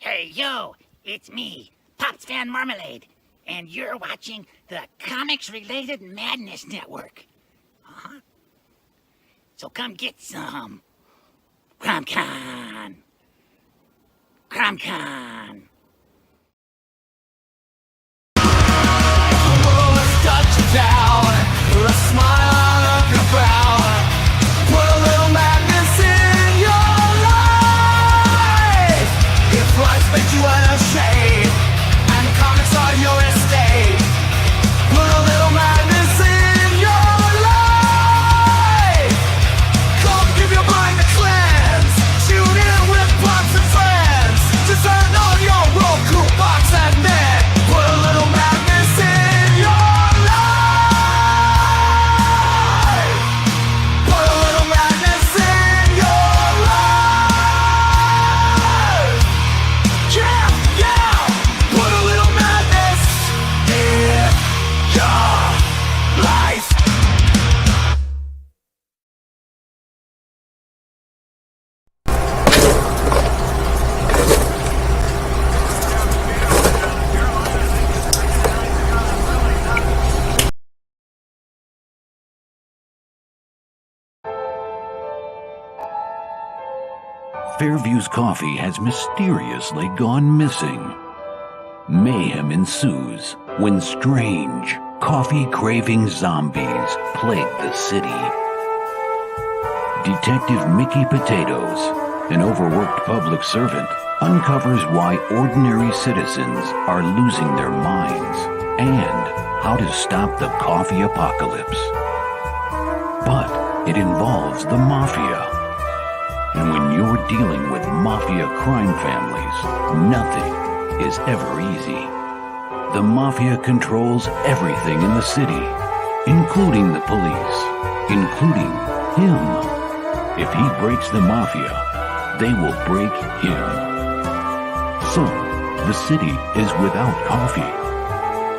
Hey, yo, it's me, Pops Van Marmalade, and you're watching the Comics-Related Madness Network. So come get some. CromCon. CromCon. Down, a smile on your brow. Put a little madness in your life. If life makes you out of shape and comics are your estate, put a little madness in your life. Come give your mind a cleanse. Tune in with pops and friends. Just turn on your Roku box and then put a little madness in your life. Fairview's coffee has mysteriously gone missing. Mayhem ensues when strange, coffee-craving zombies plague the city. Detective Mickey Potatoes, an overworked public servant, uncovers why ordinary citizens are losing their minds and how to stop the coffee apocalypse. But it involves the mafia. And when you're dealing with mafia crime families, nothing is ever easy. The mafia controls everything in the city, including the police, including him. If he breaks the mafia, they will break him. So, the city is without coffee.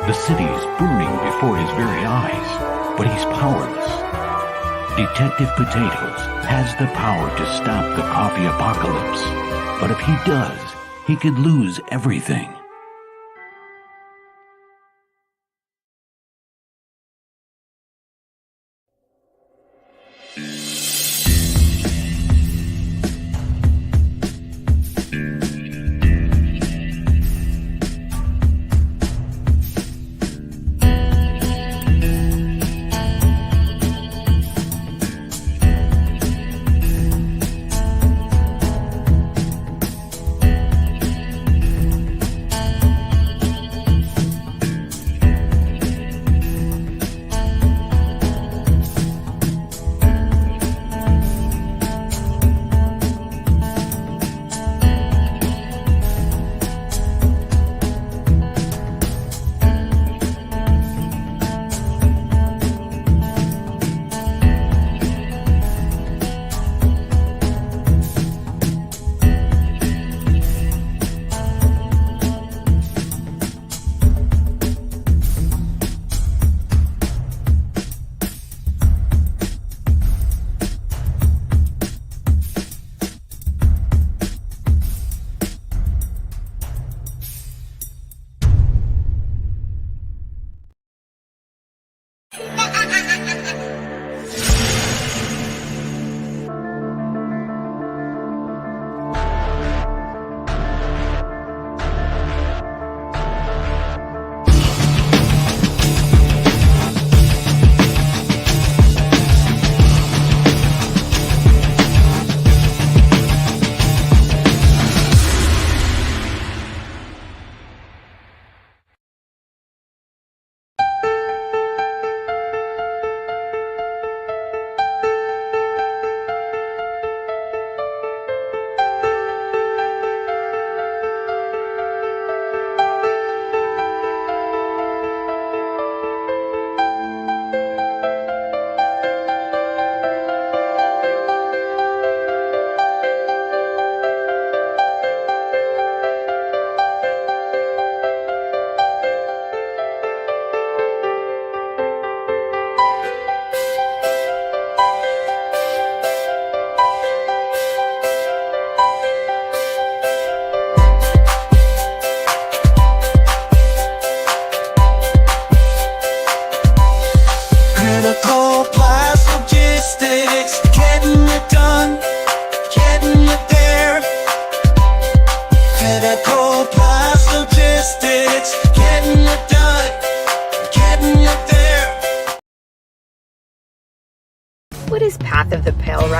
The city is burning before his very eyes, but he's powerless. Detective Potatoes has the power to stop the coffee apocalypse, but if he does, he could lose everything.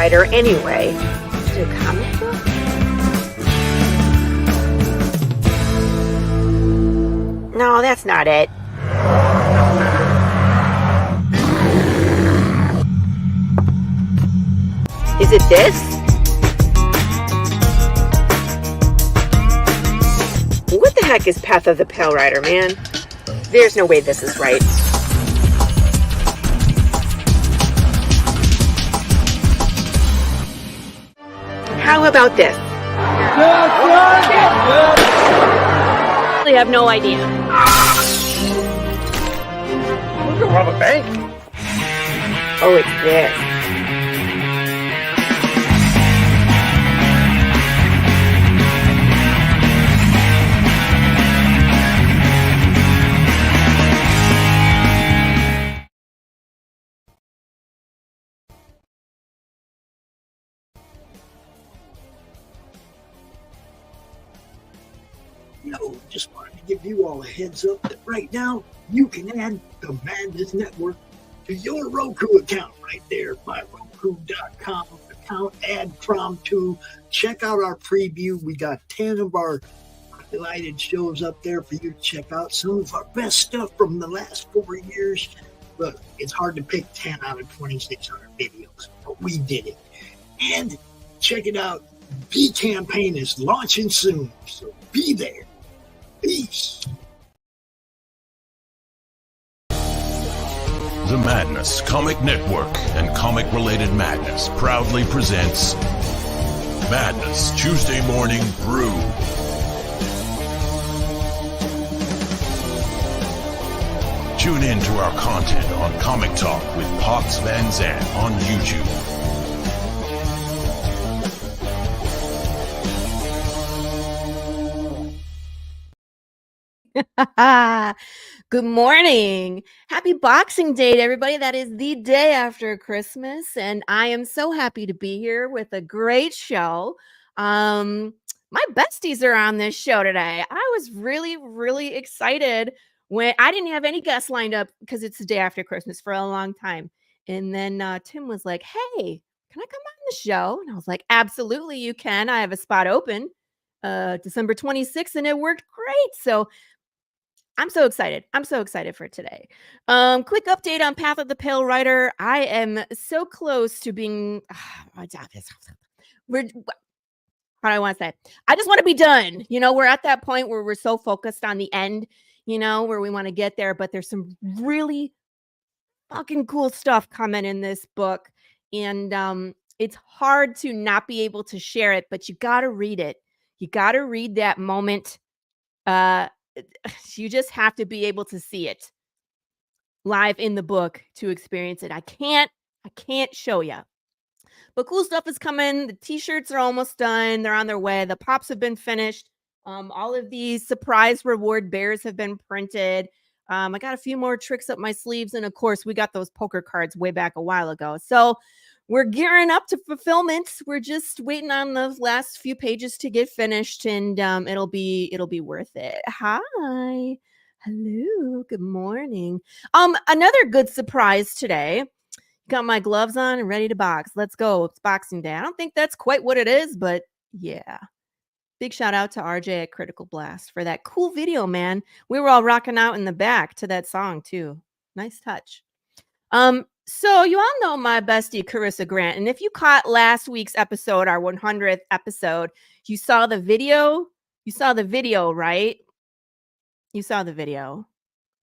writer anyway. Do a comic book? No, that's not it. Is it this? What the heck is Path of the Pale Rider, man? There's no way this is right. How about this? I have no idea. We're gonna rob a bank. Oh, it's this. No, just wanted to give you all a heads up that right now you can add the Madness Network to your Roku account right there. MyRoku.com account, add Prom 2. Check out our preview. We got 10 of our highlighted shows up there for you to check out. Some of our best stuff from the last 4 years. Look, it's hard to pick 10 out of 2,600 videos, but we did it. And check it out. The campaign is launching soon, so be there. Peace. The Madness Comic Network and comic-related madness proudly presents Madness Tuesday Morning Brew. Tune in to our content on Comic Talk with Pops Van Zandt on YouTube. Good morning. Happy Boxing Day to everybody. That is the day after Christmas, and I am so happy to be here with a great show. My besties are on this show today. I was really excited when I didn't have any guests lined up because it's the day after Christmas for a long time. And then Tim was like, hey, can I come on the show? And I was like, absolutely, you can. I have a spot open December 26th, and it worked great. So I'm so excited. I'm so excited for today. Quick update on Path of the Pale Rider. I am so close to being. How do I want to say? I just want to be done. You know, we're at that point where we're so focused on the end, you know, where we want to get there. But there's some really fucking cool stuff coming in this book. And it's hard to not be able to share it, but you got to read it. You got to read that moment. You just have to be able to see it live in the book to experience it. I can't show you. But cool stuff is coming. The t-shirts are almost done. They're on their way. The pops have been finished. All of these surprise reward bears have been printed. I got a few more tricks up my sleeves. And of course, we got those poker cards way back a while ago. So we're gearing up to fulfillment. We're just waiting on those last few pages to get finished, and it'll be worth it. Hi. Hello. Good morning. Another good surprise today. Got my gloves on and ready to box. Let's go. It's Boxing Day. I don't think that's quite what it is, but yeah. Big shout out to RJ at Critical Blast for that cool video, man. We were all rocking out in the back to that song too. Nice touch. So you all know my bestie Carissa Grant, and if you caught last week's episode, our 100th episode, you saw the video. You saw the video, right? You saw the video.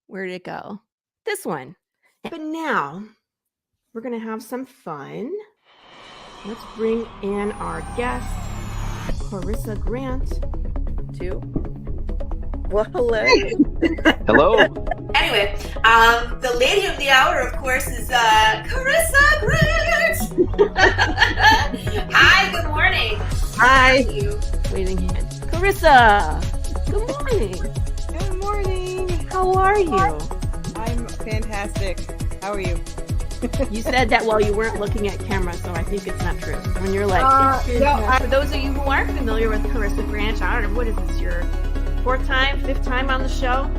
Where did it go? This one. But now we're gonna have some fun. Let's bring in our guest, Carissa Grant. Well, hello. Hello. Anyway, the lady of the hour, of course, is Carissa Grant. Hi, good morning. Hi. How are you? Waving hand. Carissa, good morning. Good morning. How are you? I'm fantastic. How are you? You said that while you weren't looking at camera, so I think it's not true. When you're like, for those of you who aren't familiar with Carissa Grant, I don't know, what is this, your 4th time, 5th time on the show?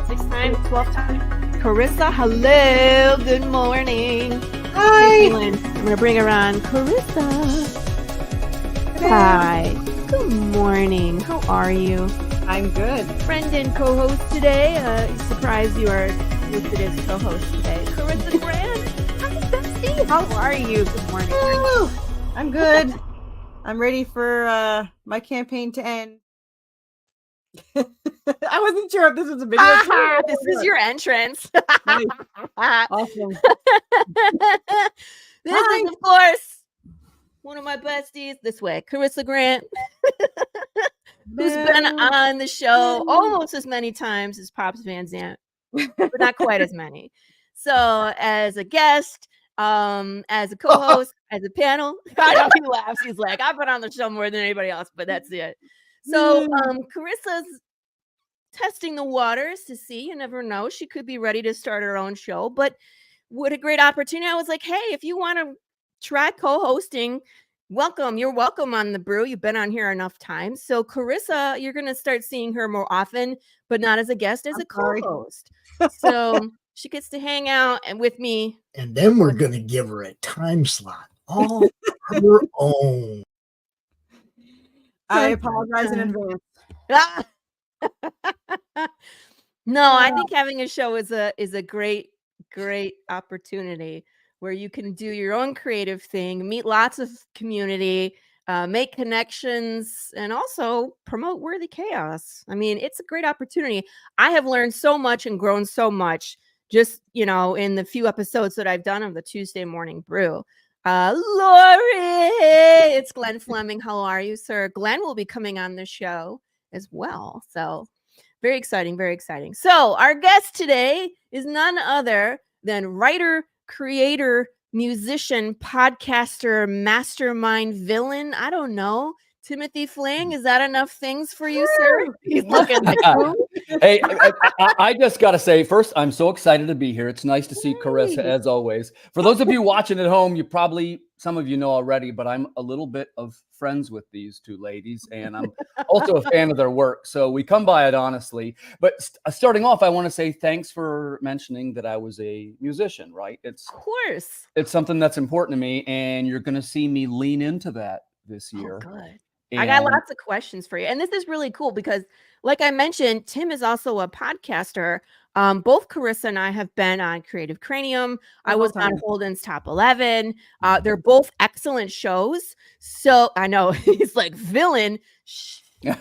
6th time, 12th time? Carissa, hello, good morning. Hi. I'm gonna bring her on. Carissa. Hi. Good morning. How are you? I'm good. Friend and co-host today. Surprised you are listed as co-host today. Carissa Grant. Hi, Bestie. How are you? Good morning. Woo! I'm good. I'm ready for my campaign to end. I wasn't sure if this was a video. This is your entrance. Nice. Awesome. This is, of course, one of my besties. This way, Carissa Grant, who's been on the show almost as many times as Pops Van Zandt, but not quite as many. So, as a guest, as a co-host, as a panel, I know he laughs. He's like, I've been on the show more than anybody else, but that's it. So, Carissa's testing the waters to see. You never know. She could be ready to start her own show, but what a great opportunity. I was like, hey, if you want to try co-hosting, welcome. You're welcome on The Brew. You've been on here enough times. So Carissa, you're going to start seeing her more often, but not as a guest, as a co-host. So she gets to hang out and with me. And then we're going to give her a time slot all her own. I apologize in advance. No, I think having a show is a great opportunity where you can do your own creative thing, meet lots of community, make connections, and also promote worthy chaos. I mean, it's a great opportunity. I have learned so much and grown so much just, in the few episodes that I've done of the Tuesday Morning Brew. Laurie, it's Glenn Fleming. How are you, sir? Glenn will be coming on the show as well. So very exciting, very exciting. So our guest today is none other than writer, creator, musician, podcaster, mastermind, villain. I don't know. Timothy Fling, is that enough things for you, sir? He's looking like Hey, I just got to say, first, I'm so excited to be here. It's nice to see Carissa, as always. For those of you watching at home, some of you know already, but I'm a little bit of friends with these two ladies, and I'm also a fan of their work. So we come by it honestly. But starting off, I want to say thanks for mentioning that I was a musician, right? Of course. It's something that's important to me, and you're going to see me lean into that this year. Oh, good. I got lots of questions for you. And this is really cool because, like I mentioned, Tim is also a podcaster. Both Carissa and I have been on Creative Cranium. I was on Holden's Top 11. They're both excellent shows. So I know he's like, villain. Shh. We'll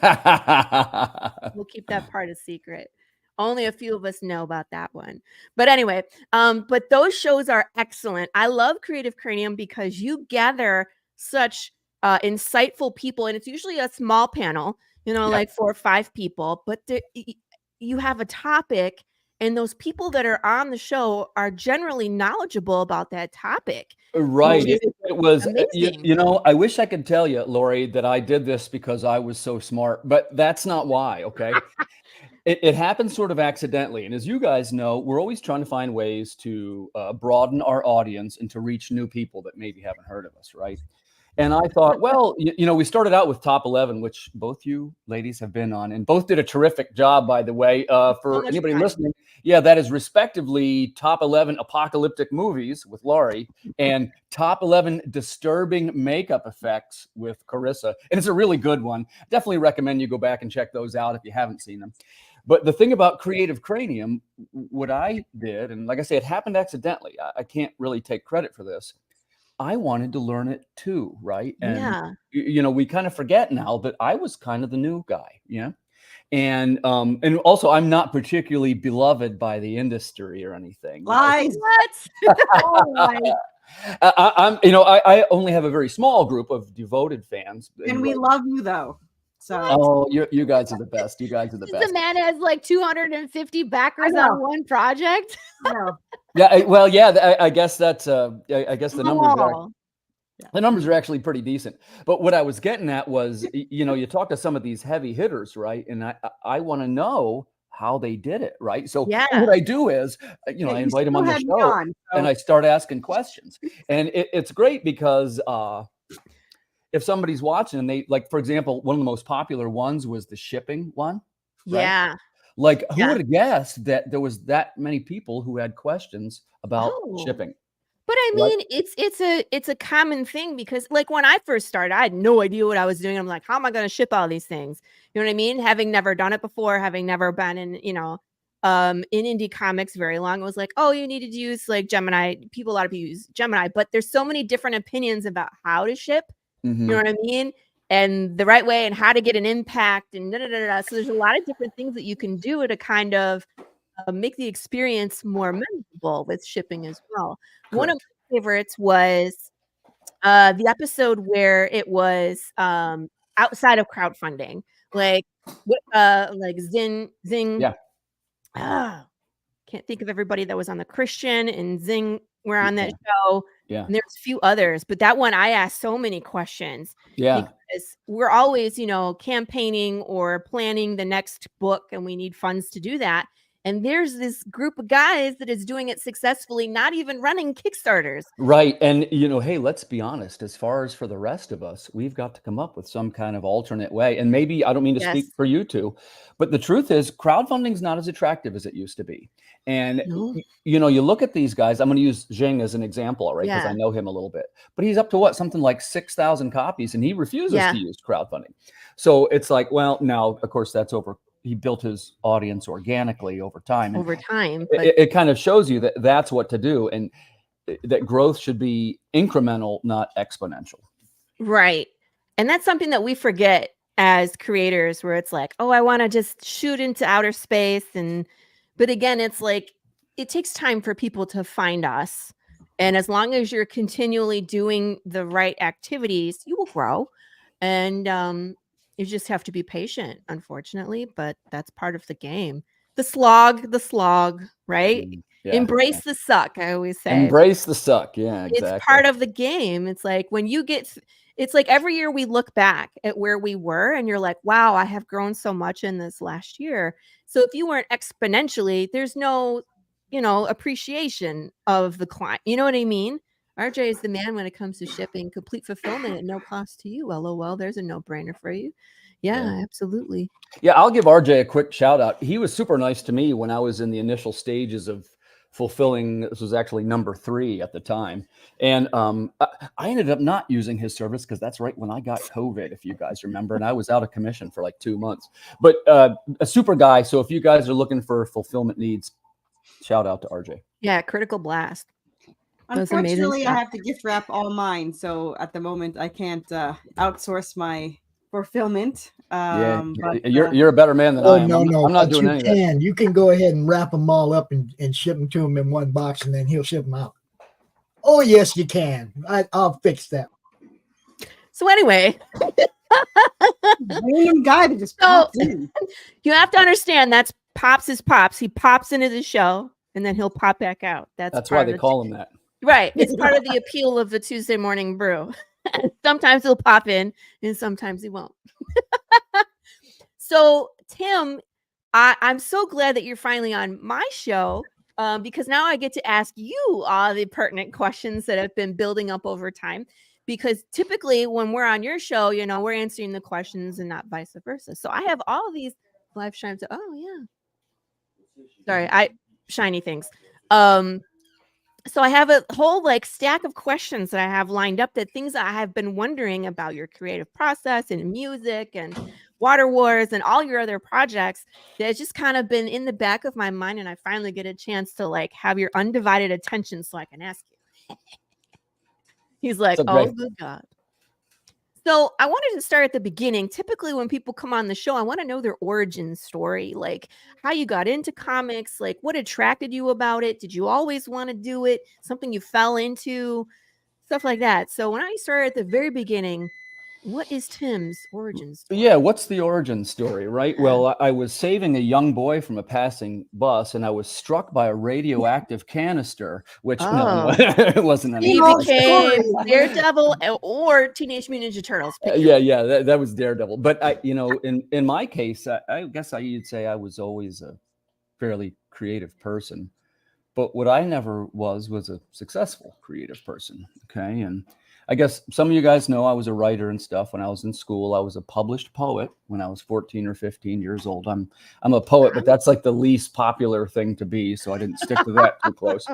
keep that part a secret. Only a few of us know about that one. But anyway, but those shows are excellent. I love Creative Cranium because you gather such insightful people, and it's usually a small panel, like 4 or 5 people, but you have a topic, and those people that are on the show are generally knowledgeable about that topic. Right. It was, amazing. I wish I could tell you, Laurie, that I did this because I was so smart, but that's not why. Okay. It happened sort of accidentally. And as you guys know, we're always trying to find ways to broaden our audience and to reach new people that maybe haven't heard of us. Right. And I thought, well, we started out with Top 11, which both you ladies have been on, and both did a terrific job, by the way. For anybody listening, that is respectively Top 11 apocalyptic movies with Laurie and Top 11 disturbing makeup effects with Carissa. And it's a really good one. Definitely recommend you go back and check those out if you haven't seen them. But the thing about Creative Cranium, what I did, and like I say, it happened accidentally. I can't really take credit for this. I wanted to learn it too, right? And we kind of forget now that I was kind of the new guy, and also I'm not particularly beloved by the industry or anything. Lies. What? I only have a very small group of devoted fans, and we love you though. So you guys are the best. You guys are the best. The man has like 250 backers on one project. I guess that's I guess the numbers are actually pretty decent. But what I was getting at was, you talk to some of these heavy hitters, right? And I want to know how they did it, right? So what I do is, I invite them on the show and I start asking questions. And it's great because if somebody's watching and they, like, for example, one of the most popular ones was the shipping one. Right? Yeah. Like, who would have guessed that there was that many people who had questions about shipping? But I Right. mean, it's a common thing because like when I first started, I had no idea what I was doing. I'm like, how am I going to ship all these things? You know what I mean? Having never done it before, having never been in, in indie comics very long, it was like, oh, you needed to use like Gemini. A lot of people use Gemini, but there's so many different opinions about how to ship. Mhm. You know what I mean? And the right way and how to get an impact and da, da, da, da. So there's a lot of different things that you can do to kind of make the experience more memorable with shipping as well. One of Correct. my favorites was the episode where it was outside of crowdfunding, like Zing. Yeah. Can't think of everybody that was on the Christian and Zing were on that Yeah. show. Yeah. And there's a few others, but that one I asked so many questions Yeah. because we're always, campaigning or planning the next book and we need funds to do that. And there's this group of guys that is doing it successfully, not even running Kickstarters. Right. And, hey, let's be honest, as far as for the rest of us, we've got to come up with some kind of alternate way. And maybe I don't mean to speak Yes. for you two, but the truth is crowdfunding is not as attractive as it used to be. And, No. you look at these guys, I'm going to use Ginge as an example, right? Because Yeah. I know him a little bit, but he's up to something like 6,000 copies and he refuses Yeah. to use crowdfunding. So it's like, well, now, of course, that's over. He built his audience organically over time. Over time. But It kind of shows you that that's what to do. And that growth should be incremental, not exponential. right. And that's something that we forget as creators, where it's like, oh, I want to just shoot into outer space. But again, it's like, it takes time for people to find us. And as long as you're continually doing the right activities, you will grow. And you just have to be patient, unfortunately, but that's part of the game. The slog, right? Yeah. Embrace the suck, I always say. Embrace the suck. Yeah, exactly. It's part of the game. It's like when you it's like every year we look back at where we were and you're like, wow, I have grown so much in this last year. So if you weren't exponentially, there's no, appreciation of the client. You know what I mean? RJ is the man when it comes to shipping, complete fulfillment at no cost to you. LOL, there's a no-brainer for you. Yeah, absolutely. Yeah, I'll give RJ a quick shout out. He was super nice to me when I was in the initial stages of fulfilling. This was actually number 3 at the time. And I ended up not using his service because that's right when I got COVID, if you guys remember. And I was out of commission for like 2 months. But a super guy. So if you guys are looking for fulfillment needs, shout out to RJ. Yeah, Critical Blast. Unfortunately, I have to gift wrap all mine. So at the moment, I can't outsource my fulfillment. But, you're you're a better man than I am. No, I'm not but doing any of that. You can go ahead and wrap them all up and ship them to him in one box, and then he'll ship them out. Oh, yes, you can. I'll fix that. So anyway, random guy that just popped in. You have to understand that's Pops is Pops. He pops into the show and then he'll pop back out. That's why they call him that. Right. It's part of the appeal of the Tuesday Morning Brew. Sometimes he'll pop in and sometimes he won't. So Tim, I'm so glad that you're finally on my show because now I get to ask you all the pertinent questions that have been building up over time. Because typically when we're on your show, we're answering the questions and not vice versa. So I have all of these live shines. Oh yeah. Sorry, shiny things. So I have a whole stack of questions that I have lined up, that things that I have been wondering about your creative process and music and Water Wars and all your other projects that has just kind of been in the back of my mind. And I finally get a chance to have your undivided attention so I can ask you. He's like, oh, good God. So I wanted to start at the beginning. Typically when people come on the show, I want to know their origin story, like how you got into comics, like what attracted you about it. Did you always want to do it? Something you fell into, stuff like that. So when I started at the very beginning, what is Tim's origin story? Yeah, what's the origin story, right? Well, I was saving a young boy from a passing bus, and I was struck by a radioactive canister, which no, it wasn't any. He became Daredevil or Teenage Mutant Ninja Turtles. Yeah, that was Daredevil. But in my case, I guess you'd say I was always a fairly creative person. But what I never was a successful creative person. Okay, and I guess some of you guys know I was a writer and stuff when I was in school. I was a published poet when I was 14 or 15 years old. I'm a poet, but that's like the least popular thing to be, so I didn't stick to that too close.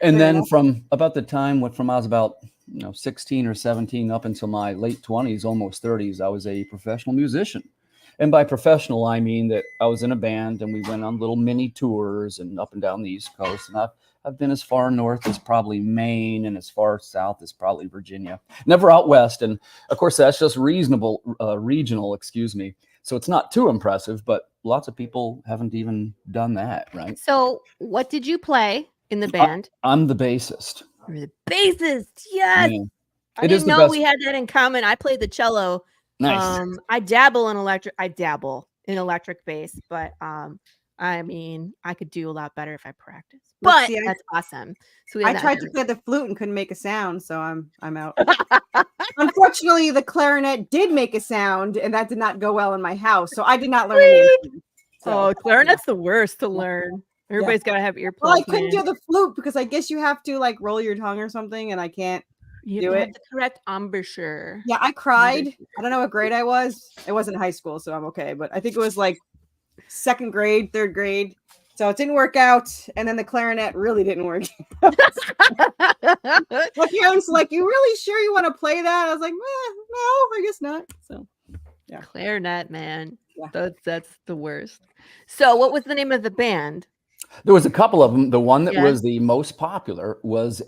And then from about the time from I was about 16 or 17 up until my late 20s, almost 30s, I was a professional musician. And by professional, I mean that I was in a band and we went on little mini tours and up and down the East Coast. And I've been as far north as probably Maine and as far south as probably Virginia. Never out west. And of course, that's just regional, excuse me. So it's not too impressive, but lots of people haven't even done that, right? So what did you play in the band? I'm the bassist. You're the bassist. Yes. Yeah. I didn't know we had that in common. I played the cello. Nice. I dabble in electric bass, but I mean, I could do a lot better if I practice. But that's awesome. So I tried to play the flute and couldn't make a sound, so I'm out. Unfortunately, the clarinet did make a sound, and that did not go well in my house, so I did not learn anything. So, clarinet's the worst to learn. Everybody's got to have earplugs. Well, I couldn't do the flute because I guess you have to like roll your tongue or something, and I can't. You have the correct embouchure. Yeah, I cried. I don't know what grade I was. It wasn't high school, so I'm okay. But I think it was like 2nd grade, 3rd grade. So it didn't work out. And then the clarinet really didn't work. My parents were like, "You really sure you want to play that?" I was like, no, I guess not. So yeah. Clarinet, man. Yeah. That's the worst. So what was the name of the band? There was a couple of them. The one that was the most popular was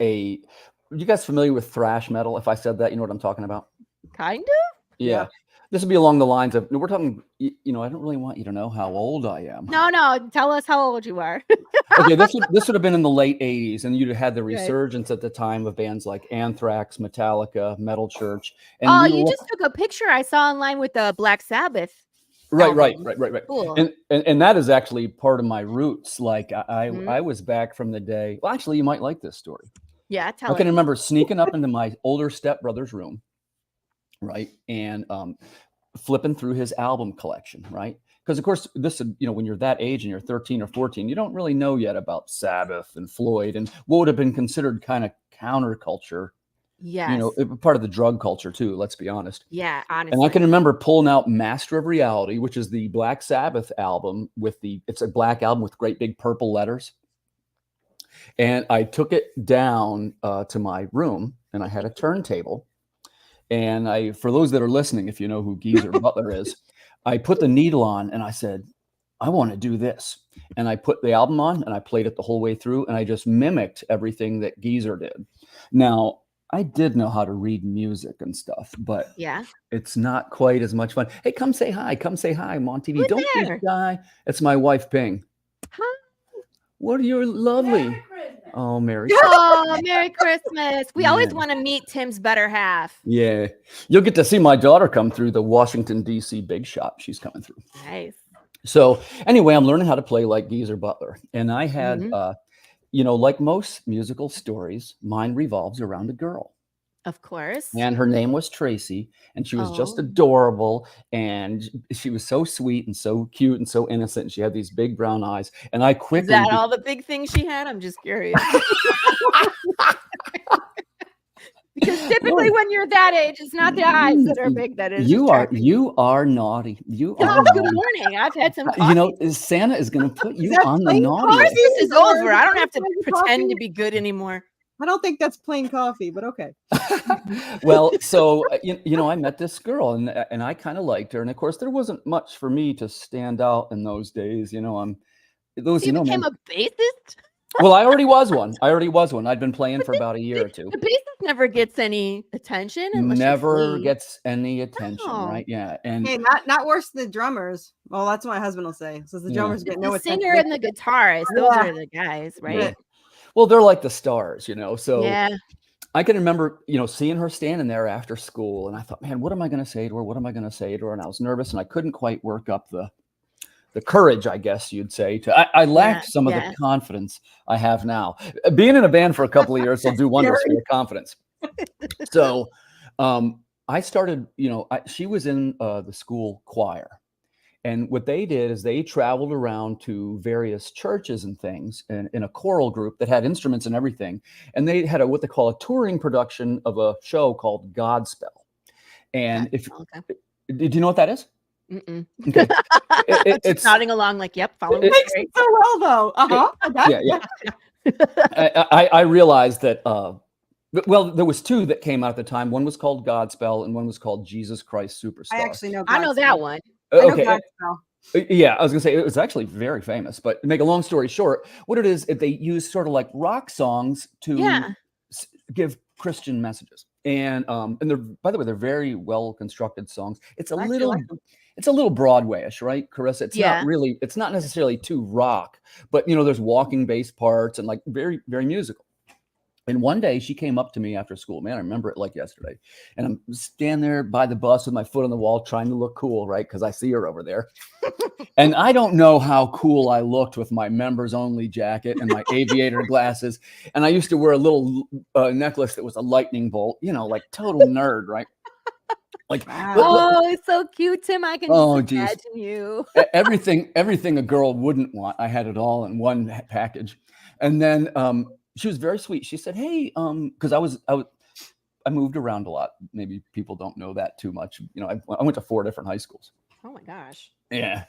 you guys familiar with thrash metal? If I said that, you know what I'm talking about? Kind of? Yeah. This would be along the lines of, we're talking, I don't really want you to know how old I am. No. Tell us how old you are. Okay, this would have been in the late 80s, and you'd have had the resurgence at the time of bands like Anthrax, Metallica, Metal Church. And you just took a picture I saw online with the Black Sabbath. Right. Cool. And that is actually part of my roots. Like I was back from the day. Well, actually, you might like this story. Yeah, I can remember sneaking up into my older stepbrother's room, right, and flipping through his album collection, right? Because of course, this, when you're that age and you're 13 or 14, you don't really know yet about Sabbath and Floyd and what would have been considered kind of counterculture. Yeah, part of the drug culture too. Let's be honest. Yeah, honestly. And I can remember pulling out Master of Reality, which is the Black Sabbath album it's a black album with great big purple letters. And I took it down to my room, and I had a turntable. And for those that are listening, if you know who Geezer Butler is, I put the needle on, and I said, I want to do this. And I put the album on, and I played it the whole way through, and I just mimicked everything that Geezer did. Now, I did know how to read music and stuff, but it's not quite as much fun. Hey, come say hi. I'm on TV. Don't be shy. It's my wife, Ping. Hi. What are you lovely? Merry Christmas. We always want to meet Tim's better half. Yeah. You'll get to see my daughter come through the Washington, D.C. big shop. She's coming through. Nice. So anyway, I'm learning how to play like Geezer Butler. And I had, like most musical stories, mine revolves around a girl. Of course. And her name was Tracy, and she was just adorable, and she was so sweet and so cute and so innocent. And she had these big brown eyes, and I quickly... Is that all the big things she had? I'm just curious. Because typically when you're that age, it's not the eyes that are big. That is you are naughty. You are good naughty. morning. I've had some coffee. Santa is going to put you on the naughty list. This is over. I don't have to pretend to be good anymore. I don't think that's plain coffee, but okay. Well, so, I met this girl and I kind of liked her. And of course, there wasn't much for me to stand out in those days. You became a bassist? Well, I already was one. I'd been playing for about a year or two. The bassist never gets any attention. Never gets any attention, right? Yeah. And hey, not worse than the drummers. Well, that's what my husband will say. So the drummers get no attention. The singer and the guitarist, those are the guys, right? Yeah. Well, they're like the stars, so I can remember, seeing her standing there after school, and I thought, man, what am I going to say to her? And I was nervous, and I couldn't quite work up the courage, I guess you'd say. I lacked some of the confidence I have now. Being in a band for a couple of years will do wonders for your confidence. So I started, she was in the school choir. And what they did is they traveled around to various churches and things in a choral group that had instruments and everything. And they had what they call a touring production of a show called Godspell. And did you know what that is? Mm-mm. Okay. It's nodding along like, yep, following It makes it so well, though. I realized that, well, there was two that came out at the time. One was called Godspell and one was called Jesus Christ Superstar. I actually know. I know that one. Okay. Godspell. Yeah, I was gonna say it was actually very famous, but to make a long story short, what it is, they use sort of like rock songs to give Christian messages, and they're, by the way, they're very well constructed songs. It's a little Broadway-ish, right, Carissa? It's not really, it's not necessarily too rock, but there's walking bass parts and like very, very musical. And one day she came up to me after school, man, I remember it like yesterday. And I'm standing there by the bus with my foot on the wall, trying to look cool, right? Because I see her over there. And I don't know how cool I looked with my members only jacket and my aviator glasses. And I used to wear a little necklace that was a lightning bolt, like total nerd, right? Like, oh, it's so cute, Tim. I can just imagine you. everything a girl wouldn't want. I had it all in one package. And then she was very sweet. She said, "Hey, because I moved around a lot. Maybe people don't know that too much. I went to 4 different high schools. Oh my gosh. Yeah,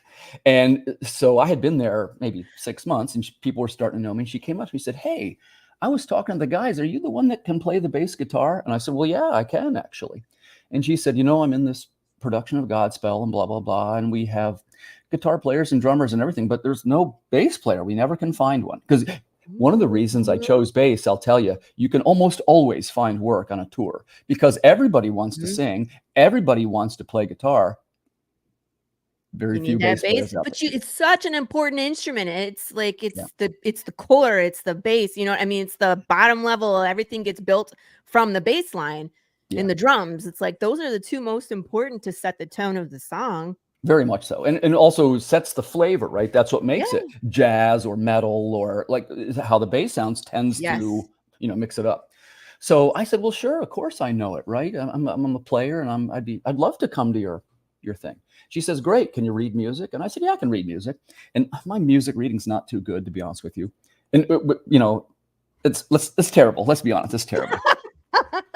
and so I had been there maybe 6 months, and people were starting to know me. And she came up to me and said, "Hey, I was talking to the guys. Are you the one that can play the bass guitar?" And I said, "Well, yeah, I can actually." And she said, "I'm in this production of Godspell and blah blah blah, and we have guitar players and drummers and everything, but there's no bass player. We never can find one because." One of the reasons I chose bass, I'll tell you, you can almost always find work on a tour because everybody wants to sing. Everybody wants to play guitar. Very few bass players out there. But it's such an important instrument. It's like, it's the core, it's the bass, it's the bottom level. Everything gets built from the bass line and the drums. It's like, those are the two most important to set the tone of the song. Very much so. And also sets the flavor, right? That's what makes it jazz or metal, or like how the bass sounds tends to, mix it up. So I said, "Well, sure, of course I know it, right? I'm a player, and I'd love to come to your thing." She says, "Great, can you read music?" And I said, "Yeah, I can read music." And my music reading's not too good, to be honest with you. And it's terrible. Let's be honest, it's terrible.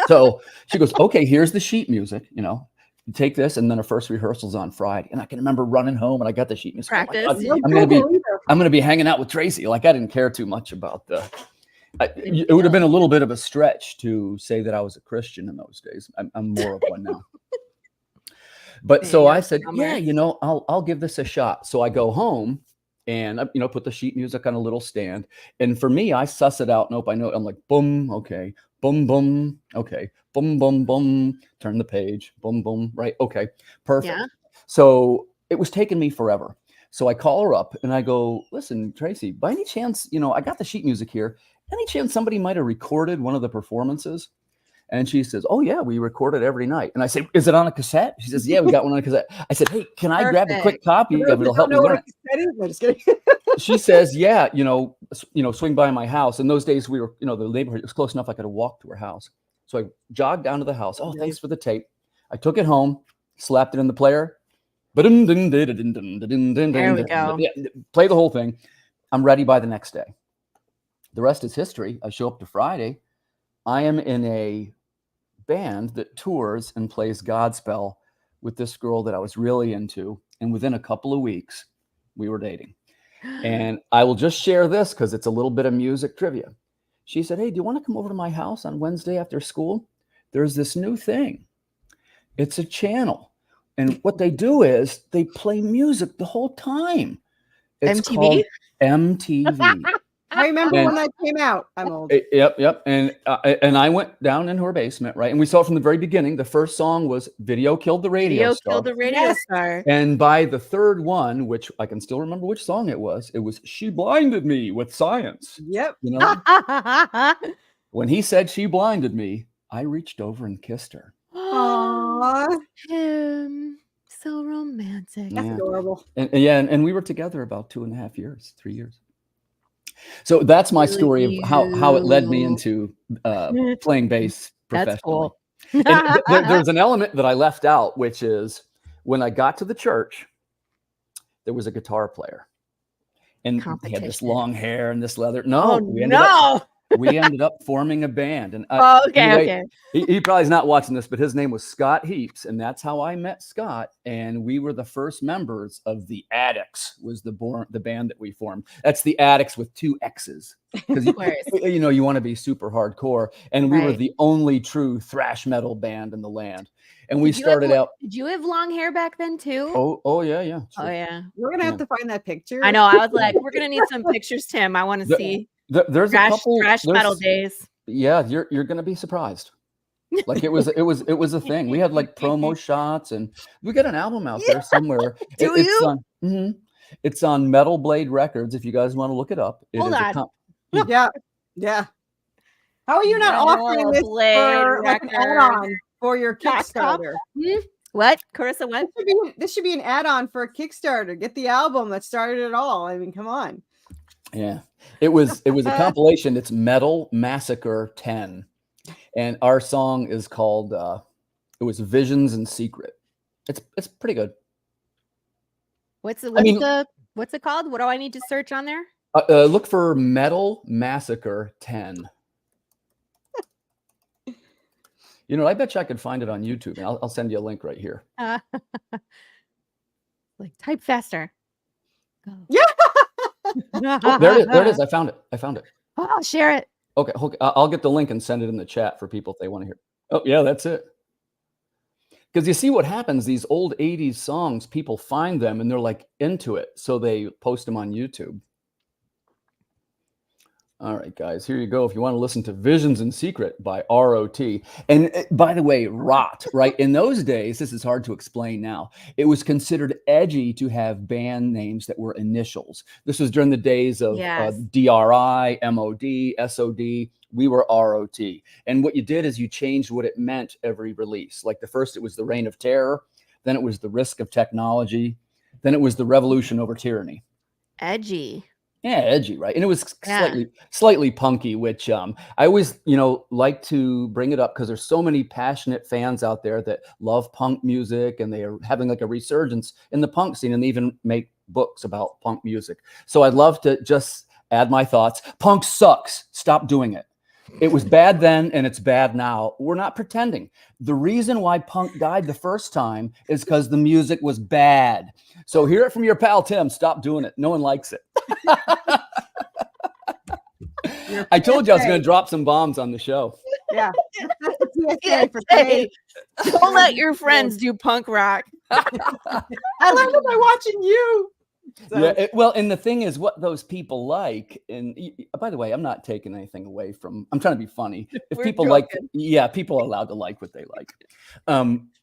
So she goes, "Okay, here's the sheet music, take this," and then our first rehearsal's on Friday. And I can remember running home and I got the sheet music. Practice. I'm gonna be hanging out with Tracy. Like, I didn't care too much about it would have been a little bit of a stretch to say that I was a Christian in those days. I'm more of one now. But so I said, "Yeah, I'll give this a shot." So I go home and put the sheet music on a little stand. And for me, I suss it out note by note. I'm like, boom, okay, boom, boom, okay, boom, boom, boom, turn the page, boom, boom, right, okay, perfect. Yeah. So it was taking me forever. So I call her up and I go, "Listen, Tracy, by any chance, I got the sheet music here. Any chance somebody might have recorded one of the performances?" And she says, "Oh yeah, we record it every night." And I say, "Is it on a cassette?" She says, "Yeah, we got one on a cassette." I said, "Hey, can I grab a quick copy of it? It'll help me learn it." She says, "Yeah, swing by my house." In those days, we were, the neighborhood was close enough I could have walked to her house. So I jogged down to the house. "Oh, thanks for the tape." I took it home, slapped it in the player. There we go. Yeah, play the whole thing. I'm ready by the next day. The rest is history. I show up to Friday. I am in a band that tours and plays Godspell with this girl that I was really into. And within a couple of weeks, we were dating. And I will just share this because it's a little bit of music trivia. She said, "Hey, do you want to come over to my house on Wednesday after school? There's this new thing. It's a channel. And what they do is they play music the whole time. It's MTV? called MTV." I remember when that came out. I'm old. Yep. And I went down into her basement, right? And we saw it from the very beginning. The first song was "Video Killed the Radio Star." Killed the radio star. And by the third one, which I can still remember which song it was "She Blinded Me with Science." Yep. When he said "She blinded me," I reached over and kissed her. Aww. Tim, so romantic. That's adorable. And we were together about 2.5 years, 3 years. So that's my story of how it led me into playing bass professionally. That's cool. And there's an element that I left out, which is when I got to the church, there was a guitar player, and he had this Competition. long hair and this leather. No, Oh no. we ended up forming a band. And Oh, okay, anyway, okay. he probably is not watching this, but his name was Scott Heaps, and that's how I met Scott. And we were the first members of the Addicts. Was the band that we formed. That's the Addicts with 2 X's, because you know you want to be super hardcore, and we were Right. the only true thrash metal band in the land. And we started out. Did you have long hair back then too? Oh yeah, yeah. Oh Sure. yeah. We're gonna have to find that picture. I know. I was like, we're gonna need some pictures, Tim. I want to see There's a couple thrash metal days. Yeah, you're gonna be surprised. Like it was a thing. We had like promo shots, and we got an album out there somewhere. Do it's you? On, it's on Metal Blade Records. If you guys want to look it up. Hold on. Yeah. How are you not offering this for like an add-on for your Kickstarter? What, Carissa? What? This should be an add-on for a Kickstarter. Get the album that started it all. I mean, come on. Yeah, it was a compilation. It's Metal Massacre 10, and our song is called it was Visions in Secret. It's pretty good. What's it called? What do I need to search on there? Look for Metal Massacre 10. You know, I bet you I could find it on YouTube, and I'll send you a link right here. Like type faster. Go. Yeah. Oh, there it is. I found it. Oh, I'll share it. Okay, I'll get the link and send it in the chat for people if they want to hear. Oh, yeah, that's it. Because you see what happens, these old 80s songs, people find them and they're like into it. So they post them on YouTube. All right, guys, here you go. If you want to listen to Visions in Secret by ROT. And by the way, ROT, right? In those days, this is hard to explain now. It was considered edgy to have band names that were initials. This was during the days of DRI, MOD, SOD. We were ROT. And what you did is you changed what it meant every release. Like the first, it was the Reign of Terror. Then it was the Risk of Technology. Then it was the Revolution over Tyranny. Edgy. Yeah, edgy, right? And it was slightly punky, which I always, like to bring it up because there's so many passionate fans out there that love punk music, and they are having like a resurgence in the punk scene, and they even make books about punk music. So I'd love to just add my thoughts. Punk sucks. Stop doing it. It was bad then, and it's bad now. We're not pretending. The reason why punk died the first time is because the music was bad. So hear it from your pal, Tim. Stop doing it. No one likes it. I told you I was going to drop some bombs on the show. Yeah. Don't let your friends do punk rock. I love it by watching you. So. Yeah, well, and the thing is, what those people like, and by the way, I'm not taking anything away from. I'm trying to be funny. If people like, people are allowed to like what they like.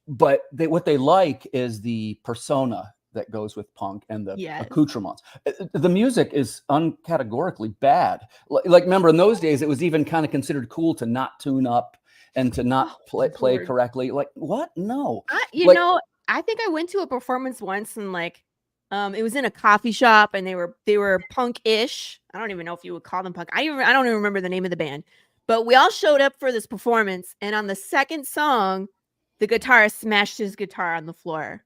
But what they like is the persona that goes with punk and the accoutrements. The music is uncategorically bad. Like, remember in those days, it was even kind of considered cool to not tune up and to not play correctly. Like, what? No. I think I went to a performance once, and it was in a coffee shop, and they were punk-ish. I don't even know if you would call them punk. I don't even remember the name of the band. But we all showed up for this performance, and on the second song, the guitarist smashed his guitar on the floor.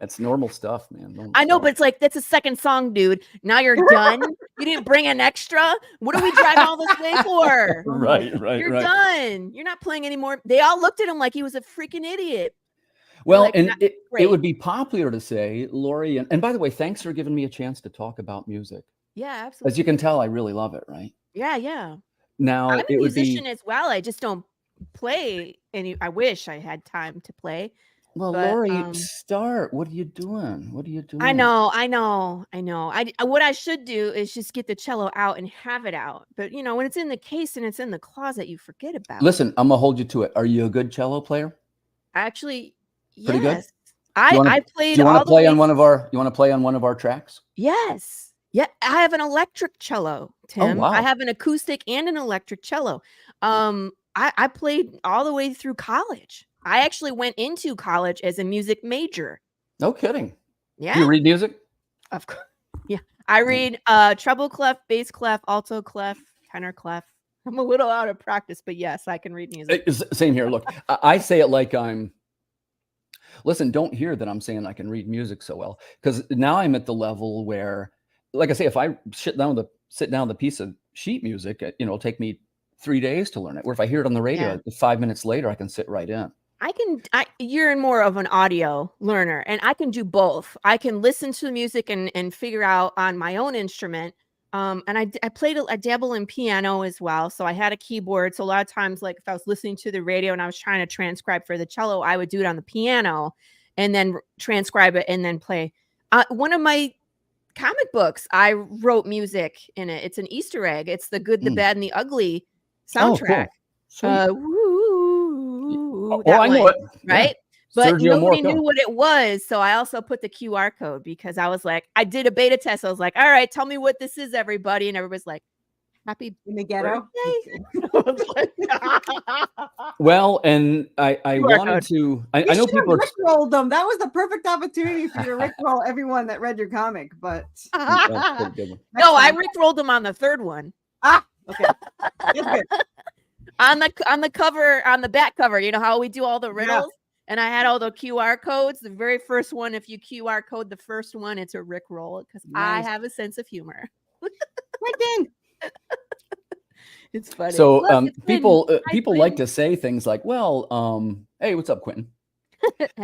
That's normal stuff, man. I know, but it's like, that's a second song, dude. Now you're done. You didn't bring an extra. What are we driving all this way for? Right. You're done. You're not playing anymore. They all looked at him like he was a freaking idiot. Well, and it would be popular to say, Laurie, and by the way, thanks for giving me a chance to talk about music. Yeah, absolutely. As you can tell, I really love it, right? Yeah. Now, I'm a musician as well. I just don't play any. I wish I had time to play. Well, but, Laurie, start. What are you doing? I know. What I should do is just get the cello out and have it out. But when it's in the case and it's in the closet, you forget about it. Listen, I'm gonna hold you to it. Are you a good cello player? Actually, pretty good. I played. Do you want to play on one of our? You want to play on one of our tracks? Yes. Yeah, I have an electric cello, Tim. Oh, wow. I have an acoustic and an electric cello. I played all the way through college. I actually went into college as a music major. No kidding. Yeah. Do you read music? Of course. Yeah. I read treble clef, bass clef, alto clef, tenor clef. I'm a little out of practice, but yes, I can read music. Same here. Look, I say it like I'm listen, don't hear that I'm saying I can read music so well, because now I'm at the level where, like I say, if I sit down with a piece of sheet music, it'll take me 3 days to learn it. Or if I hear it on the radio, 5 minutes later, I can sit right in. You're more of an audio learner, and I can do both. I can listen to the music and figure out on my own instrument. And I dabble in piano as well. So I had a keyboard. So a lot of times, like if I was listening to the radio and I was trying to transcribe for the cello, I would do it on the piano and then transcribe it and then play. One of my comic books, I wrote music in it. It's an Easter egg. It's the Good, the Bad, and the Ugly soundtrack. Oh, Woo, I know it. right? Yeah. But Sergio nobody Morco. knew what it was. So I also put the QR code because I was like, I did a beta test. I was like, all right, tell me what this is, everybody. And everybody's like, happy In the ghetto. Well, and I wanted to. I know people are. Rickrolled them. That was the perfect opportunity for you to Rickroll everyone that read your comic. But That's a good one. No, I rickrolled them on the third one. Okay. That's good. On the cover, on the back cover, you know how we do all the riddles? And I had all the QR codes. The very first one, if you QR code the first one, it's a rickroll because I Nice. have a sense of humor. It's funny. So Look, it's been people like to say things like, well, hey, what's up, Quentin?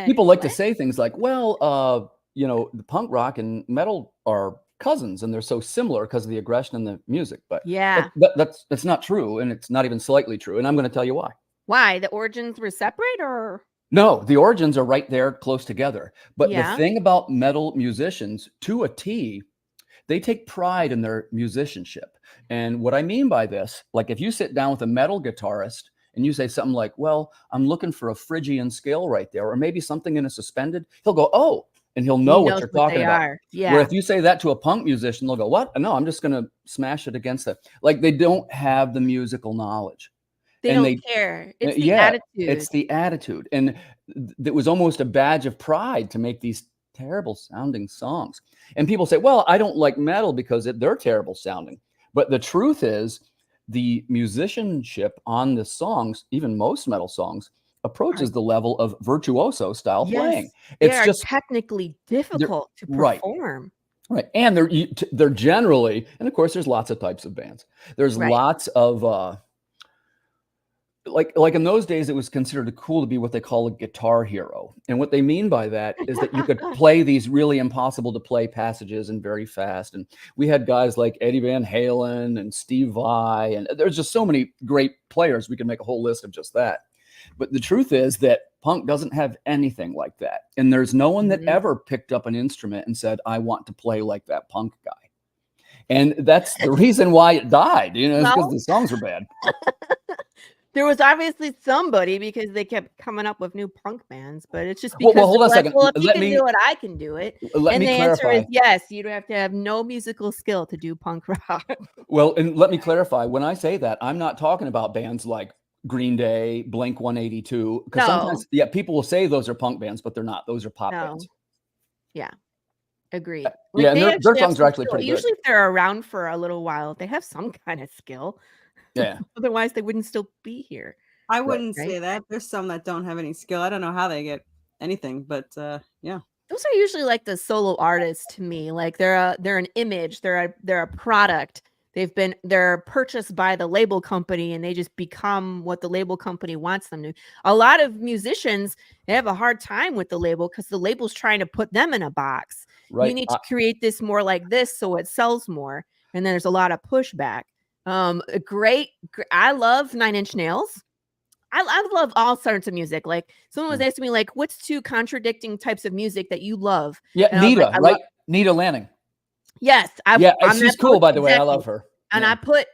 People like to say things like, well, the punk rock and metal are cousins and they're so similar because of the aggression in the music. But yeah, that's not true, and it's not even slightly true. And I'm going to tell you why. Why? The origins were separate, or no, the origins are right there close together. But Yeah. the thing about metal musicians, to a T, they take pride in their musicianship. And what I mean by this, like if you sit down with a metal guitarist and you say something like, well, I'm looking for a Phrygian scale right there, or maybe something in a suspended, he'll go, oh, and he'll know what you're talking about. Yeah. Where if you say that to a punk musician, they'll go, what? No, I'm just going to smash it against it. Like they don't have the musical knowledge. They and don't care. It's the attitude. It's the attitude. And it was almost a badge of pride to make these terrible sounding songs. And people say, well, I don't like metal because they're terrible sounding. But the truth is, the musicianship on the songs, even most metal songs, approaches the level of virtuoso style playing. It's they are just technically difficult to perform. Right. And they're generally, and of course, there's lots of types of bands. There's lots of like in those days, it was considered cool to be what they call a guitar hero. And what they mean by that is that you could play these really impossible to play passages and very fast. And we had guys like Eddie Van Halen and Steve Vai, and there's just so many great players. We could make a whole list of just that. But the truth is that punk doesn't have anything like that. And there's no one that ever picked up an instrument and said, I want to play like that punk guy. And that's the reason why it died, it's because the songs were bad. There was obviously somebody, because they kept coming up with new punk bands, but it's just because hold on a second. Well, if you can do it, I can do it. Let me the clarify. answer is yes. You'd have to have no musical skill to do punk rock. Well, and let me clarify. When I say that, I'm not talking about bands like Green Day, Blink 182, because sometimes, people will say those are punk bands, but they're not. Those are pop bands. Yeah, agreed. And their songs are actually pretty good. Usually, if they're around for a little while, they have some kind of skill. Yeah. Otherwise, they wouldn't still be here. I wouldn't say that. There's some that don't have any skill. I don't know how they get anything, but yeah. Those are usually like the solo artists to me. Like they're an image. They're a product. They're purchased by the label company, and they just become what the label company wants them to. A lot of musicians, they have a hard time with the label because the label's trying to put them in a box. Right. You need to create this more like this so it sells more. And then there's a lot of pushback. I love 9 Inch Nails. I love all sorts of music. Like someone was asking me, like, what's 2 contradicting types of music that you love? Yeah, and Nita, right? Nita Lanning. Yes. She's cool, by the way. I love her. And I put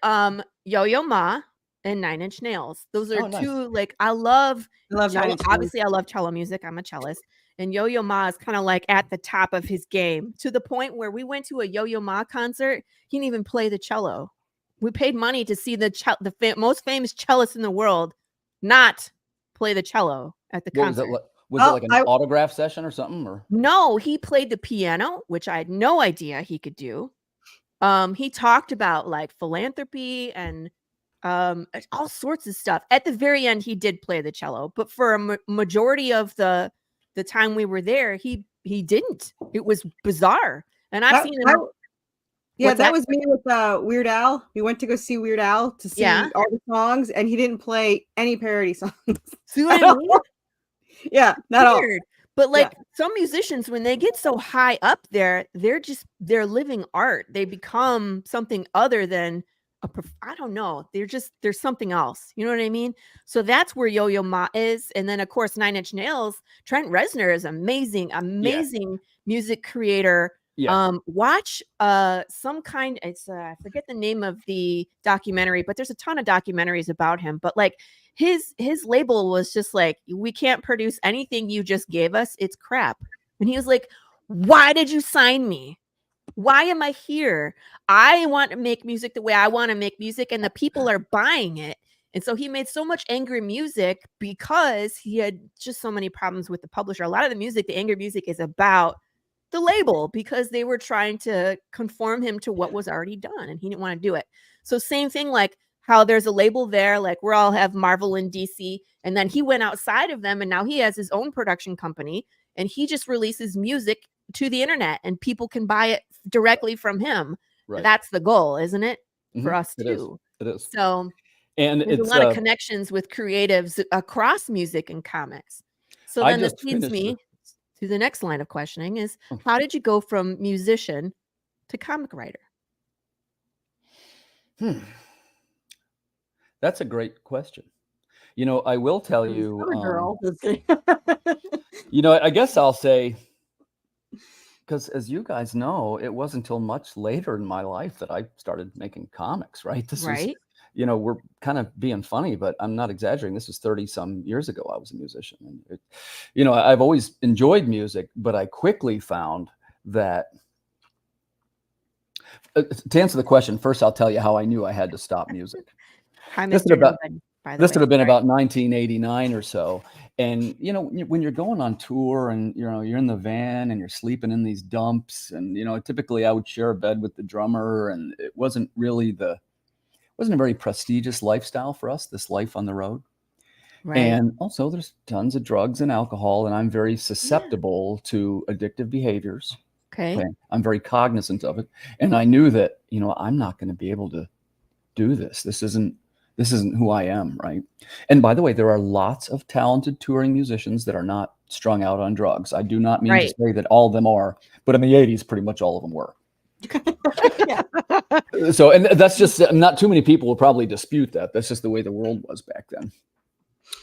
Yo-Yo Ma and 9 Inch Nails. Those are 2, like, I love 9 cello. Inch Obviously, I love cello music. I'm a cellist. And Yo-Yo Ma is kind of like at the top of his game, to the point where we went to a Yo-Yo Ma concert. He didn't even play the cello. We paid money to see the most famous cellist in the world not play the cello at the concert. Was it like an autograph session or something? Or no, he played the piano, which I had no idea he could do. He talked about like philanthropy and all sorts of stuff. At the very end, he did play the cello, but for a majority of the the time we were there, he didn't. It was bizarre. And I've seen him. Yeah, What's that that? was me with Weird Al. We went to go see Weird Al to see Yeah. all the songs, and he didn't play any parody songs. See what I mean? Yeah, not all. Weird. But like some musicians, when they get so high up there, they're living art. They become something other than I don't know. There's something else. You know what I mean? So that's where Yo-Yo Ma is. And then of course, 9 Inch Nails, Trent Reznor is amazing music creator. Yeah. Watch some kind, it's I forget the name of the documentary, but there's a ton of documentaries about him. But like his label was just like, we can't produce anything you just gave us. It's crap. And he was like, why did you sign me? Why am I here? I want to make music the way I want to make music, and the people are buying it. And so he made so much angry music because he had just so many problems with the publisher. A lot of the music, the angry music, is about the label because they were trying to conform him to what was already done, and he didn't want to do it. So same thing, like how there's a label there, like we all have Marvel and DC, and then he went outside of them, and now he has his own production company, and he just releases music to the internet, and people can buy it directly from him. Right. That's the goal, isn't it? For us It too. It is. So and there's it's a lot of connections with creatives across music and comics. So then this leads me to the next line of questioning is, how did you go from musician to comic writer? That's a great question. You know, I will tell you, girl. you know, I guess I'll say, because as you guys know, it wasn't until much later in my life that I started making comics, right? This is, you know, we're kind of being funny, but I'm not exaggerating. This was 30 some years ago. I was a musician. And you know, I've always enjoyed music, but I quickly found that to answer the question, first, I'll tell you how I knew I had to stop music. This would have been about 1989 or so. And, you know, when you're going on tour and, you know, you're in the van and you're sleeping in these dumps and, you know, typically I would share a bed with the drummer, and it wasn't really wasn't a very prestigious lifestyle for us, this life on the road. Right. And also there's tons of drugs and alcohol, and I'm very susceptible to addictive behaviors. Okay. I'm very cognizant of it. And I knew that, you know, I'm not going to be able to do this. This isn't who I am, right? And by the way, there are lots of talented touring musicians that are not strung out on drugs. I do not mean to say that all of them are, but in the 80s, pretty much all of them were. So, and that's just, not too many people will probably dispute that. That's just the way the world was back then.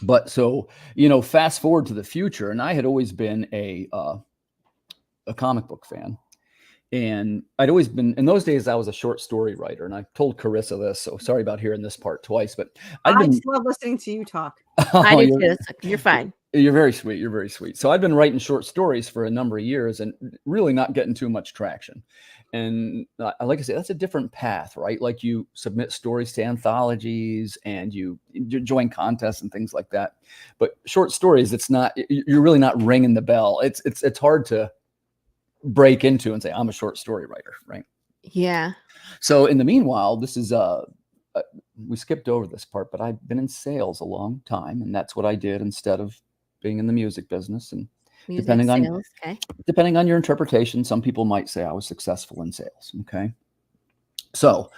But so, you know, fast forward to the future, and I had always been a comic book fan. And I'd always been, in those days, I was a short story writer, and I told Carissa this, so sorry about hearing this part twice, but I just love listening to you talk. I do too. You're fine. You're very sweet. You're very sweet. So I've been writing short stories for a number of years and really not getting too much traction. And like I say, that's a different path, right? Like you submit stories to anthologies and you join contests and things like that. But short stories, you're really not ringing the bell. It's hard to break into and say, I'm a short story writer, right? Yeah. So in the meanwhile, this is we skipped over this part, but I've been in sales a long time, and that's what I did instead of being in the music business. And depending on your interpretation, some people might say I was successful in sales. Okay. So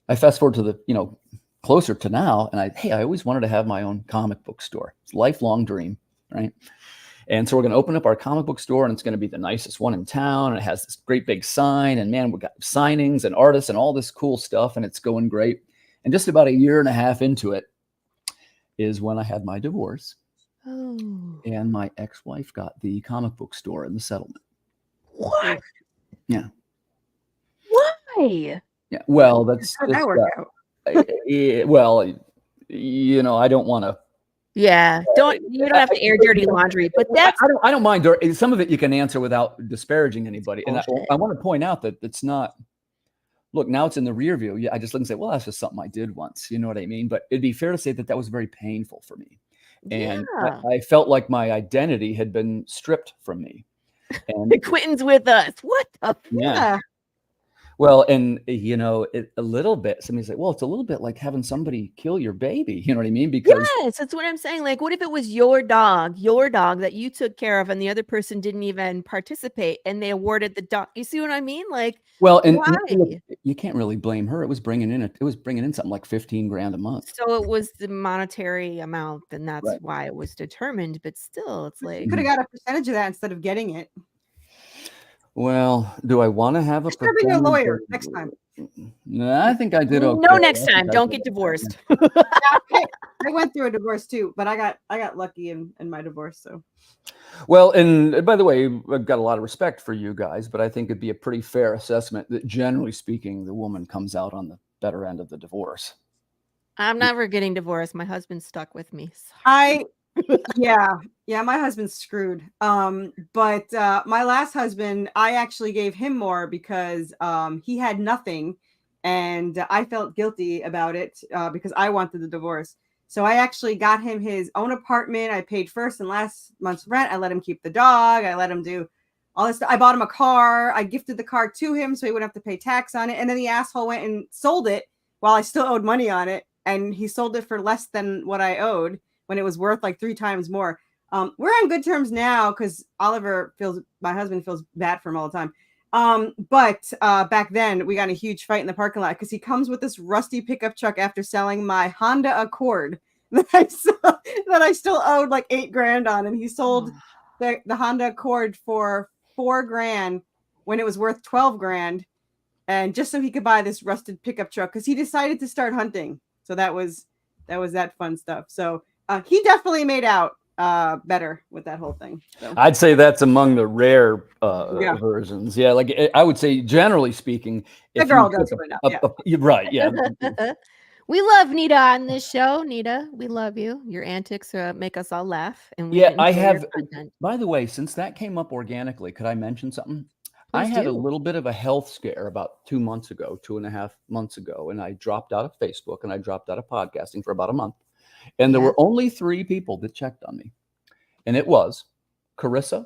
I fast forward to the, you know, closer to now, and I always wanted to have my own comic book store. It's a lifelong dream, right? And so we're going to open up our comic book store, and it's going to be the nicest one in town. And it has this great big sign, and man, we got signings and artists and all this cool stuff, and it's going great. And just about a year and a half into it is when I had my divorce. Oh. And my ex-wife got the comic book store in the settlement. What? Yeah. Why? Yeah. Well, that's how'd that work out? Well, you know, I don't want to. Yeah, you don't have to air dirty laundry, but that's I don't mind. Some of it you can answer without disparaging anybody. And I want to point out that it's not. Look, now it's in the rear view. Yeah, I just look and say, well, that's just something I did once. You know what I mean? But it'd be fair to say that was very painful for me, and I felt like my identity had been stripped from me. And Quentin's with us. What the? Yeah. Well, and a little bit. Somebody's like, well, it's a little bit like having somebody kill your baby. You know what I mean? Because Yes, that's what I'm saying. Like, what if it was your dog that you took care of, and the other person didn't even participate, and they awarded the dog? You see what I mean? Like, well, and why? look, you can't really blame her. It was bringing in something like $15,000 a month. So it was the monetary amount, and that's Right. why it was determined. But still, it's You like, could have got a percentage of that instead of getting it. Well, do I want to have a Should have been your percentage lawyer of- next time. No, I think I did okay. no, next I think time, I don't did get okay. divorced. I went through a divorce too, but I got lucky in my divorce. So Well, and by the way, I've got a lot of respect for you guys, but I think it'd be a pretty fair assessment that generally speaking, the woman comes out on the better end of the divorce. I'm never getting divorced. My husband's stuck with me. yeah, my husband's screwed. But my last husband, I actually gave him more because he had nothing, and I felt guilty about it because I wanted the divorce. So I actually got him his own apartment. I paid first and last month's rent. I let him keep the dog. I let him do all this stuff. I bought him a car. I gifted the car to him so he wouldn't have to pay tax on it. And then the asshole went and sold it while I still owed money on it. And he sold it for less than what I owed when it was worth like 3 times more. We're on good terms now because my husband feels bad for him all the time. But back then we got in a huge fight in the parking lot because he comes with this rusty pickup truck after selling my Honda Accord that I still owed like $8,000 on, and he sold the Honda Accord for $4,000 when it was worth $12,000, and just so he could buy this rusted pickup truck because he decided to start hunting. So that was that fun stuff. So he definitely made out better with that whole thing. So. I'd say that's among the rare versions. Yeah, like I would say, generally speaking, The girl does win out. You're right. Yeah. We love Nita on this show. Nita, we love you. Your antics make us all laugh. And we I enjoy your have. content. By the way, since that came up organically, could I mention something? I Please had a do. little bit of a health scare about 2.5 months ago, and I dropped out of Facebook and I dropped out of podcasting for about a month. And there were only 3 people that checked on me. And it was Carissa,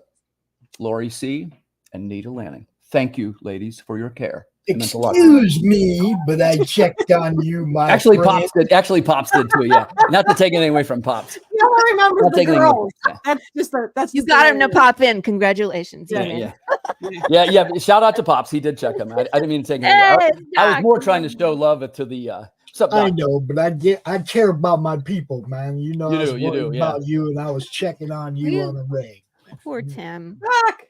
Laurie C., and Nita Lanning. Thank you, ladies, for your care. It meant a lot. Excuse me, but I checked on you, my Actually, friend. Pops did too. Yeah, not to take anything away from Pops. Yeah, I remember Not the taking anything girls. away. Yeah. That's You just got the him to way it pop in. Congratulations. Yeah. Shout out to Pops. He did check him. I didn't mean to take anything away. I was more trying to show love to the. I know, but I care about my people, man. You know, You I was do, you worried do, yeah. about you, and I was checking on you on the reg. Poor Tim. Back.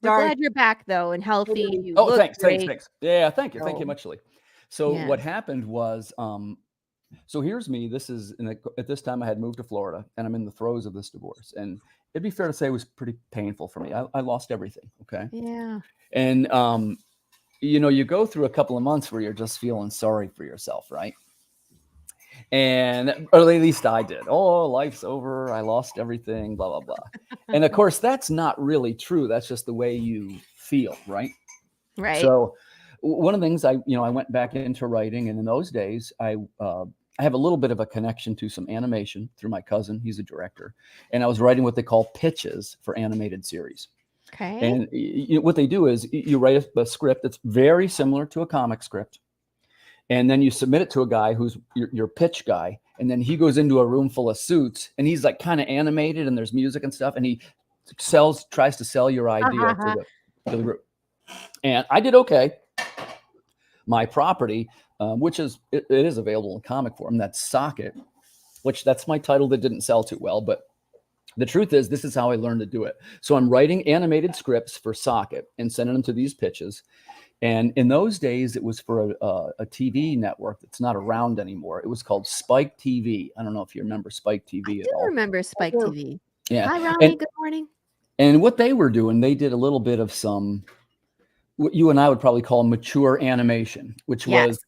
We're glad you're back though and healthy. You Oh, look thanks. great. Yeah, thank you muchly. So Yeah. what happened was, so here's me. This is at this time I had moved to Florida, and I'm in the throes of this divorce, and it'd be fair to say it was pretty painful for me. I lost everything. Okay. Yeah. And you go through a couple of months where you're just feeling sorry for yourself, right? And or at least I did. Oh, life's over. I lost everything, blah, blah, blah. And of course, that's not really true. That's just the way you feel, right? Right. So one of the things I went back into writing, and in those days, I have a little bit of a connection to some animation through my cousin. He's a director. And I was writing what they call pitches for animated series. Okay. And what they do is you write a script that's very similar to a comic script. And then you submit it to a guy who's your pitch guy. And then he goes into a room full of suits, and he's like kind of animated, and there's music and stuff. And he tries to sell your idea to the group. And I did okay. My property, which is it is available in comic form, that's Socket, that's my title that didn't sell too well. But the truth is, this is how I learned to do it. So I'm writing animated scripts for Socket and sending them to these pitches. And in those days, it was for a TV network that's not around anymore. It was called Spike TV. I don't know if you remember Spike TV at all. I remember Spike TV. Yeah. Hi, Ronnie. Good morning. And what they were doing, they did a little bit of what you and I would probably call mature animation, which was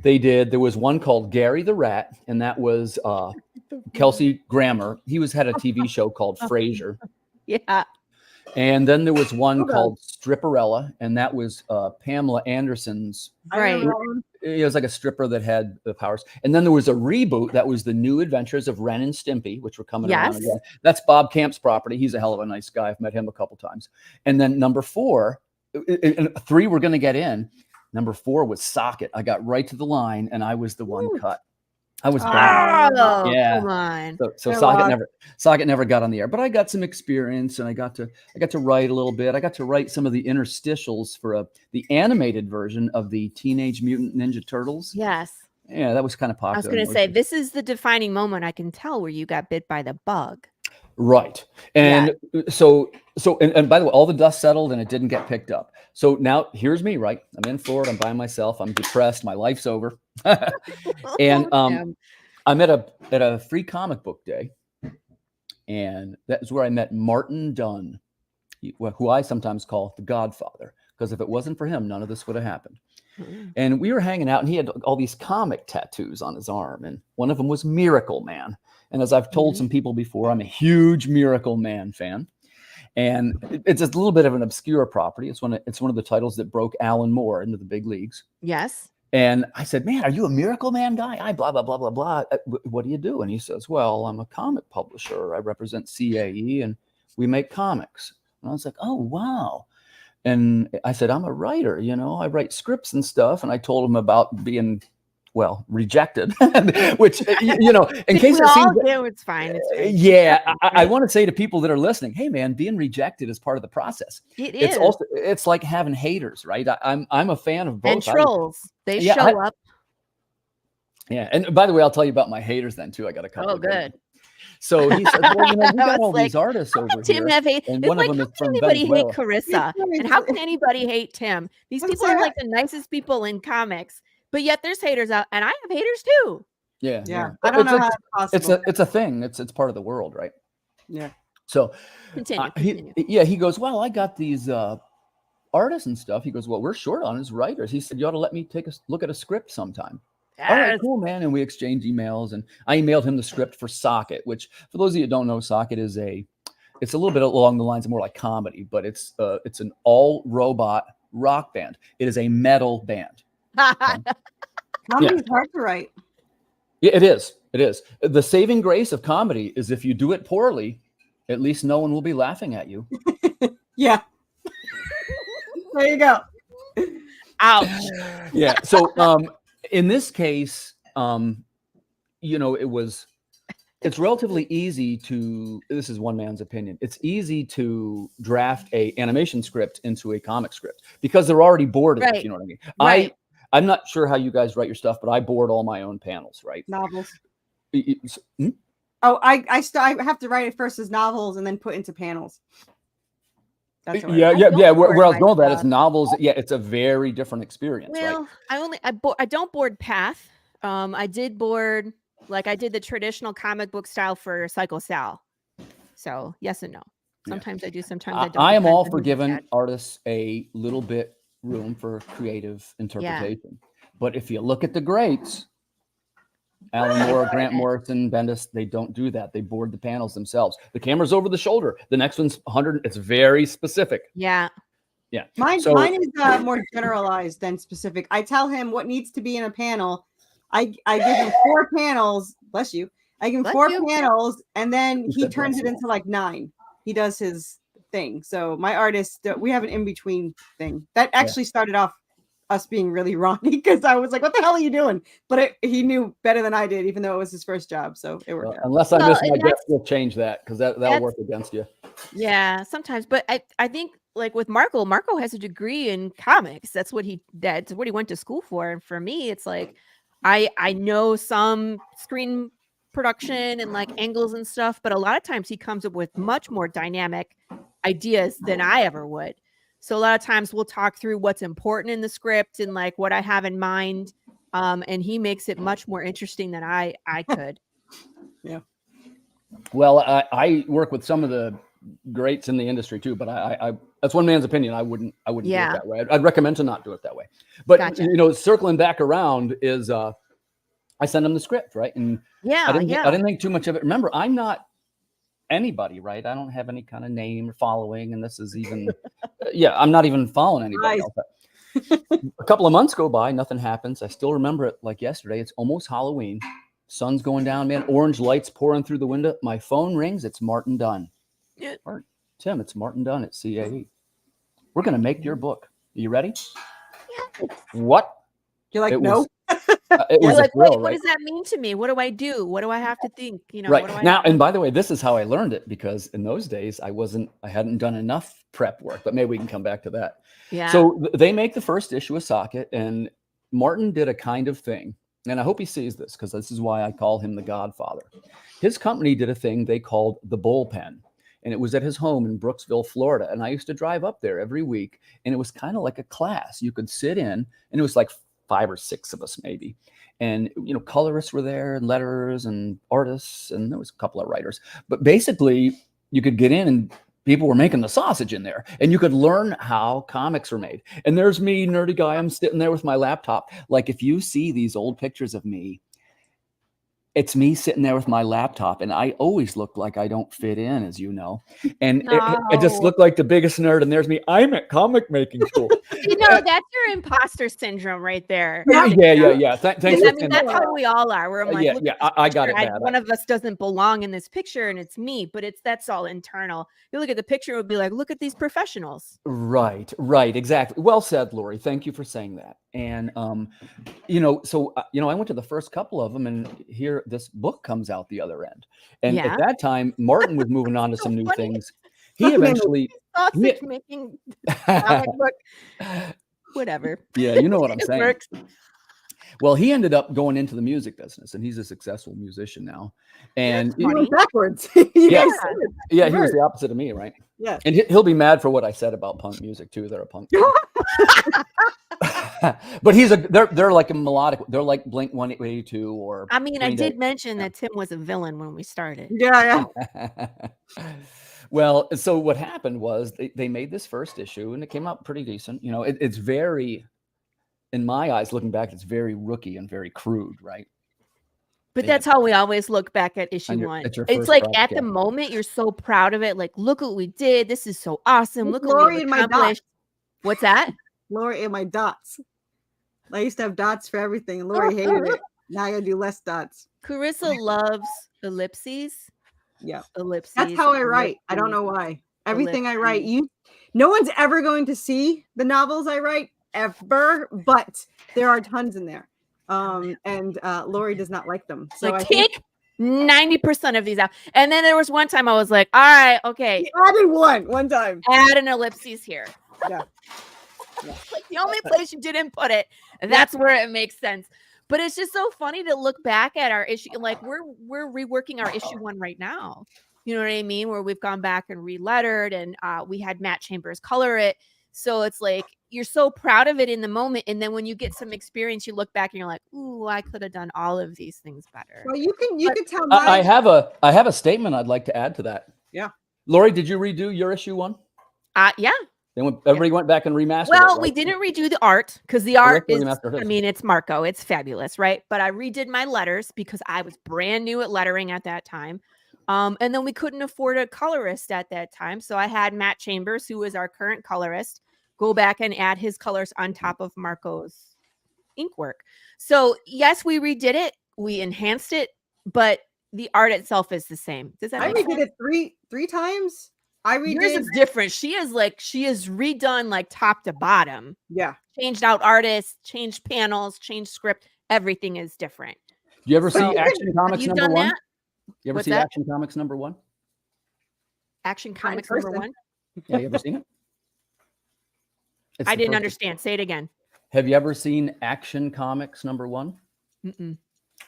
there was one called Gary the Rat, and that was Kelsey Grammer. He had a TV show called Frasier. Yeah. And then there was one called Stripperella, and that was Pamela Anderson's. Right. It was like a stripper that had the powers. And then there was a reboot that was The New Adventures of Ren and Stimpy, which were coming around again. That's Bob Camp's property. He's a hell of a nice guy. I've met him a couple times. And then number 4 and 3 were going to get in. Number 4 was Socket. I got right to the line, and I was the one cut. I was bad. Oh, Yeah. come on. So Socket never got on the air, but I got some experience, and I got to write a little bit. I got to write some of the interstitials for the animated version of the Teenage Mutant Ninja Turtles. Yes. Yeah, that was kind of popular. I was going to say, this is the defining moment I can tell where you got bit by the bug. Right. And so by the way, all the dust settled and it didn't get picked up. So now here's me, right? I'm in Florida. I'm by myself. I'm depressed. My life's over. And I'm at a free comic book day. And that's where I met Martin Dunn, who I sometimes call the Godfather, because if it wasn't for him, none of this would have happened. And we were hanging out, and he had all these comic tattoos on his arm, and one of them was Miracle Man. And as I've told some people before, I'm a huge Miracle Man fan. And it's a little bit of an obscure property. It's one of the titles that broke Alan Moore into the big leagues. Yes. And I said, "Man, are you a Miracle Man guy?" I blah, blah, blah, blah, blah. What do you do? And he says, "Well, I'm a comic publisher. I represent CAE, and we make comics." And I was like, "Oh, wow." And I said, "I'm a writer, I write scripts and stuff." And I told him about being, rejected, which, in case it seems, it's fine. It's fine. Yeah. I want to say to people that are listening, hey man, being rejected is part of the process. It's like having haters, right? I'm a fan of both. And trolls. They show up. Yeah. And by the way, I'll tell you about my haters then too. I got a couple. Oh, good. So he said, "Well, we got all these artists over Tim here." Have hate. And it's one like, of them how is can from anybody hate Venezuela. Carissa? And how can anybody hate Tim? These people are like the nicest people in comics, but yet there's haters out, and I have haters too. Yeah. I don't know how it's possible. It's a thing. It's part of the world, right? Yeah. So continue. He goes, "Well, I got these artists and stuff." He goes, "Well, we're short on his writers." He said, "You ought to let me take a look at a script sometime." Yes. All right, cool, man. And we exchanged emails, and I emailed him the script for Socket, which, for those of you who don't know, Socket is it's a little bit along the lines of more like comedy, but it's an all robot rock band. It is a metal band. Comedy is hard to write. Yeah, it is. It is. The saving grace of comedy is if you do it poorly, at least no one will be laughing at you. Yeah. There you go. Ouch. Yeah. So, in this case, it's relatively easy to, this is one man's opinion, it's easy to draft a animation script into a comic script because they're already boarded, if you know what I mean. Right. I'm not sure how you guys write your stuff, but I board all my own panels, right? Novels. Oh, I have to write it first as novels and then put into panels. That's yeah. Where I was going with that is novels. Yeah, it's a very different experience. Well, right? I don't board Path. I did board, like I did the traditional comic book style for Psycho Sal. So yes and no. Sometimes I do, sometimes I don't. I am all for giving artists a little bit room for creative interpretation. But if you look at the greats, Alan Moore, Grant Morrison, Bendis, they don't do that. They board the panels themselves. The camera's over the shoulder. The next one's 100. It's very specific. Yeah. Yeah. Mine is more generalized than specific. I tell him what needs to be in a panel. I give him 4 panels. Bless you. I give him 4 panels, and then he turns it into like 9. He does his thing. So my artist, we have an in-between thing. That actually started off us being really Ronnie, because I was like, what the hell are you doing? But he knew better than I did, even though it was his first job. So it worked out. Unless I miss my guess, we'll change that, because that'll work against you. Yeah, sometimes. But I think, like with Marco has a degree in comics. That's what he went to school for. And for me, it's like I know some screen production and like angles and stuff, but a lot of times he comes up with much more dynamic ideas than I ever would. So a lot of times we'll talk through what's important in the script and like what I have in mind. And he makes it much more interesting than I could. Yeah. Well, I work with some of the greats in the industry too, but I that's one man's opinion. I wouldn't do it that way. I'd recommend to not do it that way. But gotcha. Circling back around is I send them the script, right? And I didn't think too much of it. Remember, I'm not anybody, right? I don't have any kind of name or following, and this is even I'm not even following anybody else. A couple of months go by, nothing happens. I still remember it like yesterday. It's almost Halloween. Sun's going down, man. Orange lights pouring through the window. My phone rings. It's Martin Dunn. Yeah. Tim, it's Martin Dunn at CAE. we're going to make your book. Are you ready? What? You're like, It no. was, it You're was a like, thrill, wait, what right? does that mean to me? What do I do? What do I have to think? You know, Right what do I now, have to and by the way, this is how I learned it, because in those days I hadn't done enough prep work, but maybe we can come back to that. Yeah. So they make the first issue of Socket, and Martin did a kind of thing, and I hope he sees this, because this is why I call him the Godfather. His company did a thing they called the Bullpen, and it was at his home in Brooksville, Florida. And I used to drive up there every week, and it was kind of like a class. You could sit in, and it was like 5 or 6 of us maybe. And, you know, colorists were there, and letterers and artists, and there was a couple of writers. But basically, you could get in, and people were making the sausage in there, and you could learn how comics were made. And there's me, nerdy guy. I'm sitting there with my laptop. Like, if you see these old pictures of me, it's me sitting there with my laptop, and I always look like I don't fit in, as you know. And I just No. look like the biggest nerd. And there's me. I'm at comic making school. You know, that's your imposter syndrome right there. Yeah. Thanks. I for mean, that's how we all are. Where I'm like, look at this I got it picture. bad. One of us doesn't belong in this picture, and it's me. But that's all internal. You look at the picture, it would be like, look at these professionals. Right, exactly. Well said, Laurie. Thank you for saying that. And you know, so I went to the first couple of them, and here this book comes out the other end. And Yeah. at that time, Martin was moving on to some new funny. things. He eventually, Sausage making comic book, whatever. yeah, you know what I'm It saying. works. Well, he ended up going into the music business, and he's a successful musician now. And That's You funny. went backwards. Yeah. guys said it. yeah, he was Right. the opposite of me, right? Yeah. And he'll be mad for what I said about punk music too. They're a punk. But they're like a melodic. They're like Blink 182 or. I mean, I Green Day. did mention that Tim was a villain when we started. Yeah. Well, so what happened was they made this first issue, and it came out pretty decent. You know, it's very, in my eyes, looking back, it's very rookie and very crude, right? But Yeah. that's how we always look back at issue On your- one. at your It's first like project, at the yeah. moment, you're so proud of it. Like, look what we did. This is so awesome. Look, Look what Laurie we and my accomplished. What's that? Lori and my dots. I used to have dots for everything, and Lori hated it. Now I gotta do less dots. Carissa loves ellipses. Yeah. Ellipses. That's how I write. I don't know why. Everything I write, no one's ever going to see the novels I write ever, but there are tons in there. And Lori does not like them. So Like, I think take 90% of these out. And then there was one time I was like, all right, okay, she added one time. add an ellipses here. Yeah. Like the only place you didn't put it, that's where it makes sense. But it's just so funny to look back at our issue. Like we're reworking our issue one right now. You know what I mean? Where we've gone back and re-lettered, and we had Matt Chambers color it. So it's like you're so proud of it in the moment, and then when you get some experience, you look back and you're like, "Ooh, I could have done all of these things better." Well, you can tell I mine. have a statement I'd like to add to that. Yeah. Laurie, did you redo your issue one? Yeah. Then everybody went back and remastered. Well, it, we right? didn't redo the art because the Oh, art that's is, the remastered I is. mean, it's Marco. It's fabulous, right? But I redid my letters because I was brand new at lettering at that time. And then we couldn't afford a colorist at that time. So I had Matt Chambers, who is our current colorist, go back and add his colors on top of Marco's ink work. So yes, we redid it. We enhanced it, but the art itself is the same. Does that I make redid sense? it three times. I Yours redid. is different. She is redone like top to bottom. Yeah. Changed out artists, changed panels, changed script. Everything is different. Do you ever see So- Action Have Comics you number done one? that? You ever What's see that? Action Comics number one? Action Not in Comics number person. one? Yeah, you ever seen it? It's I the didn't first- understand. Say it again. Have you ever seen Action Comics number one? Mm-mm.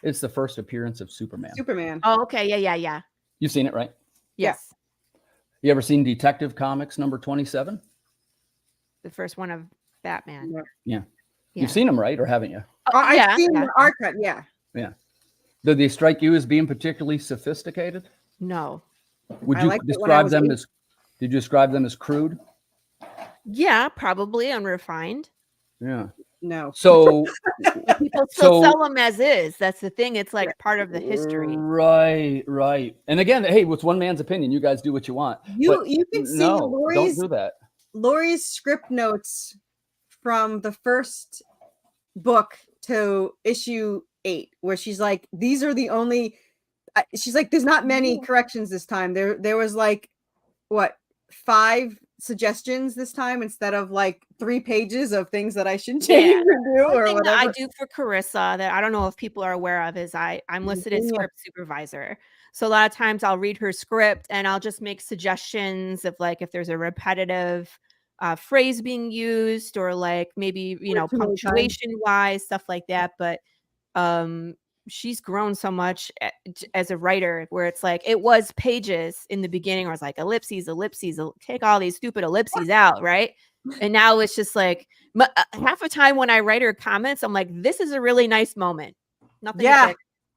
It's the first appearance of Superman. Superman. Oh, okay. Yeah. You've seen it, right? Yeah. Yes. You ever seen Detective Comics number 27? The first one of Batman. Yeah. Yeah. Yeah. You've seen them, right? Or haven't you? I've seen the art cut. Yeah. Did they strike you as being particularly sophisticated? No. Would I you liked it when I describe was them eight. as? Did you describe them as crude? Yeah, probably unrefined. Yeah. No. So People still So- sell them as is. That's the thing. It's like part of the history. Right. And again, hey, it's one man's opinion. You guys do what you want. But You can see no, don't Lori's do that. script notes from the first book to issue 8, where she's like, these are the only. She's like, there's not many corrections this time. There was like, what, 5 suggestions this time instead of like 3 pages of things that I should change Yeah. or do One or thing that I whatever. do for Carissa that I don't know if people are aware of is I'm listed as Yeah. script supervisor. So a lot of times I'll read her script and I'll just make suggestions of like if there's a repetitive phrase being used or like maybe, you Or know, too many times. punctuation wise, stuff like that. But she's grown so much as a writer where it's like it was pages in the beginning where it's like ellipses, take all these stupid ellipses out, right? And now it's just like half the time when I write her comments, I'm like, this is a really nice moment. Nothing. Yeah.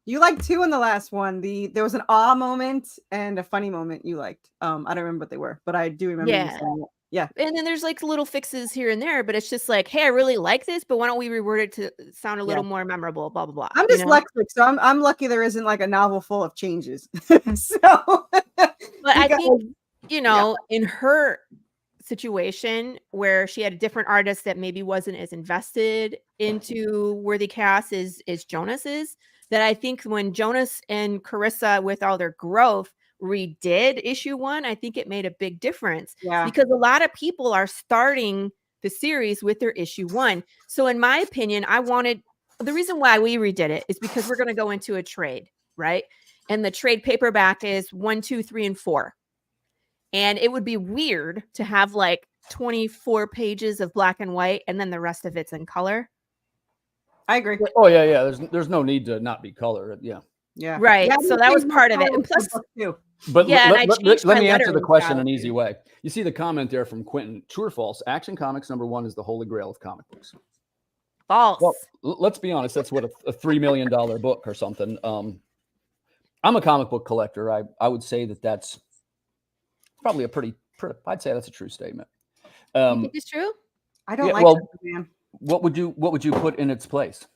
You liked 2 in the last one. There was an awe moment and a funny moment you liked. I don't remember what they were, but I do remember you saying that. Yeah. And then there's like little fixes here and there, but it's just like, hey, I really like this, but why don't we reword it to sound a little more memorable, blah, blah, blah. I'm dyslexic, so I'm lucky there isn't like a novel full of changes. So but I think, you know, in her situation where she had a different artist that maybe wasn't as invested into Worthy Chaos as Jonas is, that I think when Jonas and Carissa, with all their growth, redid issue 1, I think it made a big difference. Yeah. Because a lot of people are starting the series with their issue 1. So in my opinion, the reason why we redid it is because we're going to go into a trade, right? And the trade paperback is 1, 2, 3, and 4. And it would be weird to have like 24 pages of black and white and then the rest of it's in color. I agree. Oh yeah. There's no need to not be color. Yeah. Yeah. Right. Yeah, so that was part of it. And plus, but yeah, let me answer the lettering question style. an easy way. You see the comment there from Quentin. True or false? Action Comics #1 is the holy grail of comic books. False. Well, let's be honest. That's what a $3 million book or something. I'm a comic book collector. I would say that's probably a pretty. I'd say that's a true statement. You think it's true? I don't like Superman. What would you put in its place?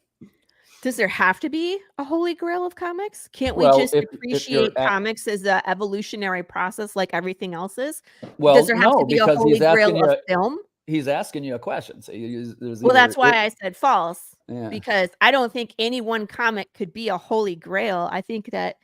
Does there have to be a holy grail of comics? Can't we Well, just if appreciate comics as an evolutionary process like everything else is? Well, Does there have to be a holy grail of film? He's asking you a question. So that's why I said false. Yeah. Because I don't think any one comic could be a holy grail. I think that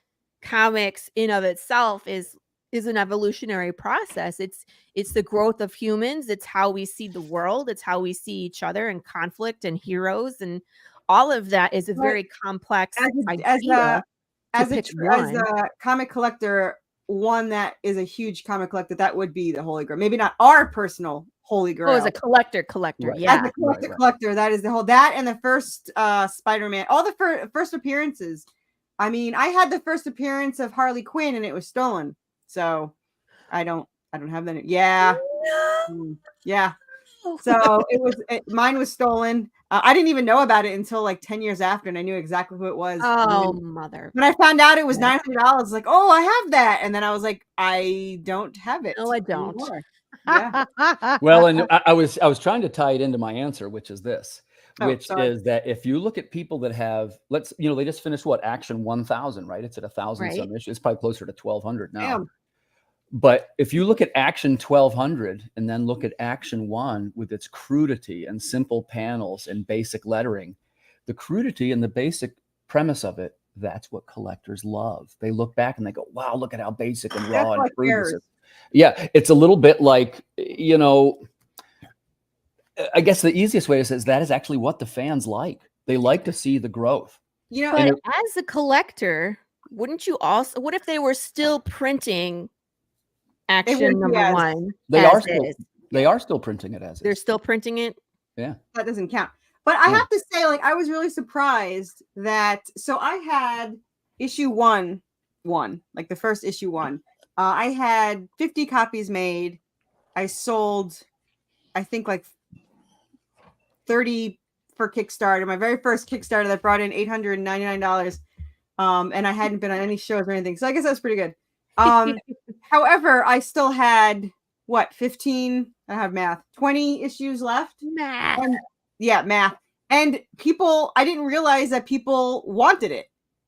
comics in of itself is an evolutionary process. It's the growth of humans. It's how we see the world. It's how we see each other and conflict and heroes, and all of that is a very complex idea. As a comic collector, one that is a huge comic collector, that would be the holy grail. Maybe not our personal holy grail. Oh, as a collector, right. yeah. As a collector, that is the whole, that and the first Spider-Man, all the first appearances. I mean, I had the first appearance of Harley Quinn and it was stolen. So I don't have that. Yeah. Yeah. So mine was stolen. I didn't even know about it until like 10 years after, and I knew exactly who it was. Oh, mother. When I found out it was $900, like, oh, I have that. And then I was like, I don't have it. No, I don't. Yeah. Well, and I was trying to tie it into my answer, which is this. Which sorry. is that if you look at people that have, they just finished Action 1000, right? It's at 1,000 some issues. It's probably closer to 1,200 now. Damn. But if you look at Action 1200 and then look at Action 1 with its crudity and simple panels and basic lettering, the crudity and the basic premise of it, that's what collectors love. They look back and they go, wow, look at how basic and raw and crude this is. Yeah, it's a little bit like, I guess the easiest way to say is that is actually what the fans like. They like to see the growth. But as a collector, wouldn't you also, what if they were still printing Action #1? They are still printing it as they're still printing it. Yeah, that doesn't count. But I have to say, like, I was really surprised that. So I had issue one, like the first issue 1. I had 50 copies made. I sold, I think, like 30 for Kickstarter. My very first Kickstarter that brought in $899. And I hadn't been on any shows or anything, so I guess that was pretty good. However, I still had 15? I have math. 20 issues left. Math. Math. And people, I didn't realize that people wanted it.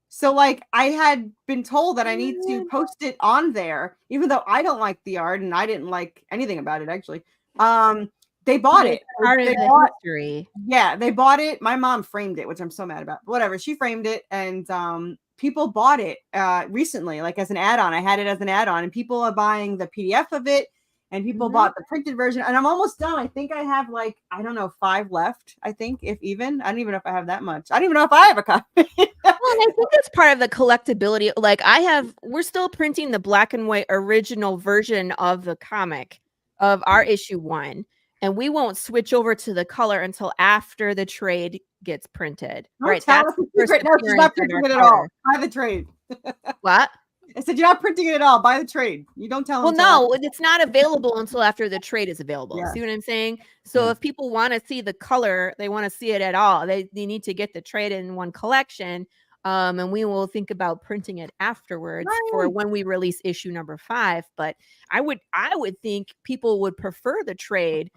So like I had been told that I need to post it on there, even though I don't like the art and I didn't like anything about it actually. They bought it. Part of the history. Yeah, they bought it. My mom framed it, which I'm so mad about. Whatever, she framed it, and people bought it recently, like as an add-on. I had it as an add-on, and people are buying the PDF of it. and people bought the printed version, and I'm almost done. I think I have like, I don't know, 5 left. I think, if even. I don't even know if I have that much. I don't even know if I have a copy. Well, I think that's part of the collectability. Like we're still printing the black and white original version of the comic of our issue 1, and we won't switch over to the color until after the trade gets printed. Right, that's the first secret. No, she's not printing it at all. Buy the trade. What? I said, you're not printing it at all. Buy the trade. You don't tell them. Well, no, it's not available until after the trade is available. Yeah. See what I'm saying? So if people want to see the color, they want to see it at all, they need to get the trade in one collection. And we will think about printing it afterwards for when we release issue number 5. But I would think people would prefer the trade,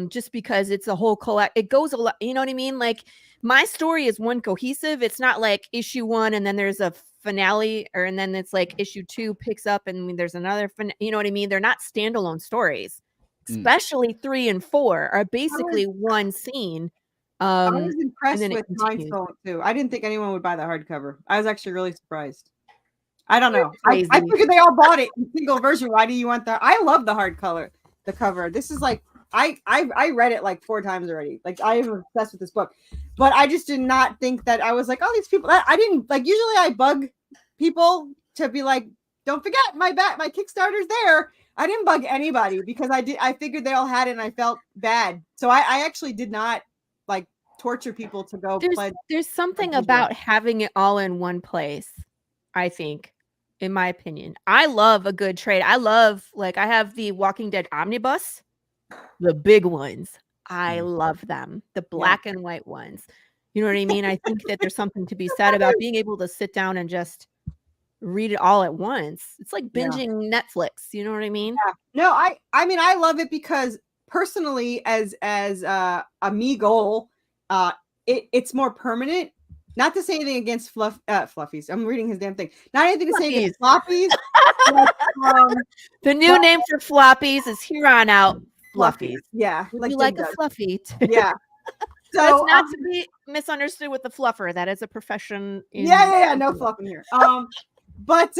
just because it's a whole it goes a lot. You know what I mean? Like, my story is one cohesive. It's not like issue 1 and then there's a finale, and then it's like issue 2 picks up and there's another you know what I mean? They're not standalone stories. Especially 3 and 4 are basically one scene. I was impressed with Mindstone too. I didn't think anyone would buy the hardcover. I was actually really surprised. I don't know. I figured they all bought it in single version. Why do you want that? I love the the cover. This is like, I read it like 4 times already. Like, I am obsessed with this book, but I just did not think that I was like, oh, these people. I didn't like. Usually, I bug people to be like, don't forget my Kickstarter's there. I didn't bug anybody because I figured they all had it, and I felt bad. So I actually did not like torture people to go. There's something about having it all in one place, I think, in my opinion. I love a good trade. I have the Walking Dead omnibus. The big ones. I love them. The black and white ones. You know what I mean? I think that there's something to be said about being able to sit down and just read it all at once. It's like binging Netflix. You know what I mean? Yeah. No, I mean, I love it because personally, as a me goal, it's more permanent. Not to say anything against fluffies. I'm reading his damn thing. Not anything to say against floppies. But, the new name for floppies is here on out. Fluffies. Yeah. Like you like a fluffy. Yeah. So that's not to be misunderstood with the fluffer. That is a profession. Yeah. No fluffing here. But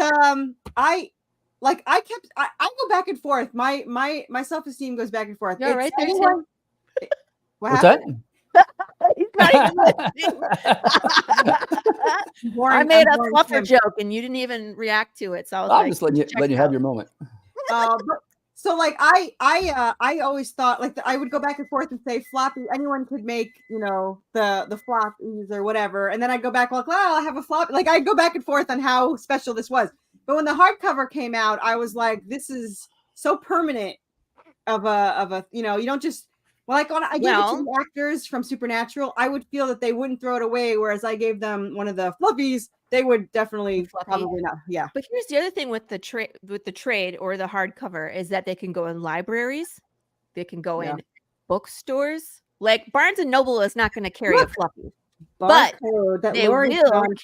I go back and forth. My self-esteem goes back and forth. Yeah, right there. What's that? I made a fluffer joke and you didn't even react to it. So I was just letting you have your moment. So like I always thought like I would go back and forth and say floppy. Anyone could make, you know, the floppies or whatever, and then I go back like, well, I have a flop. Like I go back and forth on how special this was. But when the hardcover came out, I was like, this is so permanent of a you know, you don't just I gave it to the actors from Supernatural. I would feel that they wouldn't throw it away, whereas I gave them one of the fluffies. They would definitely probably not. Yeah. But here's the other thing with the trade or the hardcover is that they can go in libraries, they can go in bookstores. Like Barnes and Noble is not going to carry a fluffy, but they will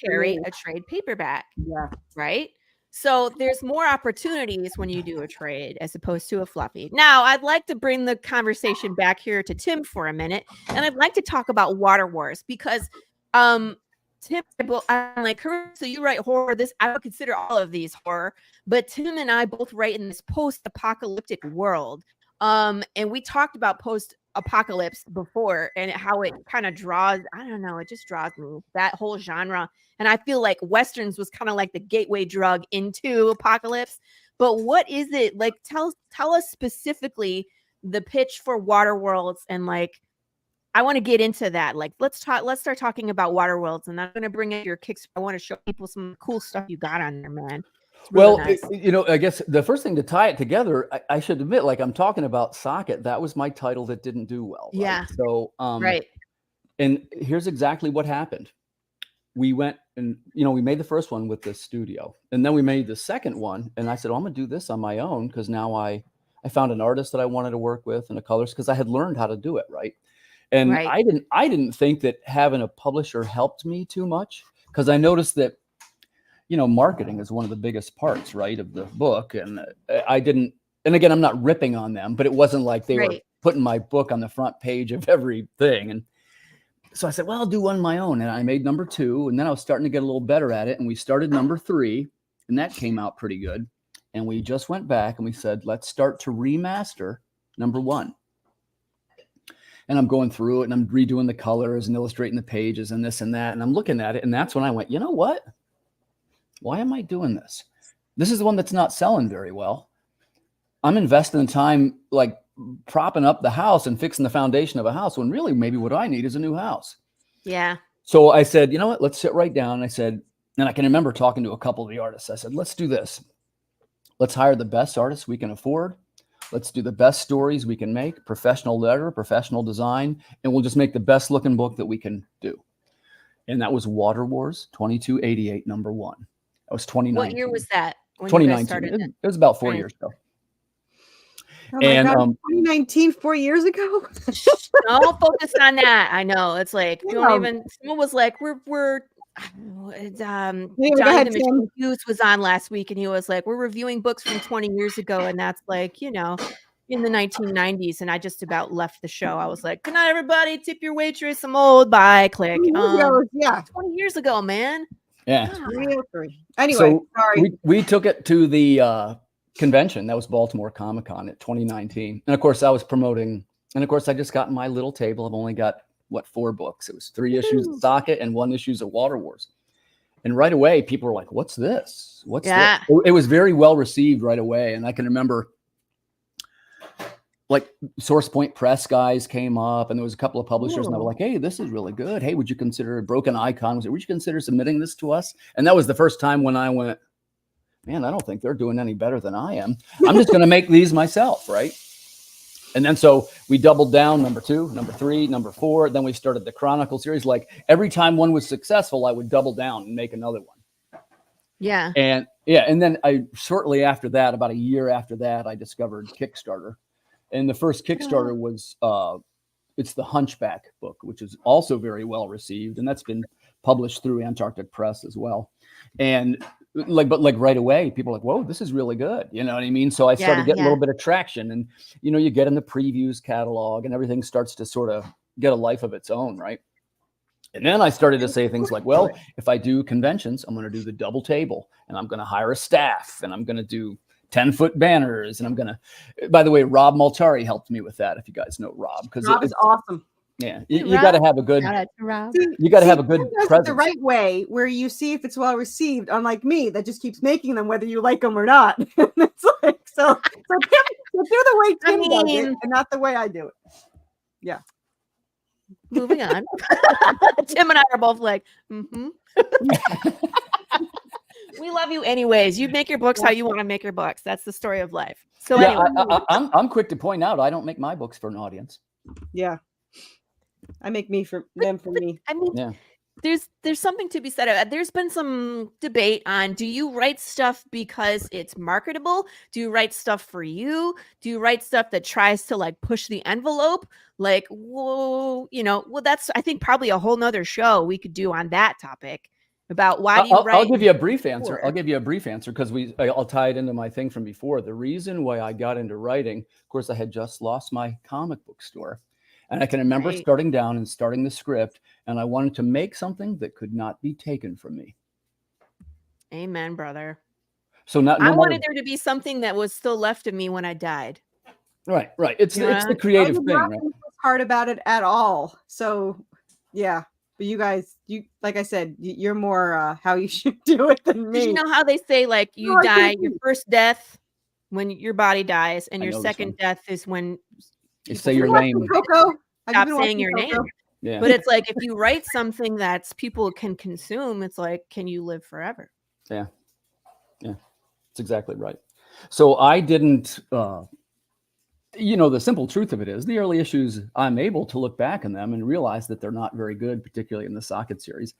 carry a trade paperback. Yeah. Right. So there's more opportunities when you do a trade as opposed to a fluffy. Now, I'd like to bring the conversation back here to Tim for a minute, and I'd like to talk about Water Wars because Tim, I'm like, so you write horror. I would consider all of these horror, but Tim and I both write in this post-apocalyptic world. And we talked about post-apocalypse before and how it kind of draws, I don't know, it just draws me, that whole genre. And I feel like Westerns was kind of like the gateway drug into apocalypse. But what is it? Like, tell us specifically the pitch for Water Worlds, and like, I want to get into that. Like, let's start talking about Water Worlds, and I'm going to bring in your kicks. I want to show people some cool stuff you got on there, man. Really nice. You know, I guess the first thing to tie it together, I should admit, like I'm talking about Socket. That was my title that didn't do well. Right? Yeah. So, right. And here's exactly what happened. We went and, you know, we made the first one with the studio, and then we made the second one. And I said, oh, I'm going to do this on my own. Cause now I found an artist that I wanted to work with and a colorist, cause I had learned how to do it. Right. And right. I didn't think that having a publisher helped me too much. Cause I noticed that, you know, marketing is one of the biggest parts, right, of the book. And I didn't, and again, I'm not ripping on them, but it wasn't like they were putting my book on the front page of everything. And so I said, well, I'll do one on my own. And I made number 2, and then I was starting to get a little better at it. And we started number 3, and that came out pretty good. and we just went back and we said, let's start to remaster number 1. And I'm going through it and I'm redoing the colors and illustrating the pages and this and that. And I'm looking at it. And that's when I went, you know what? Why am I doing this? This is the one that's not selling very well. I'm investing time like propping up the house and fixing the foundation of a house when really maybe what I need is a new house. Yeah. So I said, you know what? Let's sit right down. And I said, and I can remember talking to a couple of the artists. I said, let's do this. Let's hire the best artists we can afford. Let's do the best stories we can make, professional letter, professional design, and we'll just make the best looking book that we can do. And that was Water Wars 2288, number 1. That was 2019. What year was that? When 2019. It was about 4 years ago. Oh my God, 2019, 4 years ago. Don't focus on that. I know it's like someone was like, we're Johnny the Machine Hughes was on last week and he was like, we're reviewing books from 20 years ago, and that's like, in the 1990s, and I just about left the show. I was like, good night everybody, tip your waitress, I'm old, bye, click. 20 years ago, man. Yeah. Anyway, so sorry. We took it to the convention. That was Baltimore Comic-Con at 2019. And of course I was promoting, and of course I just got my little table. I've only got 4 books. It was 3 issues of Socket and 1 issue of Water Wars. And right away people were like, what's this? What's this? It was very well received right away. And I can remember like Source Point Press guys came up, and there was a couple of publishers and they were like, hey, this is really good. Hey, would you consider Broken Icon? Would you consider submitting this to us? And that was the first time when I went, man, I don't think they're doing any better than I am. I'm just going to make these myself. Right. And then so we doubled down, number 2, number 3, number 4. Then we started the Chronicle series. Like every time one was successful, I would double down and make another one. Yeah. And then shortly after that, about a year after that, I discovered Kickstarter. And the first Kickstarter was, it's the Hunchback book, which is also very well received. And that's been published through Antarctic Press as well. And but right away, people are like, whoa, this is really good. You know what I mean? So I started getting a little bit of traction, and, you get in the previews catalog and everything starts to sort of get a life of its own. Right. And then I started to say things like, well, if I do conventions, I'm going to do the double table, and I'm going to hire a staff, and I'm going to do 10-foot banners. And I'm going to, by the way, Rob Multari helped me with that. If you guys know Rob, because Rob is awesome. Yeah, you got to have a good. You got to have a good presence. The right way, where you see if it's well received. Unlike me, that just keeps making them whether you like them or not. It's like so do the way Tim does it, and not the way I do it. Yeah. Moving on. Tim and I are both like, we love you anyways. You make your books how you want to make your books. That's the story of life. So anyway, I'm quick to point out, I don't make my books for an audience. Yeah. I make me for them for me. I mean, there's something to be said about. There's been some debate on, do you write stuff because it's marketable? Do you write stuff for you? Do you write stuff that tries to like push the envelope? Like, whoa, that's, I think, probably a whole nother show we could do on that topic about why do you write. I'll give you a brief answer. Because I'll tie it into my thing from before. The reason why I got into writing, of course, I had just lost my comic book store. And I can remember starting down and starting the script, and I wanted to make something that could not be taken from me. Amen, brother. So I wanted there to be something that was still left of me when I died. Right. It's the creative thing. Right? Hard about it at all. So, yeah. But you guys, like I said, you're more how you should do it than me. You know how they say, like, you die, your first death when your body dies, and your second death is when you say your name. Stop saying your name. Yeah. But it's like, if you write something that people can consume, it's like, can you live forever? Yeah. That's exactly right. So I didn't, the simple truth of it is the early issues, I'm able to look back on them and realize that they're not very good, particularly in the Socket series.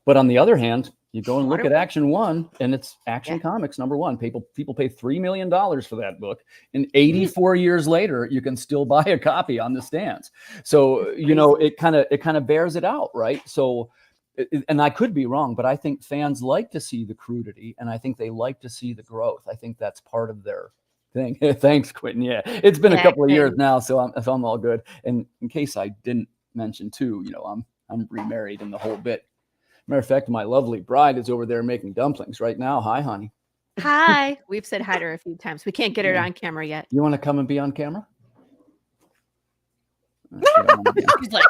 But on the other hand, you go and look at Action 1, and it's Action Comics number 1. People pay $3 million for that book, and 84 years later, you can still buy a copy on the stands. So it kind of bears it out, right? So, and I could be wrong, but I think fans like to see the crudity, and I think they like to see the growth. I think that's part of their thing. Thanks, Quentin. Yeah, it's been a couple of years now, so I'm all good. And in case I didn't mention too, I'm remarried and the whole bit. Matter of fact, my lovely bride is over there making dumplings right now. Hi, honey. Hi. We've said hi to her a few times. We can't get her on camera yet. You want to come and be on camera? She's like,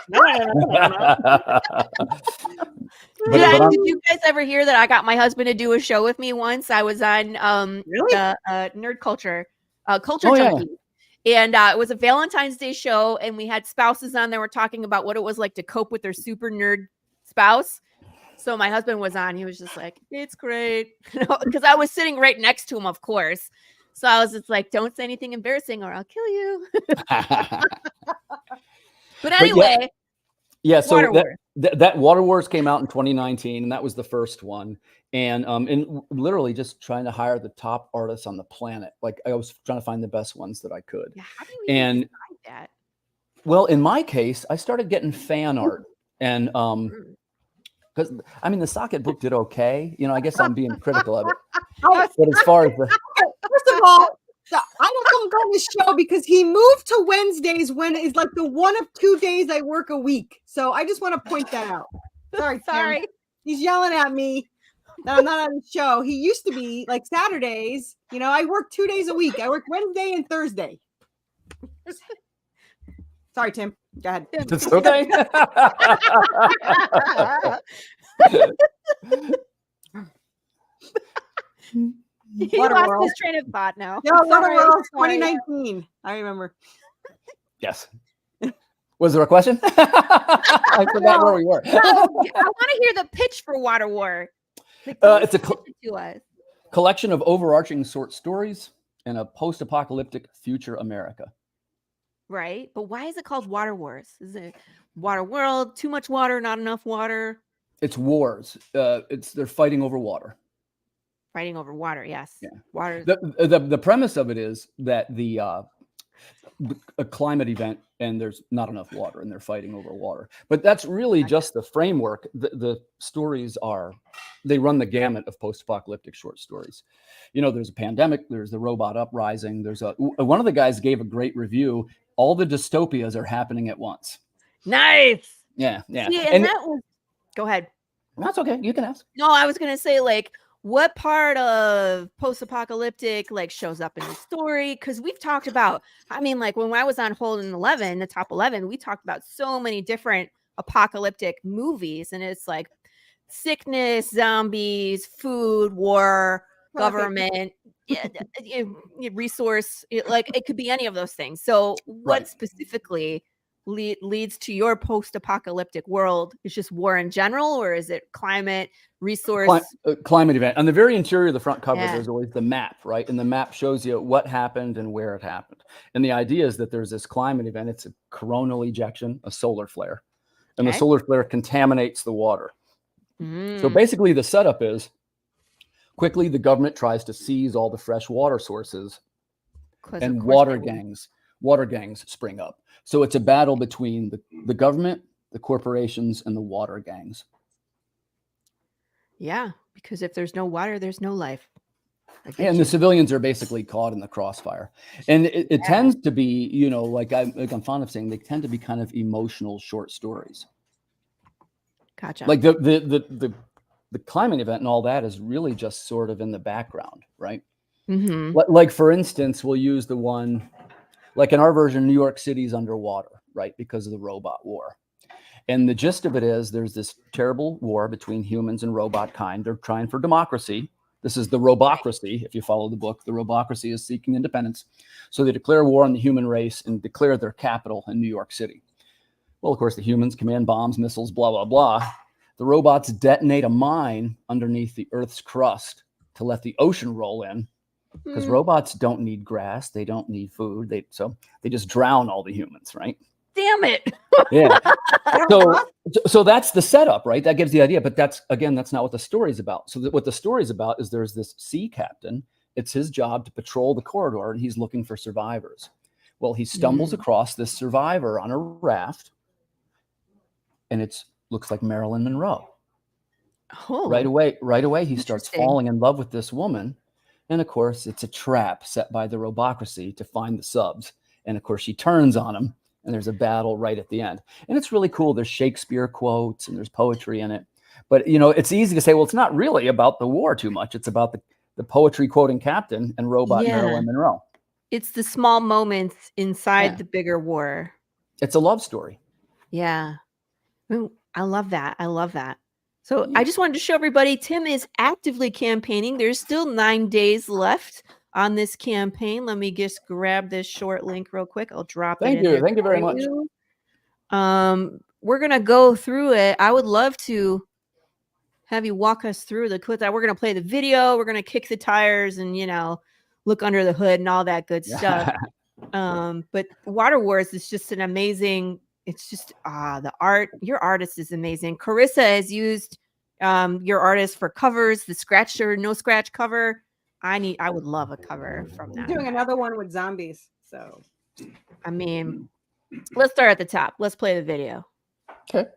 did you guys ever hear that I got my husband to do a show with me once? I was on the Nerd Culture Junkie. And it was a Valentine's Day show, and we had spouses on there. We're talking about what it was like to cope with their super nerd spouse. So my husband was on. He was just like, it's great. Because I was sitting right next to him, of course. So I was just like, don't say anything embarrassing or I'll kill you. But anyway. Yeah, so that Water Wars came out in 2019, and that was the first one. And literally just trying to hire the top artists on the planet. Like I was trying to find the best ones that I could. Yeah, how do you even decide that? Well, in my case, I started getting fan art. And because I mean the Socket book did okay. You know, I guess I'm being critical of it. But as far as first of all, I don't go on the show because he moved to Wednesdays when it's like the one of 2 days I work a week. So I just want to point that out. Sorry. Tim. He's yelling at me that I'm not on the show. He used to be like Saturdays. You know, I work 2 days a week. I work Wednesday and Thursday. Sorry, Tim. Go ahead. It's okay. He lost his train of thought now. No, Waterworld 2019. I remember. Yes. Was there a question? I forgot where we were. I want to hear the pitch for Water War. It's a collection of overarching short stories in a post-apocalyptic future America. Right, but why is it called Water Wars? Is it Water World? Too much water? Not enough water? It's wars. They're fighting over water. Fighting over water, yes. Yeah. Water. The premise of it is that a climate event and there's not enough water and they're fighting over water. But that's really just the framework. The stories they run the gamut of post-apocalyptic short stories. You know, there's a pandemic, there's the robot uprising. There's one of the guys gave a great review. All the dystopias are happening at once. Nice. Yeah. See, and that was, go ahead. That's okay. You can ask. No, I was going to say, like, what part of post-apocalyptic like shows up in the story? Because we've talked about, I mean, like when I was on Holden 11, the top 11, we talked about so many different apocalyptic movies, and it's like sickness, zombies, food, war, government, resource. Like it could be any of those things. So, what specifically leads to your post-apocalyptic world? Is just war in general, or is it climate, resource? Climate event. On the very interior of the front cover, there's always the map, right? And the map shows you what happened and where it happened. And the idea is that there's this climate event. It's a coronal ejection, a solar flare. And the solar flare contaminates the water. So basically the setup is quickly the government tries to seize all the fresh water sources and water gangs spring up. So it's a battle between the government, the corporations, and the water gangs. Yeah, because if there's no water, there's no life. And the civilians are basically caught in the crossfire. And it tends to be, you know, like I'm fond of saying, they tend to be kind of emotional short stories. Gotcha. Like the climate event and all that is really just sort of in the background, right? Like for instance, we'll use the one, like in our version, New York City's underwater, right? Because of the robot war. And the gist of it is there's this terrible war between humans and robot kind. They're trying for democracy. This is the robocracy. If you follow the book, the robocracy is seeking independence. So they declare war on the human race and declare their capital in New York City. Well, of course, the humans command bombs, missiles, blah, blah, blah. The robots detonate a mine underneath the Earth's crust to let the ocean roll in. Because robots don't need grass. They don't need food. So they just drown all the humans, right? Damn it. Yeah. So that's the setup, right? That gives the idea. But that's not what the story's about. So what the story's about is there's this sea captain. It's his job to patrol the corridor, and he's looking for survivors. Well, he stumbles across this survivor on a raft, and it looks like Marilyn Monroe. Oh. Right away, he starts falling in love with this woman. And of course, it's a trap set by the robocracy to find the subs. And of course, she turns on him, and there's a battle right at the end. And it's really cool. There's Shakespeare quotes and there's poetry in it. But, you know, it's easy to say, well, it's not really about the war too much. It's about the poetry quoting Captain and robot Yeah. Marilyn Monroe. It's the small moments inside Yeah. the bigger war. It's a love story. Yeah. Ooh, I love that. I love that. So I just wanted to show everybody Tim is actively campaigning. There's still 9 days left on this campaign. Let me just grab this short link real quick. I'll drop it in there. Thank you very for much. you. We're gonna go through it. I would love to have you walk us through the clip. We're gonna play the video. We're gonna kick the tires and look under the hood and all that good stuff. But Water Wars is just an amazing. It's just the art. Your artist is amazing. Carissa has used your artist for covers, the scratch or no scratch cover. I would love a cover from I'm that. doing another one with zombies. So I mean, let's start at the top. Let's play the video. Okay.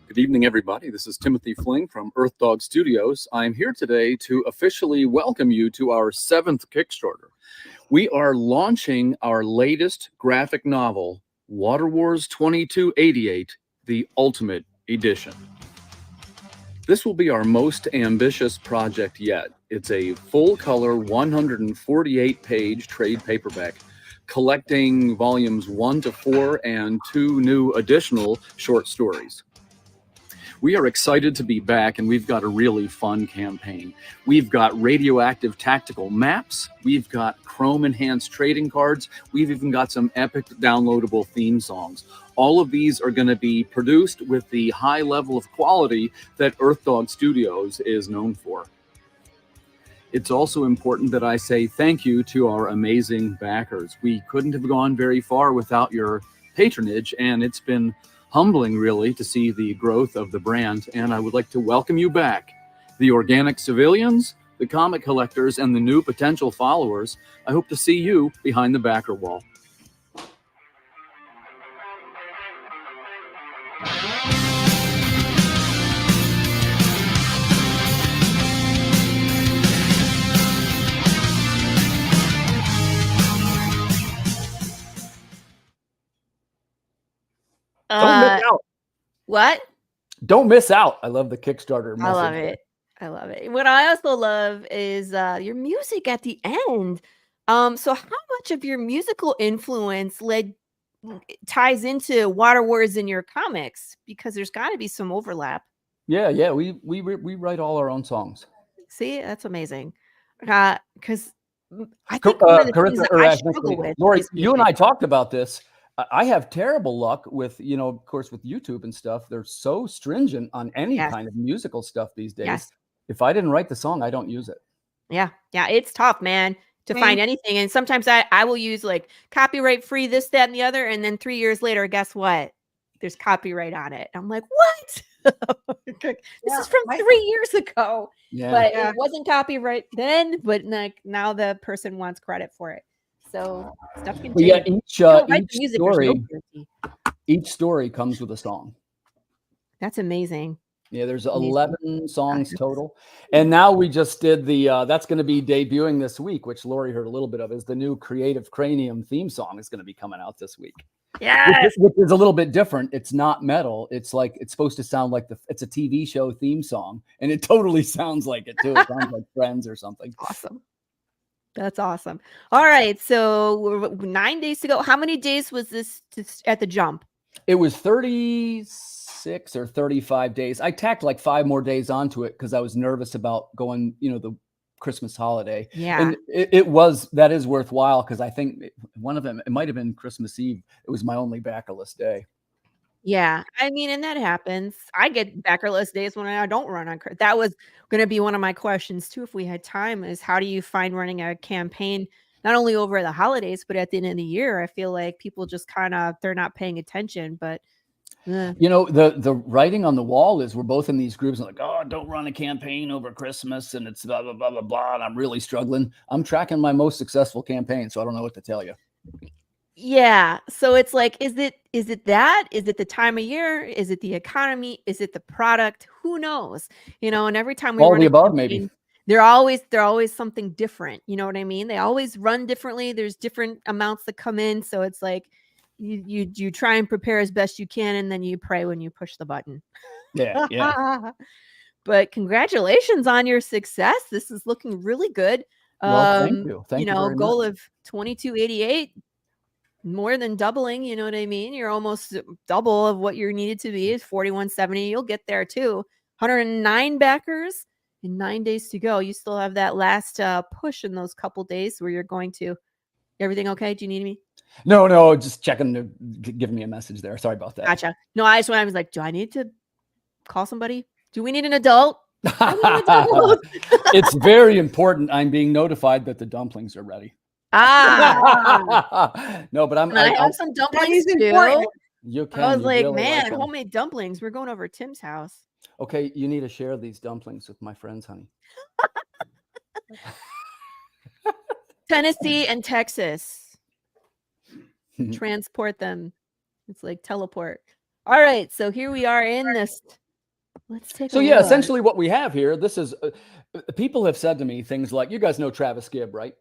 Good evening, everybody. This is Timothy Fling from Earth Dog Studios. I'm here today to officially welcome you to our 7th Kickstarter. We are launching our latest graphic novel, Water Wars 2288, the Ultimate Edition. This will be our most ambitious project yet. It's a full-color 148-page trade paperback collecting volumes 1 to 4 and 2 new additional short stories. We are excited to be back, and we've got a really fun campaign. We've got radioactive tactical maps. We've got chrome-enhanced trading cards. We've even got some epic downloadable theme songs. All of these are going to be produced with the high level of quality that Earth Dog Studios is known for. It's also important that I say thank you to our amazing backers. We couldn't have gone very far without your patronage, and it's been humbling, really, to see the growth of the brand, and I would like to welcome you back. The organic civilians, the comic collectors, and the new potential followers. I hope to see you behind the backer wall. Don't miss out. What? Don't miss out. I love the Kickstarter message. I love it. I love it. What I also love is your music at the end. So how much of your musical influence ties into Water Wars in your comics? Because there's got to be some overlap. Yeah. We write all our own songs. See, that's amazing. Because I think one of the things that I struggle with, Laurie, you and I talked about this. I have terrible luck with, of course, with YouTube and stuff. They're so stringent on any kind of musical stuff these days. Yes. If I didn't write the song, I don't use it. Yeah. It's tough, man, to find anything. And sometimes I will use like copyright free this, that, and the other. And then 3 years later, guess what? There's copyright on it. I'm like, what? This is from 3 years ago. Yeah. But it wasn't copyright then. But now the person wants credit for it. So stuff can change. Yeah, each story comes with a song. That's amazing. Yeah, there's 11 songs total. And now we just did that's going to be debuting this week, which Laurie heard a little bit of, is the new Creative Cranium theme song is going to be coming out this week. Yes. Which is a little bit different. It's not metal. It's like, it's supposed to sound like it's a TV show theme song. And it totally sounds like it too. It sounds like Friends or something. Awesome. That's awesome. All right. So 9 days to go. How many days was this at the jump? It was 36 or 35 days. I tacked like 5 more days onto it because I was nervous about going, the Christmas holiday. Yeah. And that is worthwhile because I think one of them, it might have been Christmas Eve. It was my only backerless day. Yeah. I mean, and that happens. I get backerless days when I don't run on. That was going to be one of my questions too, if we had time, is how do you find running a campaign, not only over the holidays, but at the end of the year? I feel like people just they're not paying attention, but Yeah. You know, the writing on the wall is we're both in these groups and like, oh, don't run a campaign over Christmas and it's blah, blah, blah, blah, blah. And I'm really struggling. I'm tracking my most successful campaign, so I don't know what to tell you. Yeah. So it's like, is it that? Is it the time of year? Is it the economy? Is it the product? Who knows? You know, and every time we All run the a above, campaign, maybe. they're always something different. You know what I mean? They always run differently. There's different amounts that come in. So it's like you try and prepare as best you can, and then you pray when you push the button. Yeah, yeah. But congratulations on your success. This is looking really good. Well, thank you. Thank you know, very goal much. of 2288, more than doubling, you know what I mean? You're almost double of what you're needed to be is 4170. You'll get there too. 109 backers in 9 days to go. You still have that last push in those couple days where you're going to. Everything okay? Do you need me? No, just checking to give me a message there. Sorry about that. Gotcha. No, I was like, do I need to call somebody? Do we need an adult? I need an adult. It's very important. I'm being notified that the dumplings are ready. No, but Can I have some dumplings is too? important. You can. I was you like, really man, them. homemade dumplings. We're going over to Tim's house. Okay, you need to share these dumplings with my friends, honey. Tennessee and Texas. Transport them. It's like teleport. All right, so here we are in this. Let's take So a yeah, look. essentially what we have here, this is, people have said to me things like, you guys know Travis Gibb, right?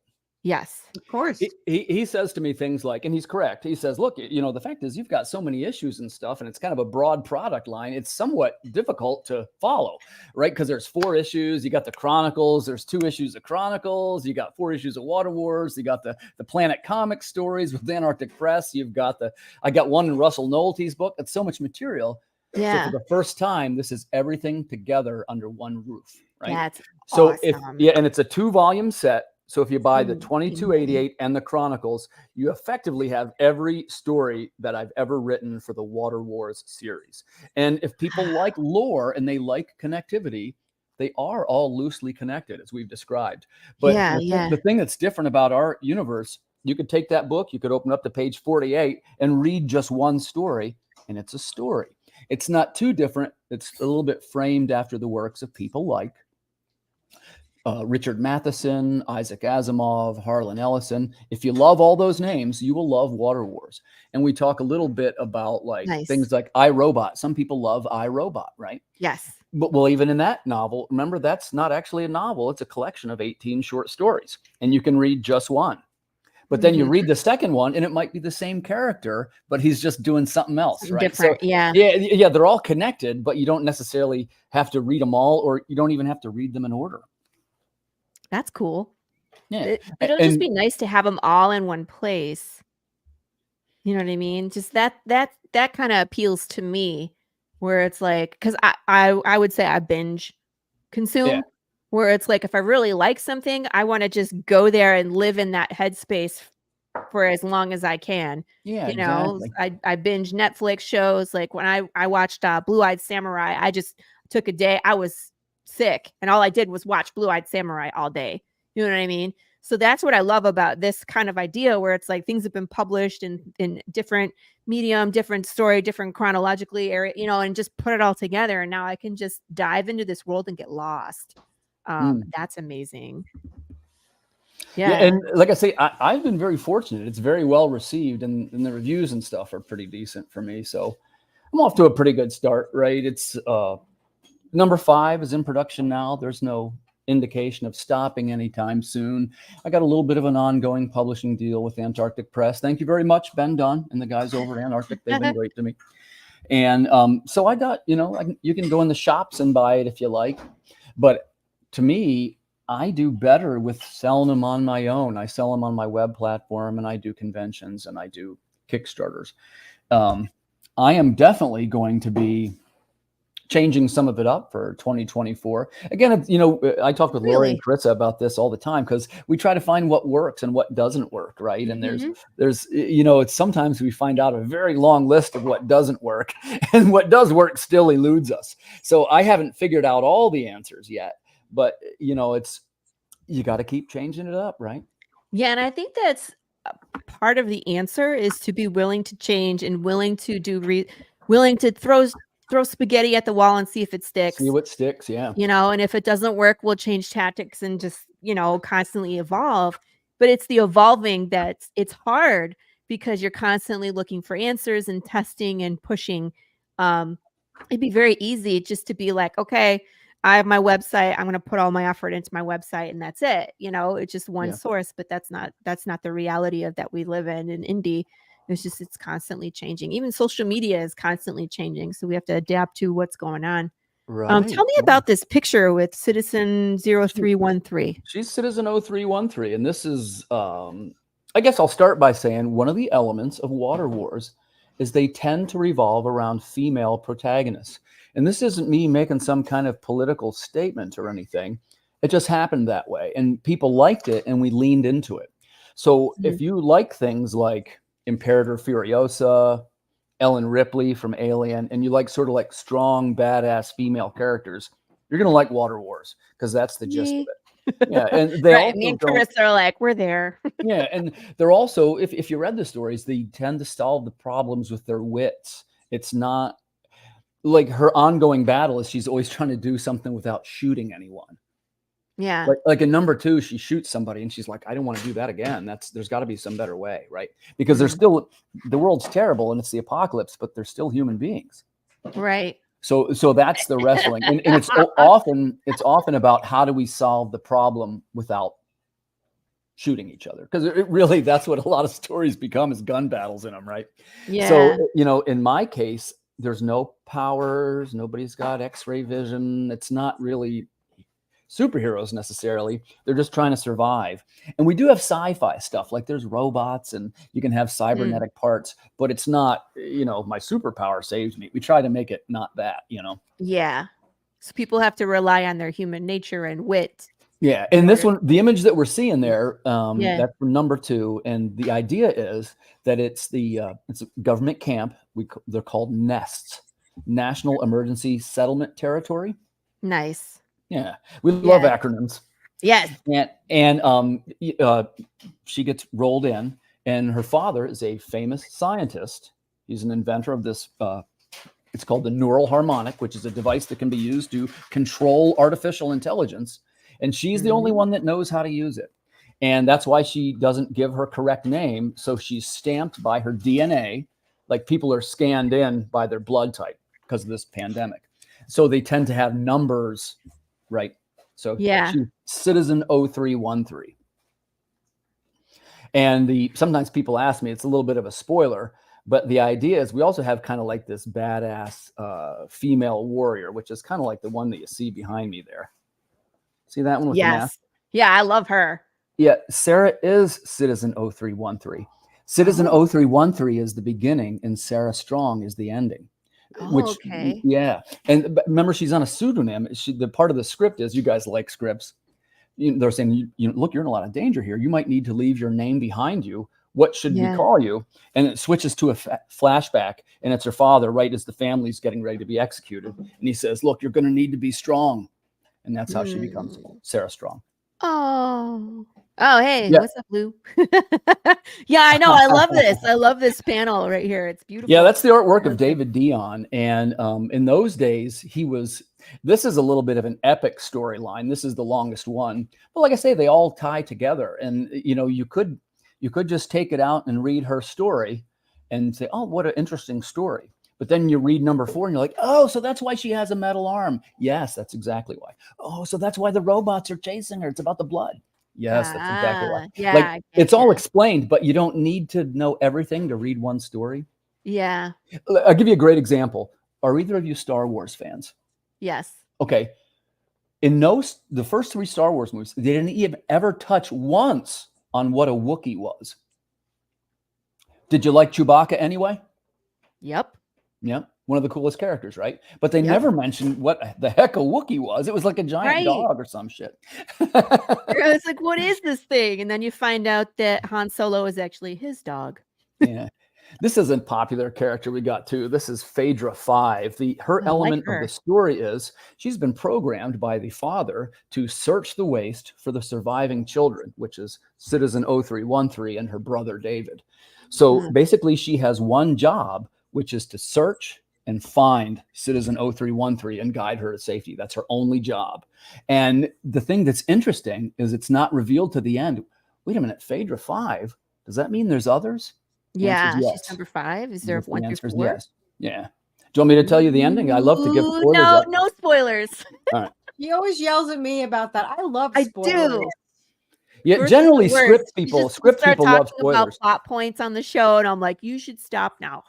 Yes. Of course. He says to me things like, and he's correct. He says, look, you know, the fact is you've got so many issues and stuff, and it's kind of a broad product line. It's somewhat difficult to follow, right? Because there's 4 issues. You got the Chronicles. There's 2 issues of Chronicles. You got 4 issues of Water Wars. You got the Planet Comics stories with Antarctic Press. You've got I got one in Russell Nolte's book. It's so much material. Yeah. So for the first time, this is everything together under one roof, right? That's so awesome. and it's a 2-volume set. So if you buy the 2288 and the Chronicles, you effectively have every story that I've ever written for the Water Wars series. And if people like lore and they like connectivity, they are all loosely connected, as we've described. But the thing that's different about our universe, you could take that book, you could open up to page 48 and read just one story, and it's a story. It's not too different. It's a little bit framed after the works of people like Richard Matheson, Isaac Asimov, Harlan Ellison. If you love all those names, you will love Water Wars. And we talk a little bit about things like iRobot. Some people love iRobot, right? Yes. But well, even in that novel, remember, that's not actually a novel. It's a collection of 18 short stories, and you can read just one. But then you read the second one, and it might be the same character, but he's just doing something else, right? Different, so, yeah. Yeah, they're all connected, but you don't necessarily have to read them all, or you don't even have to read them in order. That's cool. Yeah. It'll just be nice to have them all in one place. You know what I mean? Just that kind of appeals to me, where it's like, because I would say I binge consume, where it's like if I really like something, I want to just go there and live in that headspace for as long as I can. Yeah, you know, exactly. I binge Netflix shows. Like when I watched Blue-Eyed Samurai, I just took a day. I was sick, and all I did was watch Blue-Eyed Samurai all day. You know what I mean? So that's what I love about this kind of idea, where it's like things have been published in different medium, different story, different chronologically area, you know, and just put it all together. And now I can just dive into this world and get lost. That's amazing. Yeah. And like I say, I've been very fortunate. It's very well received, and the reviews and stuff are pretty decent for me. So I'm off to a pretty good start, right? It's number 5 is in production now. There's no indication of stopping anytime soon. I got a little bit of an ongoing publishing deal with Antarctic Press. Thank you very much, Ben Dunn and the guys over at Antarctic. They've been great to me. And so I got, you know, you can go in the shops and buy it if you like. But to me, I do better with selling them on my own. I sell them on my web platform, and I do conventions, and I do Kickstarters. I am definitely going to be changing some of it up for 2024. Again, you know, I talk with Laurie and Carissa about this all the time, because we try to find what works and what doesn't work, right? And there's, you know, it's sometimes we find out a very long list of what doesn't work, and what does work still eludes us. So I haven't figured out all the answers yet, but you know, you got to keep changing it up, right? Yeah, and I think that's part of the answer, is to be willing to change and willing to do willing to throw spaghetti at the wall and see if it sticks. See what sticks, yeah. And if it doesn't work, we'll change tactics and just, constantly evolve. But it's the evolving it's hard because you're constantly looking for answers and testing and pushing. It'd be very easy just to be like, okay, I have my website. I'm going to put all my effort into my website and that's it. It's just one source, but that's not the reality of that we live in indie. It's constantly changing. Even social media is constantly changing. So we have to adapt to what's going on. Right. Tell me about this picture with Citizen 0313. She's Citizen 0313. And this is, I guess I'll start by saying one of the elements of Water Wars is they tend to revolve around female protagonists. And this isn't me making some kind of political statement or anything. It just happened that way. And people liked it and we leaned into it. So if you like things like Imperator Furiosa, Ellen Ripley from Alien, and you like sort of like strong, badass female characters, you're going to like Water Wars because that's the gist of it. Yeah, and they right, me and Chris are like, we're there. Yeah, and they're also, if you read the stories, they tend to solve the problems with their wits. It's not like her ongoing battle is she's always trying to do something without shooting anyone. Yeah. Like in number 2, she shoots somebody and she's like, I don't want to do that again. There's got to be some better way, right? Because there's still, the world's terrible and it's the apocalypse, but they're still human beings. Right. So that's the wrestling. And it's often about how do we solve the problem without shooting each other? Because it really, that's what a lot of stories become, is gun battles in them, right? Yeah. So, in my case, there's no powers. Nobody's got X-ray vision. It's not really superheroes necessarily. They're just trying to survive. And we do have sci-fi stuff, like there's robots and you can have cybernetic parts, but it's not, my superpower saves me. We try to make it not that, Yeah. So people have to rely on their human nature and wit. Yeah. And this one, the image that we're seeing there, that's from number 2. And the idea is that it's it's a government camp. They're called nests, National Emergency Settlement Territory. Nice. Yeah, we love acronyms. Yes. And she gets rolled in, and her father is a famous scientist. He's an inventor of this. It's called the neural harmonic, which is a device that can be used to control artificial intelligence. And she's the only one that knows how to use it. And that's why she doesn't give her correct name. So she's stamped by her DNA, like people are scanned in by their blood type because of this pandemic. So they tend to have numbers. Right. So she's Citizen 0313. And sometimes people ask me, it's a little bit of a spoiler, but the idea is we also have kind of like this badass female warrior, which is kind of like the one that you see behind me there. See that one with the mask? Yeah, I love her. Yeah, Sarah is Citizen 0313. Citizen 0313 is the beginning and Sarah Strong is the ending. Okay. Yeah. And remember, she's on a pseudonym. The part of the script is, you guys like scripts. They're saying, look, you're in a lot of danger here. You might need to leave your name behind you. What should we call you? And it switches to a flashback, and it's her father, right as the family's getting ready to be executed. And he says, look, you're going to need to be strong. And that's how she becomes Sarah Strong. Oh, hey, what's up, Lou? Yeah, I know. I love this. I love this panel right here. It's beautiful. Yeah, that's the artwork of David Dion. And in those days, this is a little bit of an epic storyline. This is the longest one. But like I say, they all tie together. And, you could just take it out and read her story and say, oh, what an interesting story. But then you read number 4 and you're like, oh, so that's why she has a metal arm. Yes, that's exactly why. Oh, so that's why the robots are chasing her. It's about the blood. Yes, that's exactly why. Yeah, it's all explained, but you don't need to know everything to read one story. Yeah. I'll give you a great example. Are either of you Star Wars fans? Yes. Okay. In the first 3 Star Wars movies, they didn't even ever touch once on what a Wookiee was. Did you like Chewbacca anyway? Yep. Yeah, one of the coolest characters, right? But they never mentioned what the heck a Wookiee was. It was like a giant dog or some shit. It's like, what is this thing? And then you find out that Han Solo is actually his dog. Yeah. This is a popular character we got too. This is Phaedra 5. Her element of the story is she's been programmed by the father to search the waste for the surviving children, which is Citizen 0313 and her brother David. So basically she has one job, which is to search and find Citizen 0313 and guide her to safety. That's her only job. And the thing that's interesting is it's not revealed to the end. Wait a minute, Phaedra 5? Does that mean there's others? The answer Yeah, is she's yes. number 5. Is there The 1 answer through is 4? yes. Yeah. Do you want me to tell you the ending? I love to give spoilers. No, up. no spoilers. All right. He always yells at me about that. I love I spoilers. do. Yeah, Bruce is generally the worst. script He people just will start love talking about spoilers. plot points on the show, and I'm like, you should stop now.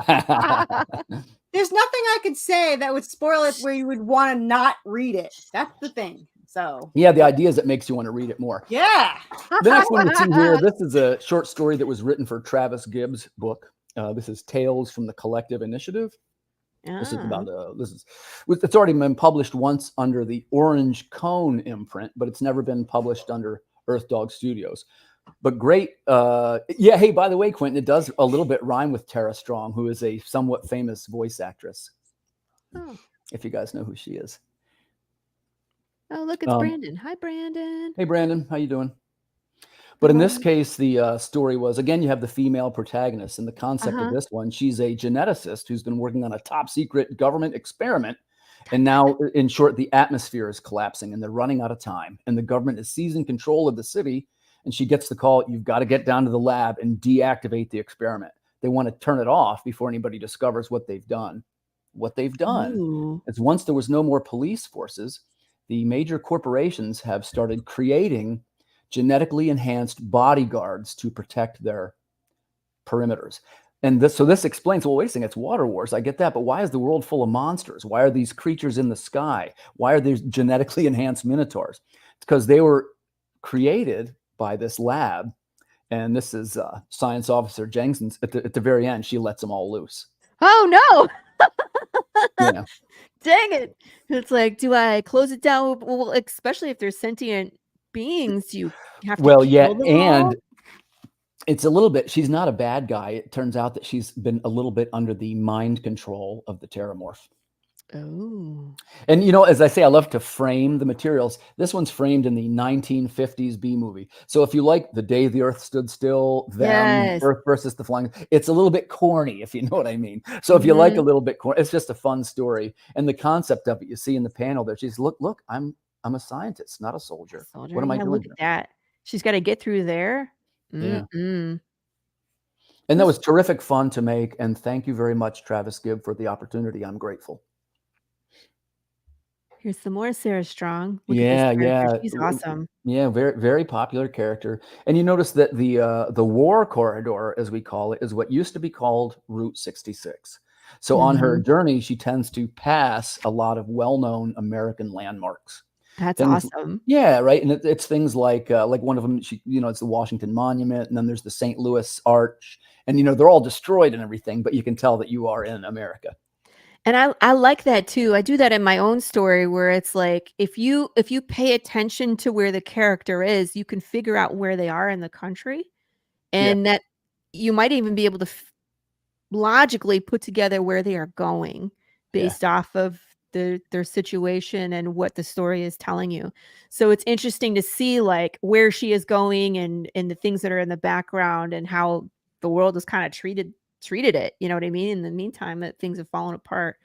There's nothing I could say that would spoil it where you would want to not read it. That's the thing. So Yeah, the idea is it makes you want to read it more. yeah. The next one you see here, this is a short story that was written for Travis Gibbs' book. This is Tales from the Collective Initiative. This is about it's already been published once under the Orange Cone imprint, but it's never been published under Earth Dog Studios. But great, yeah. Hey, by the way, Quentin, it does a little bit rhyme with Tara Strong, who is a somewhat famous voice actress. Oh. If you guys know who she is. Oh, look, it's Brandon. Hi, Brandon. Hey, Brandon, how you doing? But in this case, the story was, again, you have the female protagonist. And the concept of this one, she's a geneticist who's been working on a top secret government experiment. And now, in short, the atmosphere is collapsing and they're running out of time. And the government is seizing control of the city. And she gets the call, you've got to get down to the lab and deactivate the experiment. They want to turn it off before anybody discovers what they've done. What they've done is once there was no more police forces, the major corporations have started creating genetically enhanced bodyguards to protect their perimeters. And this explains, well, wait a second, it's water wars. I get that, but why is the world full of monsters? Why are these creatures in the sky? Why are there genetically enhanced minotaurs? It's because they were created by this lab. And this is Science Officer Jenkins. At the very end, she lets them all loose. Oh, no. Yeah. Dang it. It's like, do I close it down? Well, especially if they're sentient beings, you have to kill them and all? it's a little bit, she's not a bad guy. It turns out that she's been a little bit under the mind control of the Terramorph. Oh. And, you know, as I say, I love to frame the materials. This one's framed in the 1950s B movie. So if you like The Day the Earth Stood Still, Earth versus the Flying, it's a little bit corny, if you know what I mean. So if you like a little bit corny, it's just a fun story. And the concept of it, you see in the panel there, she's, look, I'm a scientist, not a soldier. What am I doing? Look at that. She's got to get through there. Yeah. And that was terrific fun to make. And thank you very much, Travis Gibb, for the opportunity. I'm grateful. Here's some more Sarah Strong. Yeah. She's awesome. Yeah, very, very popular character. And you notice that the war corridor, as we call it, is what used to be called Route 66. So on her journey, she tends to pass a lot of well-known American landmarks. That's awesome. Yeah, right. And it's things like one of them, it's the Washington Monument, and then there's the St. Louis Arch, and they're all destroyed and everything, but you can tell that you are in America. And I like that too. I do that in my own story where it's like if you pay attention to where the character is, you can figure out where they are in the country, and that you might even be able to logically put together where they are going based off of their situation and what the story is telling you. So it's interesting to see like where she is going and the things that are in the background and how the world is kind of treated it, you know what I mean? In the meantime, that things have fallen apart.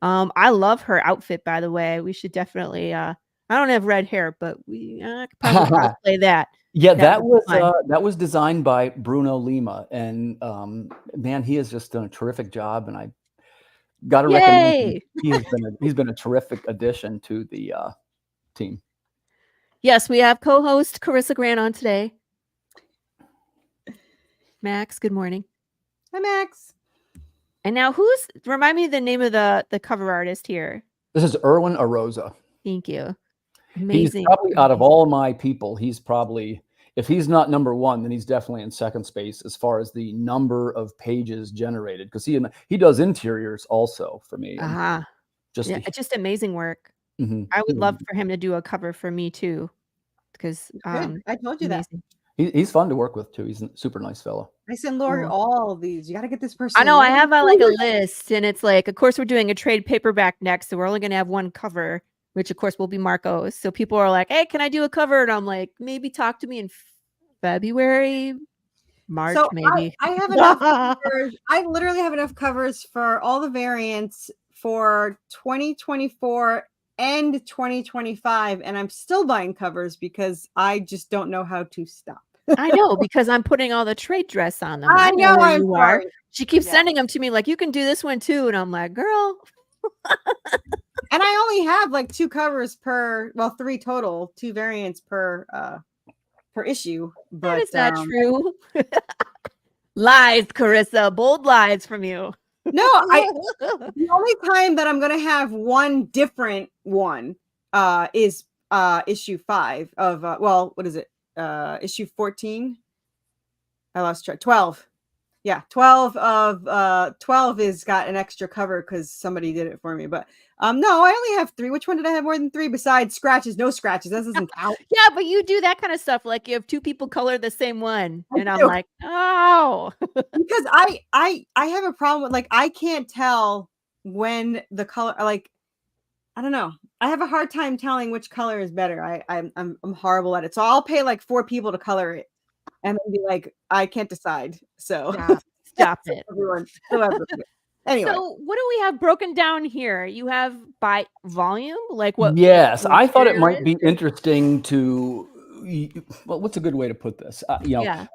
I love her outfit, by the way. We should definitely I don't have red hair, but we could probably play that. Yeah, that was designed by Bruno Lima, and man, he has just done a terrific job, and I gotta recommend him. He's been a terrific addition to the team. Yes, we have co-host Carissa Grant on today. Max, good morning. Hi, Max. And now remind me the name of the cover artist here. This is Erwin Arosa. Thank you. Amazing. He's probably, out of all my people, he's probably, if he's not number one, then he's definitely in second space as far as the number of pages generated, because he does interiors also for me. Just amazing work. I would love for him to do a cover for me too, because I told you amazing. He's fun to work with too. He's a super nice fellow. I send Laurie all of these. You got to get this person. I know. I have a list, and it's like, of course, we're doing a trade paperback next, so we're only going to have one cover, which of course will be Marco's. So people are like, "Hey, can I do a cover?" And I'm like, "Maybe talk to me in February, March, So maybe. I have enough covers. I literally have enough covers for all the variants for 2024 and 2025, and I'm still buying covers because I just don't know how to stop. I know, because I'm putting all the trade dress on them. I know, where I'm you are. sorry. She keeps Yeah. sending them to me like, you can do this one too. And I'm like, girl. And I only have like 2 covers per, well, 3 total, 2 variants per issue. But That is not true. Lies, Carissa. Bold lies from you. No, the only time that I'm gonna have one different one is issue 5 of well, what is it? Issue 14. I lost track. 12. Yeah, 12 of 12 is got an extra cover because somebody did it for me. But no, I only have 3. Which one did I have more than 3 besides scratches? No scratches. That doesn't count. Yeah, but you do that kind of stuff. Like you have 2 people color the same one. I And I'm do. like, oh. Because I have a problem with, like, I can't tell when the color, like, I don't know. I have a hard time telling which color is better. I'm horrible at it. So I'll pay like 4 people to color it and then be like, I can't decide. So Stop it. everyone. Anyway. So what do we have broken down here? You have by volume? Like what? Yes, what I thought it material might be interesting to. Well, what's a good way to put this? Yeah.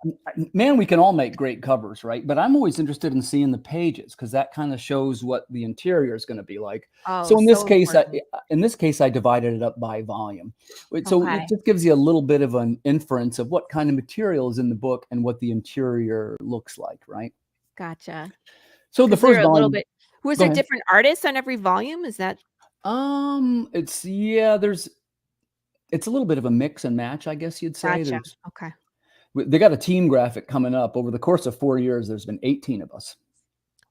Man, we can all make great covers, right? But I'm always interested in seeing the pages because that kind of shows what the interior is going to be like. Oh, so in this so case, important. I divided it up by volume. So Okay. it just gives you a little bit of an inference of what kind of material is in the book and what the interior looks like, right? Gotcha. So the Is there first a little volume. bit? Was Go there ahead. different artists on every volume? Is that? It's a little bit of a mix and match, I guess you'd say. Gotcha. Okay. They got a team graphic coming up over the course of 4 years. There's been 18 of us.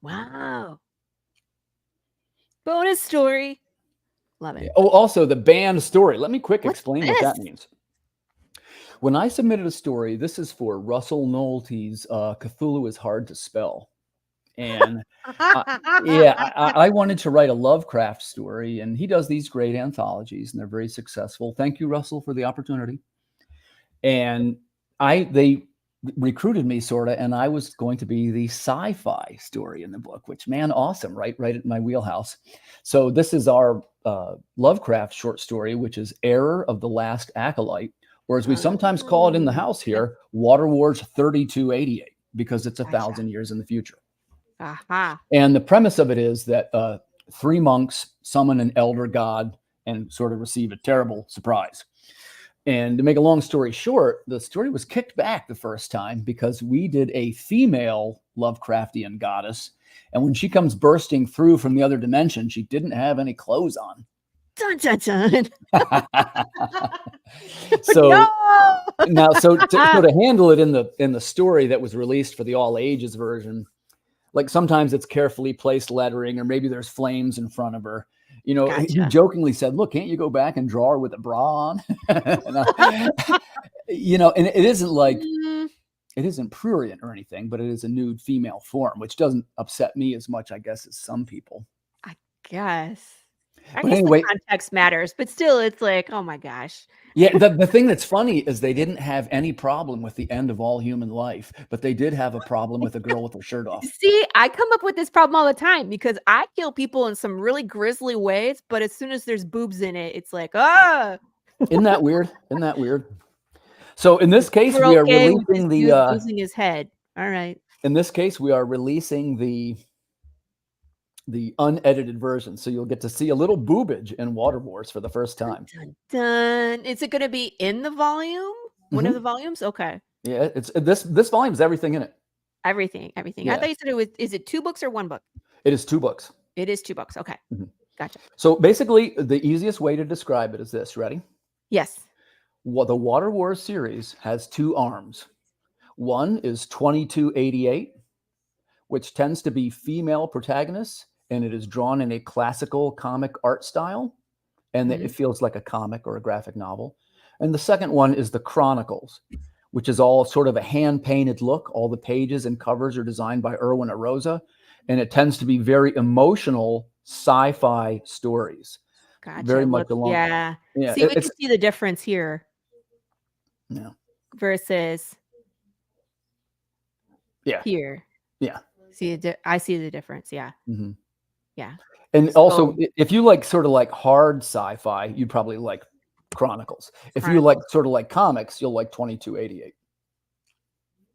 Wow. Bonus story. Love it. Oh, also the band story. Let me What's explain what that this? means. When I submitted a story, this is for Russell Nolte's Cthulhu is Hard to Spell. And I wanted to write a Lovecraft story, and he does these great anthologies, and they're very successful. Thank you, Russell, for the opportunity. And they recruited me sort of, and I was going to be the sci-fi story in the book, which, man, awesome, right at my wheelhouse. So this is our Lovecraft short story, which is Error of the Last Acolyte, or as we sometimes call it in the house here, Water Wars 3288, because it's 1,000 years in the future. Aha. And the premise of it is that 3 monks summon an elder god and sort of receive a terrible surprise. And to make a long story short, the story was kicked back the first time because we did a female Lovecraftian goddess. And when she comes bursting through from the other dimension, she didn't have any clothes on. Dun, dun, dun. So No! now, so to handle it in the story that was released for the all ages version, like sometimes it's carefully placed lettering, or maybe there's flames in front of her. You know, he Gotcha. jokingly said, "Look, can't you go back and draw her with a bra on?" You know, and it isn't like it isn't prurient or anything, but it is a nude female form, which doesn't upset me as much, I guess, as some people. I guess. I But guess anyway, the context matters, but still, it's like, oh my gosh. yeah, the thing that's funny is they didn't have any problem with the end of all human life, but they did have a problem with a girl with her shirt off. See, I come up with this problem all the time because I kill people in some really grisly ways, but as soon as there's boobs in it, it's like, ah. Isn't that weird? Isn't that weird? So in this case, We're we are okay with this releasing dude the. losing his head. All right. In this case, we are releasing the unedited version, so you'll get to see a little boobage in Water Wars for the first time. Dun, dun. Is it going to be in the volume? One of the volumes? Okay. Yeah, it's this volume is everything in it. Everything. I Yeah. thought you said it was. Is it 2 books or 1 book? It is 2 books. It is 2 books. Okay. Gotcha. So basically, the easiest way to describe it is this. Ready? Yes. Well, the Water Wars series has 2 arms. One is 2288, which tends to be female protagonists, and it is drawn in a classical comic art style, and it feels like a comic or a graphic novel. And the second one is the Chronicles, which is all sort of a hand-painted look. All the pages and covers are designed by Erwin Arosa, and it tends to be very emotional sci-fi stories. Gotcha. Very much along. Yeah. Yeah, See, we can see the difference here yeah. versus Yeah. here. Yeah. I see the difference. Yeah. Mm-hmm. Yeah. And also, if you like sort of like hard sci-fi, you probably like Chronicles. If you like sort of like comics, you'll like 2288.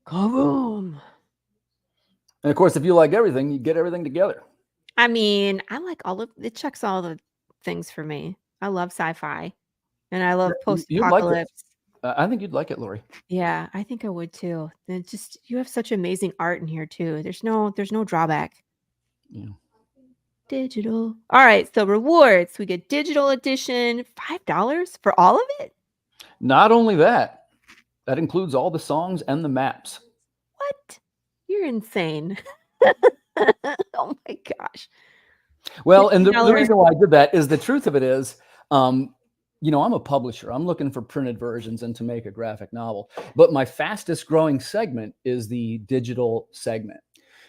Kaboom. And of course, if you like everything, you get everything together. I mean, I like it checks all the things for me. I love sci-fi and I love post-apocalypse. I think you'd like it, Laurie. Yeah, I think I would too. You have such amazing art in here too. There's no drawback. Yeah. Digital. All right, so rewards. We get digital edition, $5 for all of it. Not only that, that includes all the songs and the maps. What? You're insane. Oh my gosh. Well, and the reason why I did that is the truth of it is, I'm a publisher. I'm looking for printed versions and to make a graphic novel. But my fastest growing segment is the digital segment.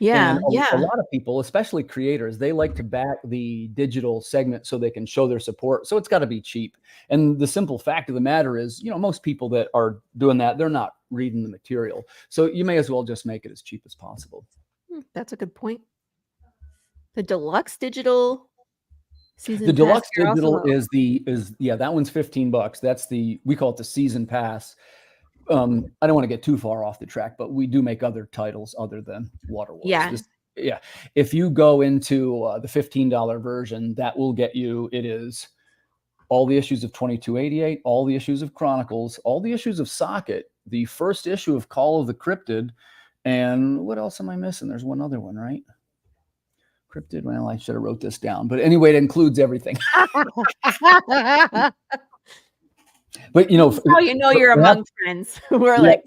Yeah, and a lot of people, especially creators, they like to back the digital segment so they can show their support. So it's got to be cheap. And the simple fact of the matter is, most people that are doing that, they're not reading the material. So you may as well just make it as cheap as possible. That's a good point. The deluxe digital season. The deluxe digital is that one's $15. We call it the season pass. I don't want to get too far off the track, but we do make other titles other than Waterworld. Yeah. If you go into the $15 version, that will get you, it is all the issues of 2288, all the issues of Chronicles, all the issues of Socket, the first issue of Call of the Cryptid, and what else am I missing? There's one other one, right? Cryptid. Well, I should have wrote this down, but anyway, it includes everything. But you're among friends who are like.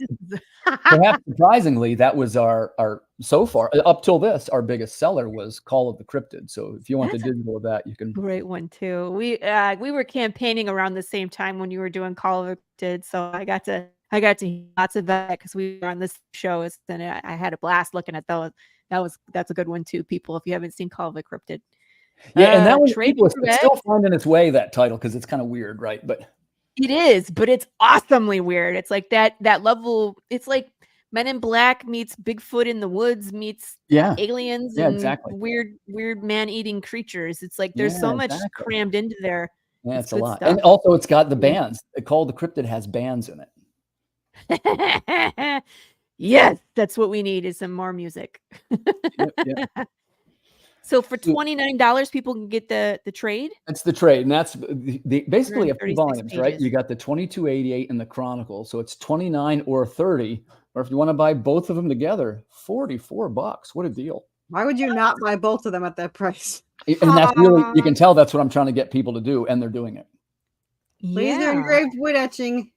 Perhaps surprisingly, that was our so far up till this, our biggest seller was Call of the Cryptid. So if you want the digital of that, you can. Great one too. We were campaigning around the same time when you were doing Call of the Cryptid, so I got to hear lots of that because we were on this show, and I had a blast looking at those. That's a good one too, people. If you haven't seen Call of the Cryptid, and that one people are still finding its way, that title, because it's kind of weird, right? But it is, but it's awesomely weird. It's like that level. It's like Men in Black meets Bigfoot in the woods meets aliens and exactly. weird man-eating creatures. It's like there's so much crammed into there. Yeah, it's a lot. Stuff. And also it's got the bands. Call of the Cryptid has bands in it. Yes, that's what we need is some more music. Yep. So for $29, people can get the trade? That's the trade. And that's basically a few volumes, pages. Right? You got the 2288 and the Chronicle. So it's 29 or 30. Or if you want to buy both of them together, $44. What a deal. Why would you not buy both of them at that price? And that's really, you can tell that's what I'm trying to get people to do. And they're doing it. Laser engraved wood etching.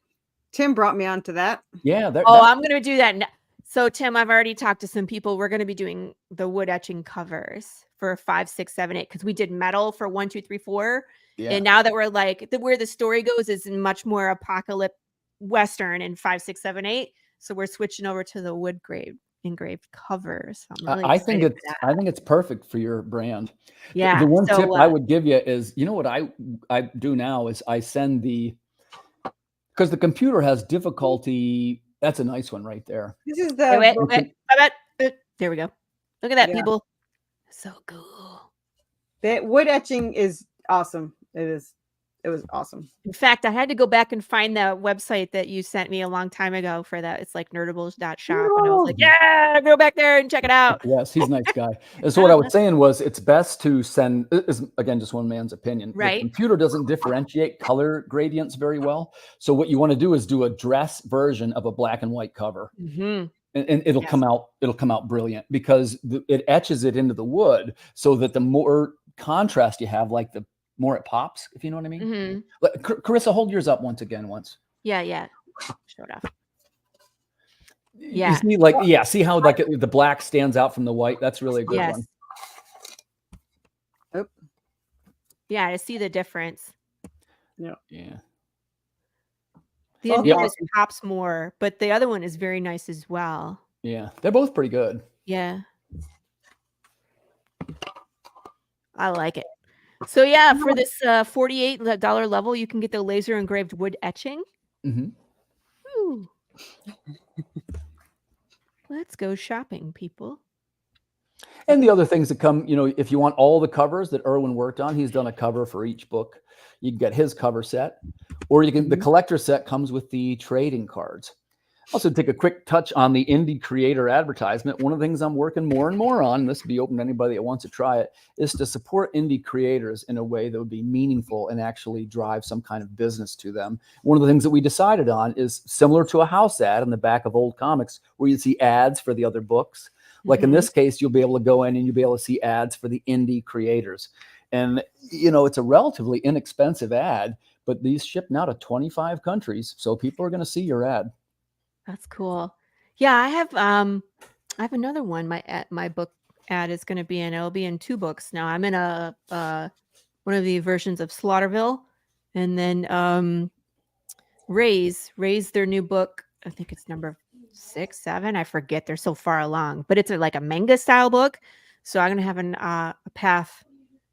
Tim brought me onto that. Yeah. I'm going to do that. So Tim, I've already talked to some people. We're going to be doing the wood etching covers for 5, 6, 7, 8 because we did metal for 1, 2, 3, 4. Yeah. And now that we're like where the story goes is much more apocalyptic Western in 5, 6, 7, 8. So we're switching over to the wood engraved covers. So really I think it's perfect for your brand. Yeah. The one tip I would give you is, what I do now is I send because the computer has difficulty. That's a nice one right there. This is there we go. Look at that, people. So cool. That wood etching is awesome. It was awesome. In fact, I had to go back and find that website that you sent me a long time ago for that. It's like nerdables.shop. And I was like, go back there and check it out. Yes, he's a nice guy. And so what I was saying was it's best to send, again, just one man's opinion. Right. The computer doesn't differentiate color gradients very well. So what you want to do is do a dress version of a black and white cover. Mm-hmm. And it'll come out brilliant because it etches it into the wood so that the more contrast you have, like the more it pops, if you know what I mean. Mm-hmm. Carissa, hold yours up once. Yeah. Show it off. Yeah. You see, see how the black stands out from the white? That's really a good one. Oh. Yeah, I see the difference. Yeah. The other one just pops more, but the other one is very nice as well. Yeah, they're both pretty good. Yeah. I like it. So for this $48 level, you can get the laser engraved wood etching. Mm-hmm. Ooh. Let's go shopping, people. And the other things that come, if you want all the covers that Irwin worked on, he's done a cover for each book. You can get his cover set, or you can. The collector set comes with the trading cards. Also, take a quick touch on the indie creator advertisement. One of the things I'm working more and more on, and this will be open to anybody that wants to try it, is to support indie creators in a way that would be meaningful and actually drive some kind of business to them. One of the things that we decided on is similar to a house ad in the back of old comics, where you see ads for the other books. Like in this case, you'll be able to go in and you'll be able to see ads for the indie creators. And, it's a relatively inexpensive ad, but these ship now to 25 countries. So people are going to see your ad. That's cool. Yeah, I have another one. My book ad is going to be in. It'll be in 2 books now. I'm in one of the versions of Slaughterville, and then Raise their new book. I think it's number 6, 7. I forget. They're so far along, but it's like a manga style book. So I'm gonna have a Path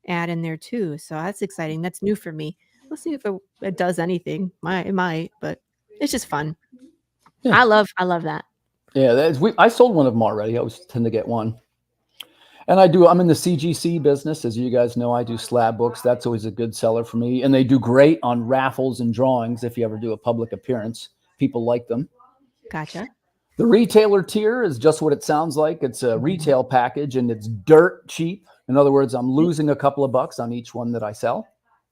ad in there too. So that's exciting. That's new for me. We'll see if it does anything. It might, but it's just fun. Yeah. I love that. Yeah, I sold one of them already. I always tend to get one. And I'm in the CGC business. As you guys know, I do slab books. That's always a good seller for me. And they do great on raffles and drawings. If you ever do a public appearance, people like them. Gotcha. The retailer tier is just what it sounds like. It's a retail package and it's dirt cheap. In other words, I'm losing a couple of bucks on each one that I sell.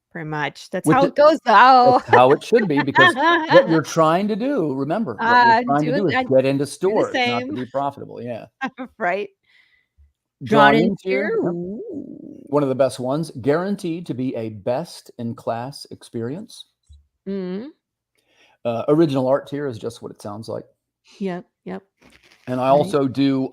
Pretty much. That's how it goes, though. That's how it should be, because what you're trying to do, remember, what you're trying to do is get into stores, not to be profitable. Yeah. Right. Drawn in tier. One of the best ones, guaranteed to be a best-in-class experience. Original art tier is just what it sounds like. Yep. And I also do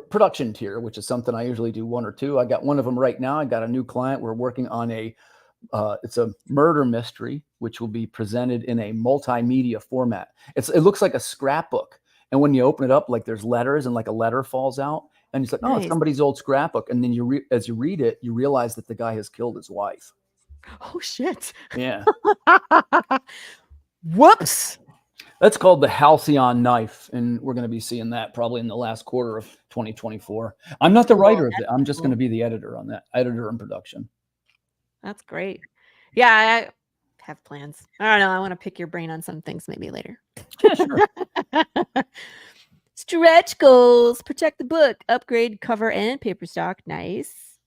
production tier, which is something I usually do 1 or 2. I got one of them right now. I got a new client. We're working on it's a murder mystery, which will be presented in a multimedia format. It looks like a scrapbook. And when you open it up, like there's letters and like a letter falls out. And it's like, oh, it's somebody's old scrapbook. And then as you read it, you realize that the guy has killed his wife. Oh, shit. Yeah. Whoops. That's called the Halcyon Knife. And we're going to be seeing that probably in the last quarter of 2024. I'm not the writer of it. I'm just going to be the editor on that, editor and production. That's great. Yeah, I have plans. I don't know. I want to pick your brain on some things maybe later. Yeah, sure. Stretch goals. Protect the book. Upgrade cover and paper stock. Nice.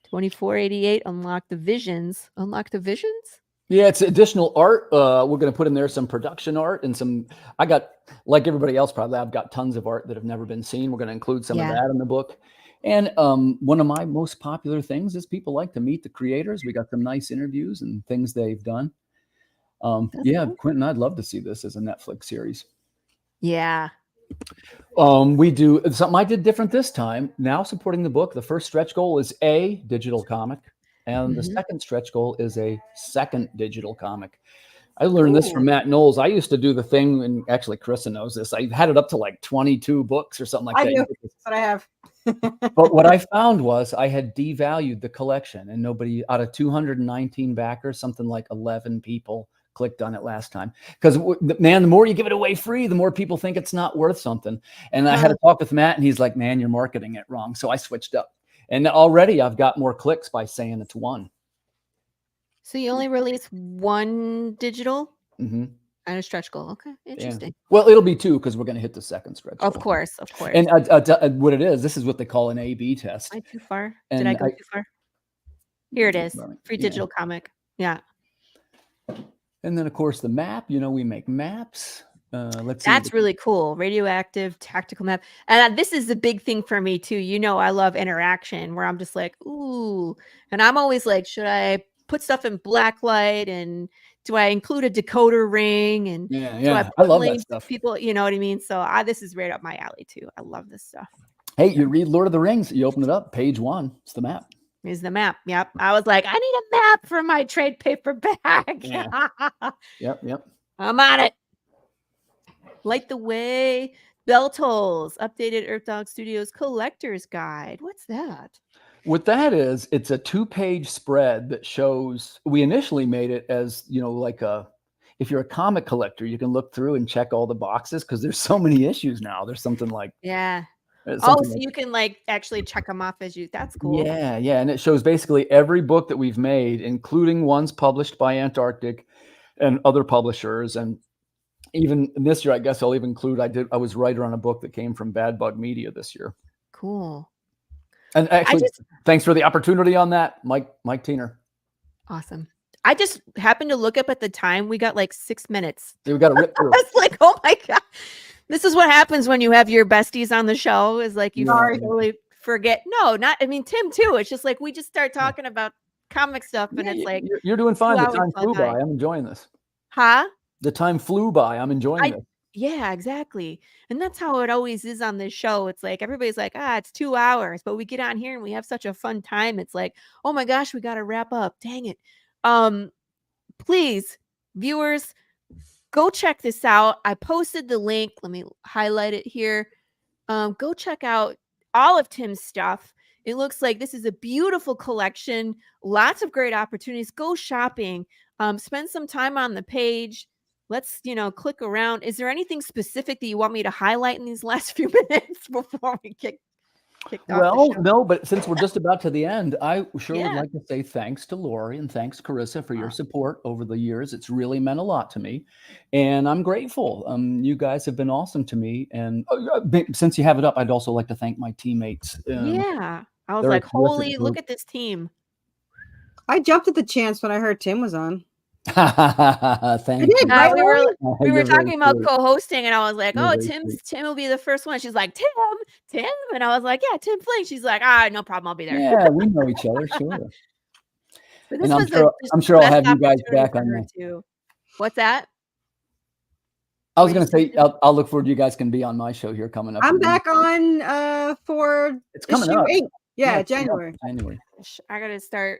2488. Unlock the visions. Unlock the visions? Yeah, it's additional art. We're going to put in there some production art and some. I got, like everybody else probably, I've got tons of art that have never been seen. We're going to include some of that in the book. And one of my most popular things is people like to meet the creators. We got some nice interviews and things they've done. Cool. Quentin, I'd love to see this as a Netflix series. Yeah. We do something I did different this time. Now supporting the book, the first stretch goal is a digital comic. And the second stretch goal is a second digital comic. I learned this from Matt Knowles. I used to do the thing, and actually Carissa knows this. I had it up to like 22 books or something like that. I do. That's what I have. But what I found was I had devalued the collection, and nobody, out of 219 backers, something like 11 people clicked on it last time. Because, man, the more you give it away free, the more people think it's not worth something. And I had a talk with Matt, and he's like, man, you're marketing it wrong. So I switched up. And already I've got more clicks by saying it's one. So you only release one digital and a stretch goal. Okay, interesting. Yeah. Well, it'll be 2 because we're going to hit the second stretch goal. Of course. And what it is, this is what they call an A/B test. Am I too far? Did I go too far? Here it is. Free digital comic. Yeah. And then, of course, the map. We make maps. Let's see. That's really cool. Radioactive tactical map. And this is a big thing for me too. I love interaction where I'm just like, ooh. And I'm always like, should I put stuff in black light? And do I include a decoder ring? And I love that stuff. People, you know what I mean? So this is right up my alley too. I love this stuff. Hey, you read Lord of the Rings. You open it up, page 1. It's the map. Is the map. Yep. I was like, I need a map for my trade paperback. Yeah. Yep. I'm on it. Light the Way, Bell Tolls, updated Earth Dog Studios collector's guide. What's that? What that is, it's a 2-page spread that shows. We initially made it as like if you're a comic collector, you can look through and check all the boxes because there's so many issues now. There's something like Oh, something so like, you can like actually check them off as you. That's cool. yeah, and it shows basically every book that we've made, including ones published by Antarctic and other publishers. And even this year, I guess I'll even include I was writer on a book that came from Bad Bug Media this year. Cool. And actually, thanks for the opportunity on that, Mike Tiener. Awesome. I just happened to look up at the time. We got like 6 minutes. We got to rip through. I was like, oh my God. This is what happens when you have your besties on the show, is like you totally forget. No, not, I mean, Tim too. It's just like we just start talking about comic stuff and it's like. You're doing fine. The time flew by. I'm enjoying this. Huh? The time flew by. I'm enjoying this. Yeah, exactly. And that's how it always is on this show. It's like everybody's like, it's 2 hours, but we get on here and we have such a fun time. It's like, oh my gosh, we got to wrap up. Dang it. Please, viewers, go check this out. I posted the link. Let me highlight it here. Go check out all of Tim's stuff. It looks like this is a beautiful collection. Lots of great opportunities. Go shopping. Spend some time on the page. Let's, click around. Is there anything specific that you want me to highlight in these last few minutes before we kicked off the show? No, but since we're just about to the end, I sure would like to say thanks to Laurie and thanks Carissa for your support over the years. It's really meant a lot to me, and I'm grateful. You guys have been awesome to me, and since you have it up, I'd also like to thank my teammates. I was like, holy, look at this team. I jumped at the chance when I heard Tim was on. Thank you. We were talking about co-hosting, and I was like, "Oh, Tim will be the first one." She's like, "Tim," and I was like, "Yeah, Tim Fling." She's like, no problem, I'll be there." Yeah, we know each other, sure. And I'm sure I'll have you guys back on that too. What's that? I was going to say I'll look forward to you guys can be on my show here coming up. I'm back on for it's coming up. 8. Yeah, January. I got to start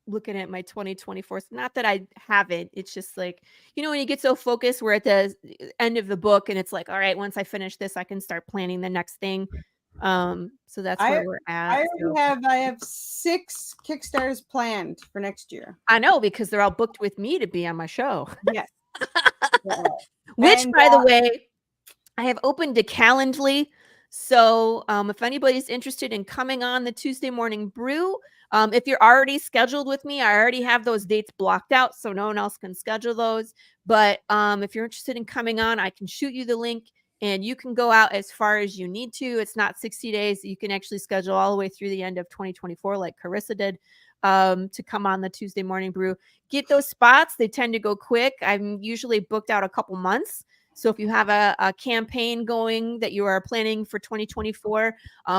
looking at my 2024. Not that I haven't. It's just like, when you get so focused, we're at the end of the book and it's like, all right, once I finish this, I can start planning the next thing. So that's where we're at. I have 6 Kickstarters planned for next year. I know, because they're all booked with me to be on my show. Yes. Which, by the way, I have opened to Calendly. So if anybody's interested in coming on the Tuesday Morning Brew, if you're already scheduled with me, I already have those dates blocked out, so no one else can schedule those. But if you're interested in coming on, I can shoot you the link and you can go out as far as you need to. It's not 60 days. You can actually schedule all the way through the end of 2024, like Carissa did, to come on the Tuesday Morning Brew. Get those spots. They tend to go quick. I'm usually booked out a couple months. So if you have a campaign going that you are planning for 2024,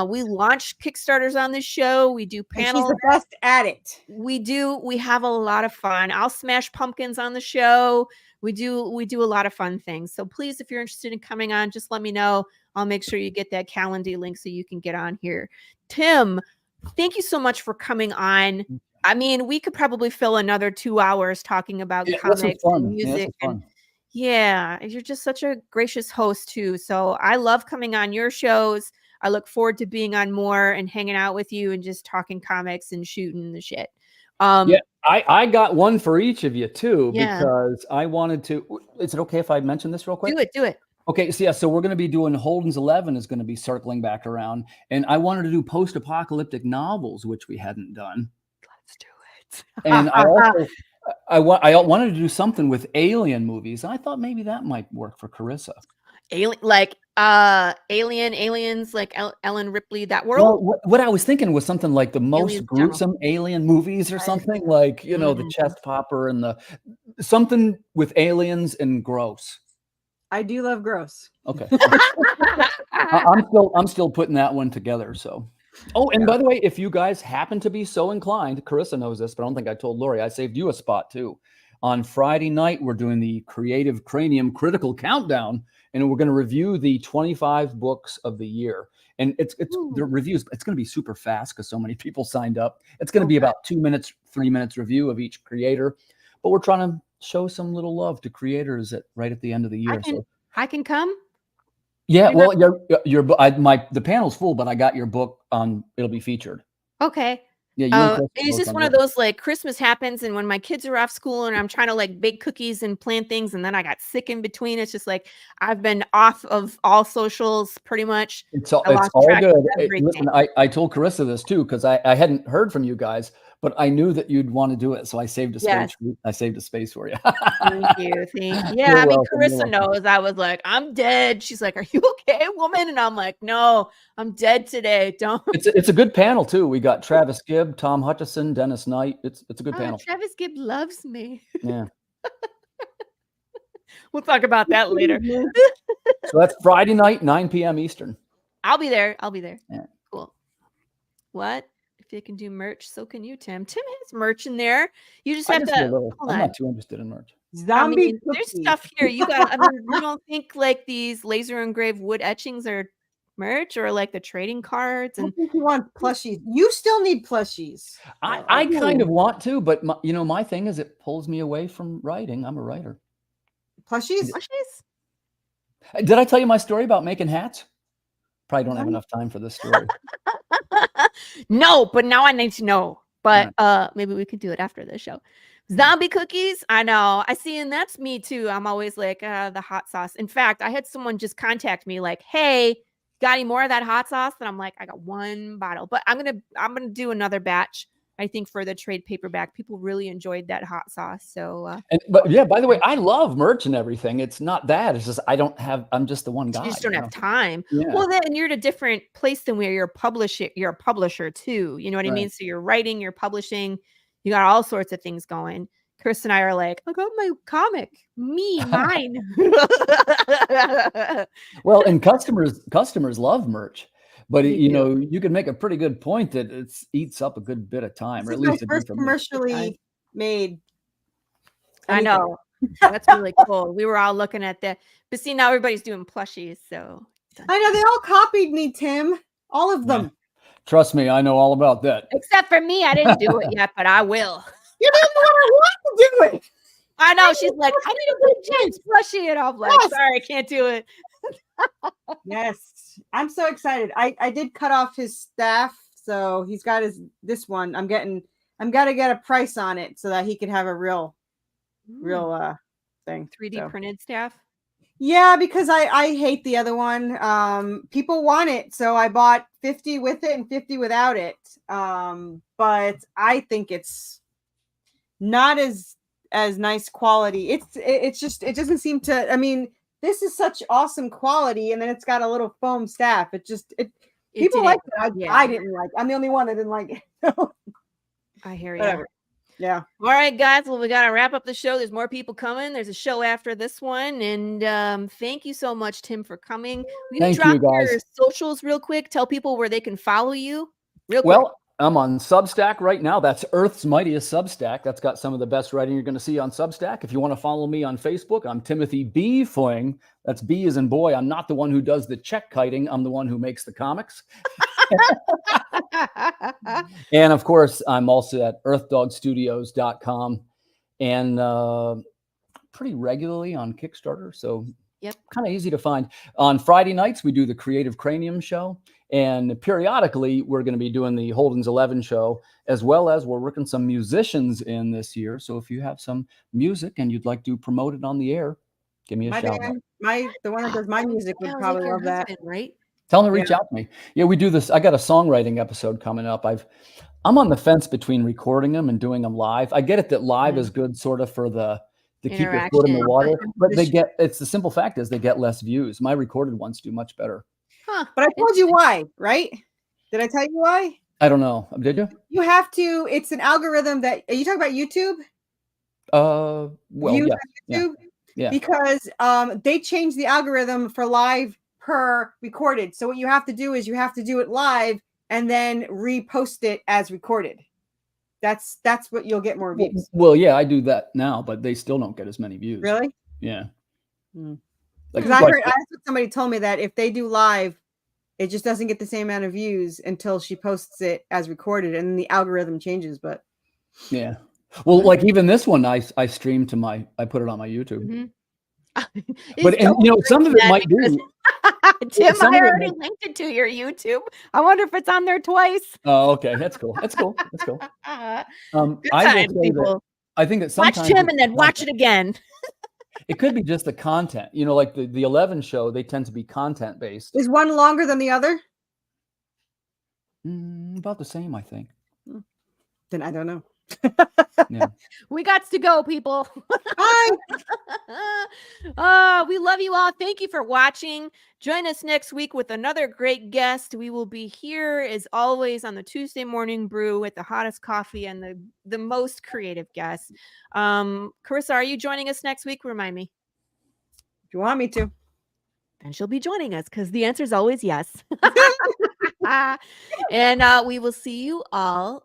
we launch Kickstarters on this show. We do panels. And she's the best at it. We do. We have a lot of fun. I'll smash pumpkins on the show. We do a lot of fun things. So please, if you're interested in coming on, just let me know. I'll make sure you get that Calendly link so you can get on here. Tim, thank you so much for coming on. I mean, we could probably fill another 2 hours talking about comics and music. Yeah, you're just such a gracious host too. So I love coming on your shows. I look forward to being on more and hanging out with you and just talking comics and shooting the shit. I got one for each of you too, because I wanted to. Is it okay if I mention this real quick? Do it. Okay, so we're going to be doing Holden's 11 is going to be circling back around, and I wanted to do post-apocalyptic novels, which we hadn't done. Let's do it. And I also. I wanted to do something with alien movies. And I thought maybe that might work for Carissa. Aliens like Ellen Ripley, that world. Well, what I was thinking was something like the most gruesome alien movies or something like, the chest popper and something with aliens and gross. I do love gross. Okay. I'm still putting that one together. So. Oh, and by the way, if you guys happen to be so inclined, Carissa knows this, but I don't think I told Laurie, I saved you a spot too. On Friday night, we're doing the Creative Cranium Critical Countdown, and we're going to review the 25 books of the year. And it's the reviews, it's going to be super fast because so many people signed up. It's going to be about 2 minutes, 3 minutes review of each creator. But we're trying to show some little love to creators right at the end of the year. I can come? Yeah, well, the panel's full, but I got your book on. It'll be featured. Okay, Yeah, you and Chris It's both just on one of that. those like Christmas happens, and when my kids are off school and I'm trying to like bake cookies and plan things, and then I got sick in between. It's just like I've been off of all socials pretty much. It's I lost all track of good. everything. Listen, I told Carissa this too because I hadn't heard from you guys, but I knew that you'd want to do it, so I saved a space. Yes. I saved a space for you. Thank you. Thank you. Yeah, You're I mean, welcome, you're Carissa welcome. knows. I was like, I'm dead. She's like, are you okay, woman? And I'm like, no, I'm dead today. Don't. It's a good panel too. We got Travis Gibb, Tom Hutchison, Dennis Knight. It's a good panel. Travis Gibb loves me. Yeah. We'll talk about that later. So that's Friday night, 9 p.m. Eastern. I'll be there. I'll be there. Yeah. Cool. What? If you can do merch, so can you, Tim. Tim has merch in there. You just have to. Hold I'm on. not too interested in merch. Zombie there's cookie. stuff here. You got. I mean, you don't think like these laser engraved wood etchings are merch, or like the trading cards I and think you want plushies. You still need plushies. I kind of want to, but my thing is it pulls me away from writing. I'm a writer. Plushies? plushies? Did I tell you my story about making hats? Probably don't have enough time for this story. No, but now I need to know. But maybe we could do it after the show. Zombie cookies. I know. I see, and that's me too. I'm always like the hot sauce. In fact, I had someone just contact me like, "Hey, got any more of that hot sauce?" And I'm like, "I got one bottle, but I'm gonna do another batch. I think for the trade paperback, people really enjoyed that hot sauce. So, but yeah, by the way, I love merch and everything. It's not that. It's just I'm just the one guy. you just don't have time. Yeah. Well, then you're at a different place than where you're a publisher too. You know what I mean? So you're writing, you're publishing, you got all sorts of things going. Chris and I are like, I got my comic, mine. Well, and customers love merch, but you can make a pretty good point that it eats up a good bit of time, This or at is my least it did first for me. commercially made. I know. That's really cool. We were all looking at that. But see, now everybody's doing plushies. So I know they all copied me, Tim. All of them. Trust me, I know all about that. except for me, I didn't do it yet, but I will. You didn't want to do it. I know. She's like, I need a good James plushie. And I'm like, sorry, I can't do it. Yes. I'm so excited. I did cut off his staff, so he's got this one. I'm gotta get a price on it so that he can have a real thing. 3D printed staff. Yeah, because I hate the other one. People want it, so I bought 50 with it and 50 without it. But I think it's not as nice quality. It's just, it doesn't seem to. I mean, this is such awesome quality, and then it's got a little foam staff. People like it. I didn't like. I'm the only one that didn't like it. I hear you. Whatever. Yeah. All right, guys. Well, we got to wrap up the show. There's more people coming. There's a show after this one. And thank you so much, Tim, for coming. We can drop your socials real quick. Tell people where they can follow you real quick. Well, I'm on Substack right now. That's Earth's Mightiest Substack. That's got some of the best writing you're going to see on Substack. If you want to follow me on Facebook, I'm Timothy B. Fling. That's B as in boy. I'm not the one who does the check kiting. I'm the one who makes the comics. And of course, I'm also at earthdogstudios.com and pretty regularly on Kickstarter. So kind of easy to find. On Friday nights, we do the Creative Cranium show. And periodically, we're going to be doing the Holden's 11 show, as well as we're working some musicians in this year. So if you have some music and you'd like to promote it on the air, give me a shout out. The one that does my music would probably love that. Right? Tell them to reach out to me. Yeah, we do this. I got a songwriting episode coming up. I'm on the fence between recording them and doing them live. I get it that live is good sort of for to keep your foot in the water, but it's the simple fact is they get less views. My recorded ones do much better. Huh. But I told you why, right? Did I tell you why? I don't know. Did you? You have to. It's an algorithm that. Are you talking about YouTube? Well, YouTube? Yeah. Because they changed the algorithm for live per recorded. So what you have to do is you have to do it live and then repost it as recorded. That's what you'll get more views. Well, yeah, I do that now, but they still don't get as many views. Really? Yeah. Because I heard somebody told me that if they do live, it just doesn't get the same amount of views until she posts it as recorded, and then the algorithm changes. But yeah, well, like even this one, I streamed I put it on my YouTube. Mm-hmm. But some of it might do. Tim, some I of it already linked it to your YouTube. I wonder if it's on there twice. Oh, okay. That's cool. That's cool. That's cool. Good I will times, say that people. I think that Watch sometimes Tim it's and the then watch it content. again. It could be just the content. You know, like the 11 show, they tend to be content based. Is one longer than the other? About the same, I think. Then I don't know. Yeah. We got to go, people. Bye. We love you all. Thank you for watching. Join us next week with another great guest. We will be here as always on the Tuesday Morning Brew with the hottest coffee and the most creative guests. Carissa, are you joining us next week? Remind me. If you want me to. Then she'll be joining us because the answer is always yes. And we will see you all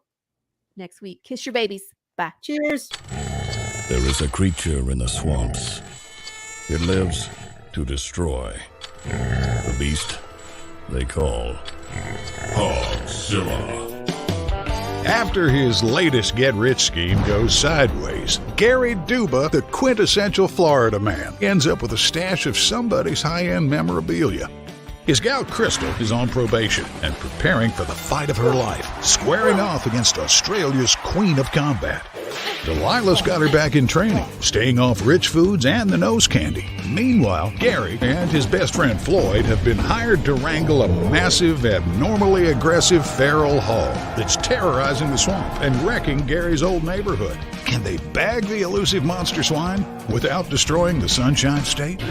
next week. Kiss your babies. Bye. Cheers. There is a creature in the swamps. It lives to destroy. The beast they call Hogzilla. After his latest get-rich scheme goes sideways, Gary Duba, the quintessential Florida man, ends up with a stash of somebody's high-end memorabilia. His gal Crystal is on probation and preparing for the fight of her life, squaring off against Australia's Queen of Combat. Delilah's got her back in training, staying off rich foods and the nose candy. Meanwhile, Gary and his best friend Floyd have been hired to wrangle a massive, abnormally aggressive feral hog that's terrorizing the swamp and wrecking Gary's old neighborhood. Can they bag the elusive monster swine without destroying the Sunshine State?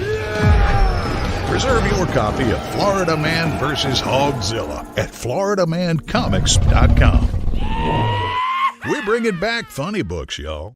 Reserve your copy of Florida Man vs. Hogzilla at floridamancomics.com. We're bringing back funny books, y'all.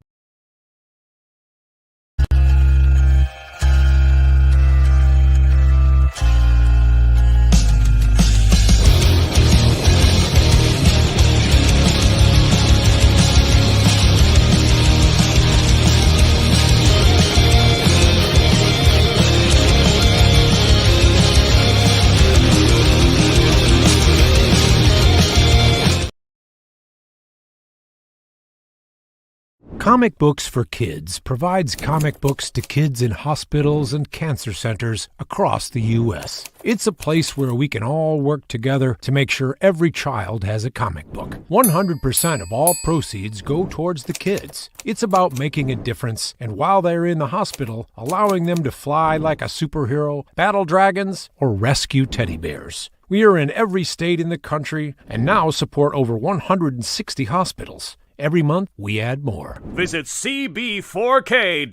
Comic Books for Kids provides comic books to kids in hospitals and cancer centers across the U.S. It's a place where we can all work together to make sure every child has a comic book. 100% of all proceeds go towards the kids. It's about making a difference, and while they're in the hospital, allowing them to fly like a superhero, battle dragons, or rescue teddy bears. We are in every state in the country and now support over 160 hospitals. Every month, we add more. Visit cb4k